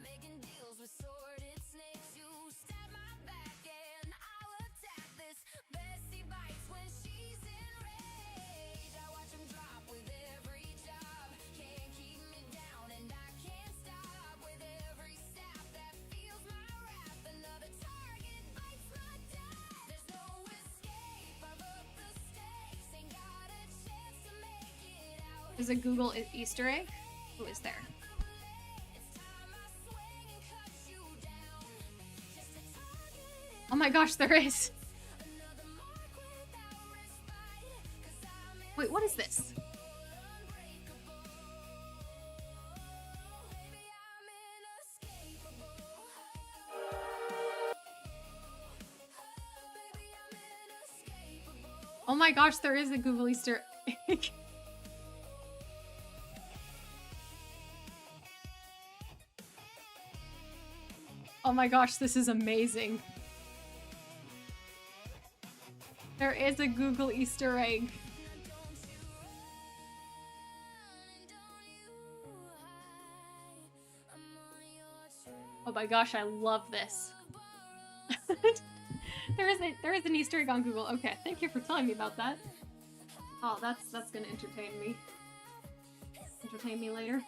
making deals with sordid snakes. You stab my back and I'll attack this. Bessie bites when she's enraged. I watch him drop with every job. Can't keep me down and I can't stop with every stab that feels my wrath. Another target bites my dad. There's no escape. I've upped the stakes. Ain't got a chance to make it out. there's a Google Easter egg. Who is there? Oh my gosh, there is. Wait, what is this? Oh my gosh, there is a Google Easter egg. Oh my gosh, this is amazing. There is a Google Easter egg. Oh my gosh, I love this. there is an Easter egg on Google. Okay, thank you for telling me about that. Oh, that's gonna entertain me. Entertain me later.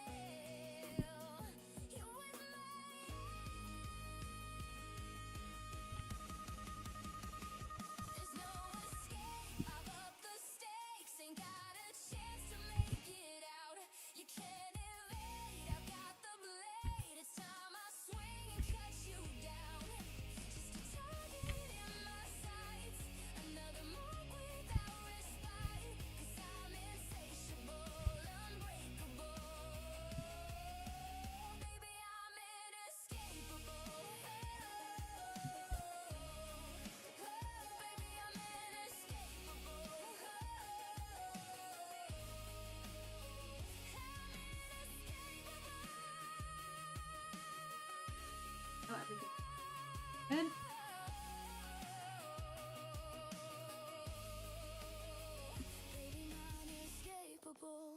everything good. Baby, unescapable.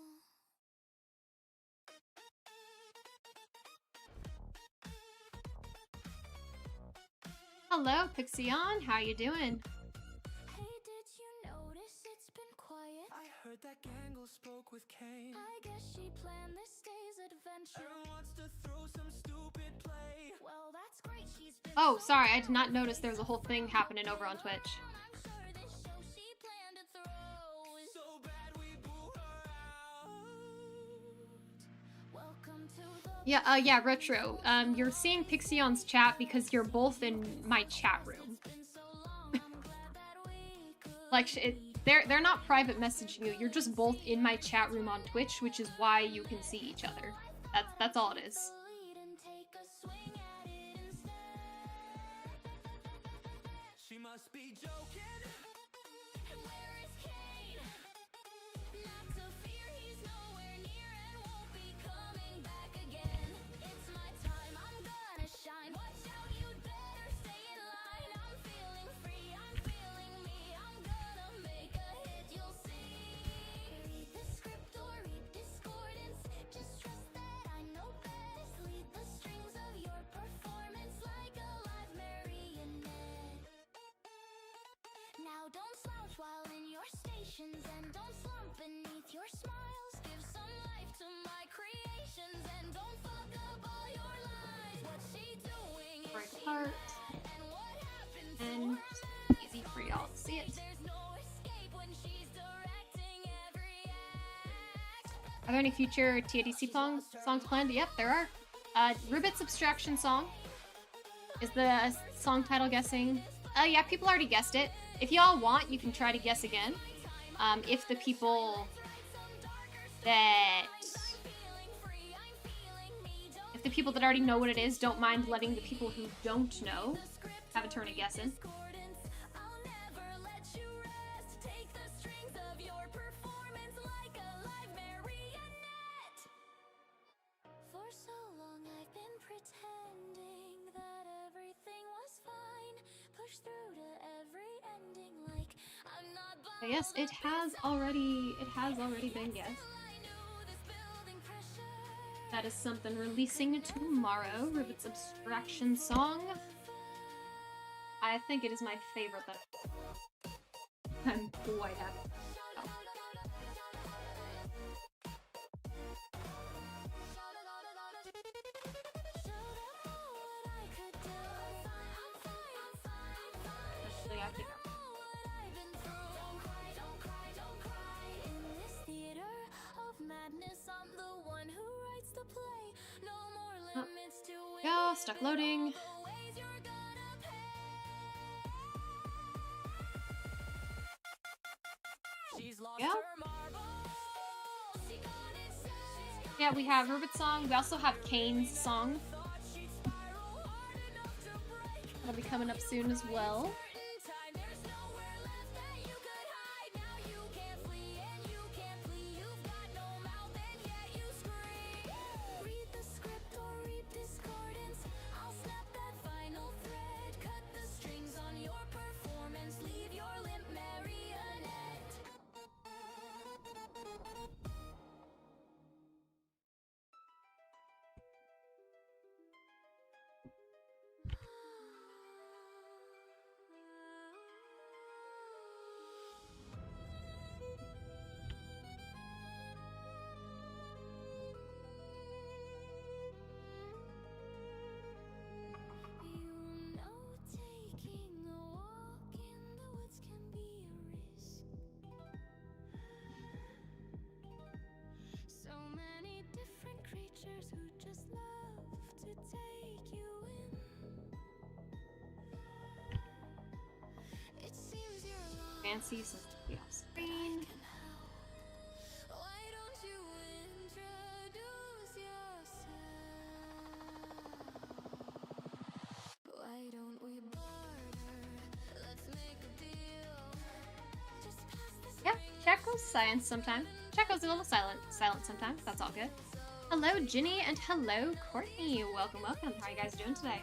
Hello, Pixion. How you doing? Hey, did you notice it's been quiet? I heard that Gangle spoke with Caine. I guess she planned this day's adventure. Wants to throw some stupid play. Well, that's great. She's been Oh, so sorry, I did not notice there was a whole thing happening over on Twitch. I'm sure this show she planned to throw is So bad we boo her out. welcome to the Yeah, Retro. You're seeing Pixion's chat because you're both in my chat room. been so long. I'm glad that we could Like, they're not private messaging you. You're just both in my chat room on Twitch, which is why you can see each other. That's all it is. lead and take a swing at it instead. She must be joking. And where is Caine? Not to fear, he's nowhere near and won't be coming back again. It's my time, I'm gonna shine. Watch out, you'd better stay in line. I'm feeling free, I'm feeling me. I'm gonna make a hit, you'll see. Read the script or read discordance. Just trust that I know best. Lead the strings of your performance like a live marionette. Now don't slouch while in your stations and don't slump beneath your smiles. Give some life to my creations and don't fuck up all your lies. What's she doing? Is Break she apart. mad? And what happens to And her easy for y'all to see it. There's no escape when she's directing every act. Are there any future TADC songs planned? Yep, there are. Ribbit's Abstraction Song is the song title guessing. Yeah, people already guessed it. If y'all want, you can try to guess again. If the people that already know what it is don't mind letting the people who don't know have a turn at guessing. I'll never let you rest. Take the strings of your performance like a live marionette. For so long I've been pretending that everything was fine. Push through to every ending like I'm not But yes, it has already been guessed. I knew this building pressure. That is something releasing tomorrow. Ribbit's Abstraction Song. I think it is my favorite that I'm quite happy. Oh. Actually, I think Go, stuck loading. Yeah. Yeah, we have Ribbit's song. We also have Caine's song. That'll be coming up soon as well. Fancy since we off screen. Why don't you introduce yourself? Why don't we barter? Let's make a deal. Just pass this Yeah, chat goes silent sometimes. Chat goes a little silent sometimes. That's all good. Hello, Ginny, and hello, Courtney. Welcome. How are you guys doing today?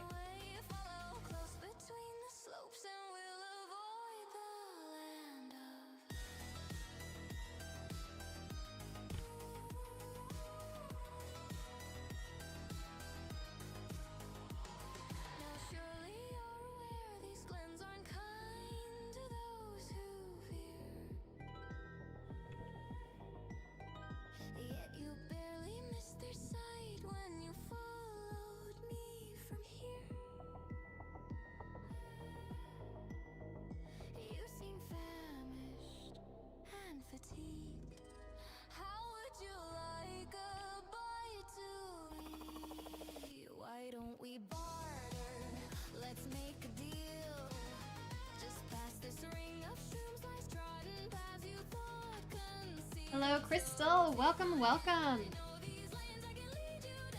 Hello, Crystal. Welcome, welcome.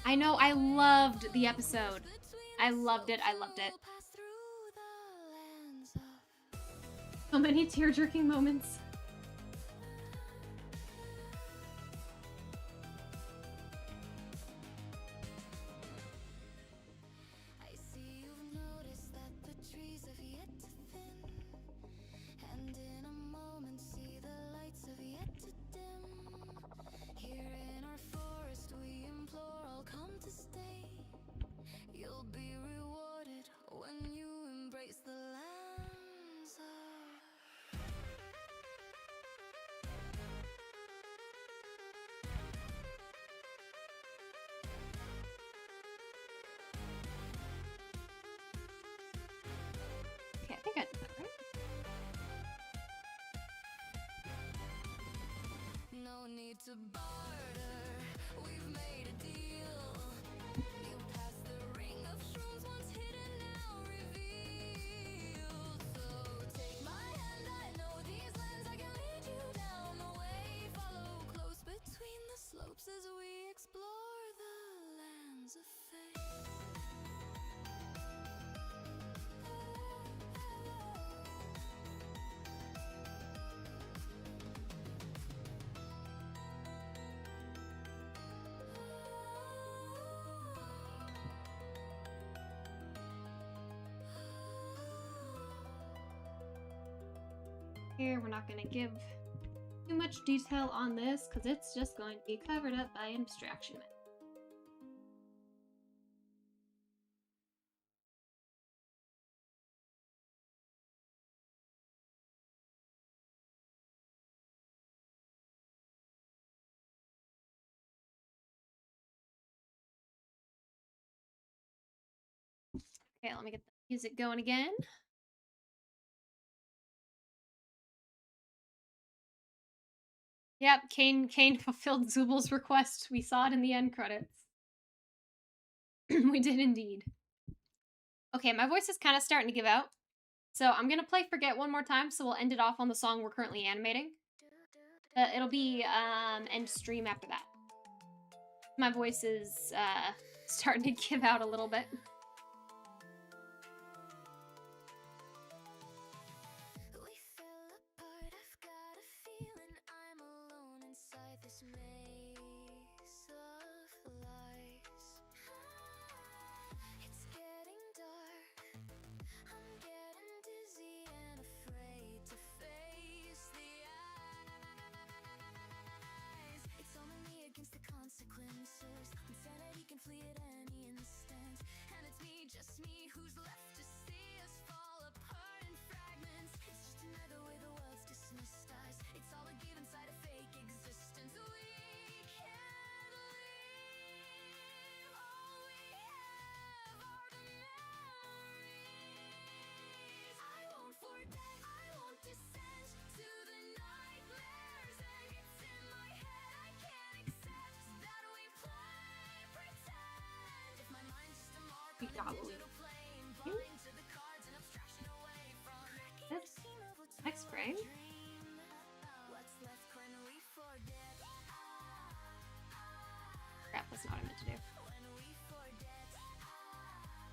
I know, I loved the episode. I loved it, I loved it. So many tear-jerking moments. I see you've noticed that the trees have yet to thin, and in a moment see the lights have yet to dim. Here in our forest we implore all come to stay. You'll be rewarded when you embrace the lands of. Okay, I think I did that right. No need to barter, we've made a deal. You pass the ring of shrooms once hidden, now revealed. So take my hand, I know these lands, I can lead you down the way. Follow close between the slopes as we explore the lands of fate. Here, we're not going to give too much detail on this because it's just going to be covered up by Abstraction. Okay, let me get the music going again. Yep, Caine fulfilled Zubal's request. We saw it in the end credits. We did indeed. Okay, my voice is kind of starting to give out. So I'm going to play Forget one more time, so we'll end it off on the song we're currently animating. It'll be end stream after that. My voice is starting to give out a little bit. We fell apart, I've got a feeling I'm alone inside this maze of lies. It's getting dark, I'm getting dizzy and afraid to face the eyes. It's only me against the consequences. Insanity can flee at any instant, and it's me, just me, who's left to see us fall apart in fragments. It's just another way the world's dismissed us. It's all a game inside a fake existence. We can't leave. All we have are the memories. I won't forget, I won't descend to the nightmares, and it's in my head. I can't accept that we play pretend. If my mind's just a mark We on got a what we digital plane, blind to the cards and abstraction away from This next frame. what's left when we forget. Crap, that's not what I meant to do. When we forget.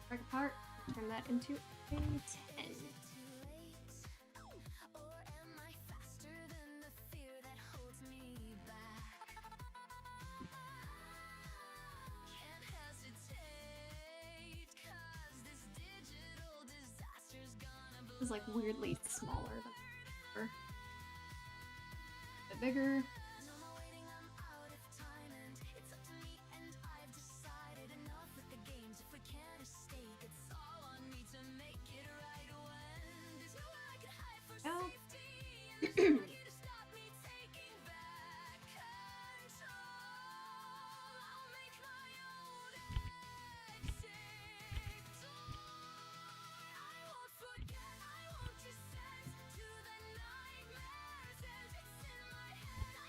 Break apart, turn that into a 10. Is it too late? Or am I faster than the fear that holds me back? Can't hesitate, 'cause this digital disaster's gonna blow. This is like weirdly smaller than before. A bit bigger. No more waiting, I'm out of time, and it's up to me, and I've decided enough with the games. If we can't escape, it's all on me to make it right. When there's nowhere I can hide for Oh. safety, and there's no you to stop me taking back control. I'll make my own exit door. I won't forget, I won't descend to the nightmares, and it's in my head. I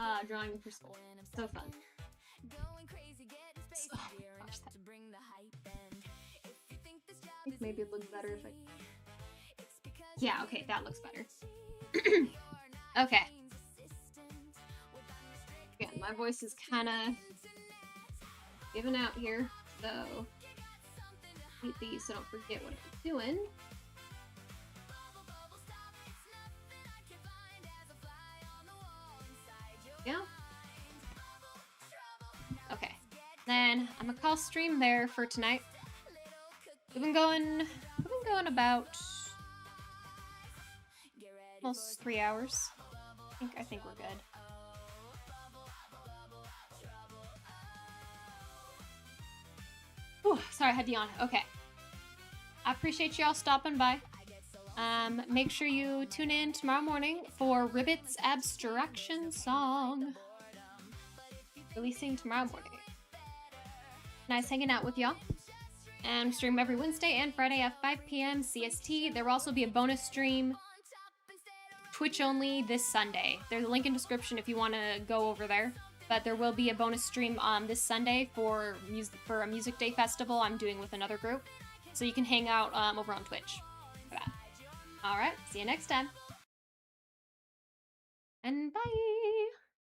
Ah, drawing for school. So fun. Oh my gosh, I think maybe it looks better if I... Yeah, okay, that looks better. Okay. Again, my voice is kind of giving out here, so eat these so I don't forget what I'm doing. Yeah. Okay. Then I'm gonna call stream there for tonight. We've been going about almost 3 hours. I think we're good. Whew, sorry, I had to yawn. Okay. I appreciate y'all stopping by. Make sure you tune in tomorrow morning for Ribbit's Abstraction Song. Releasing tomorrow morning. Nice hanging out with y'all. And stream every Wednesday and Friday at 5 p.m. CST. There will also be a bonus stream, Twitch only, this Sunday. There's a link in description if you want to go over there. But there will be a bonus stream this Sunday for a Music Day festival I'm doing with another group. So you can hang out over on Twitch for that. Alright, see you next time. And bye!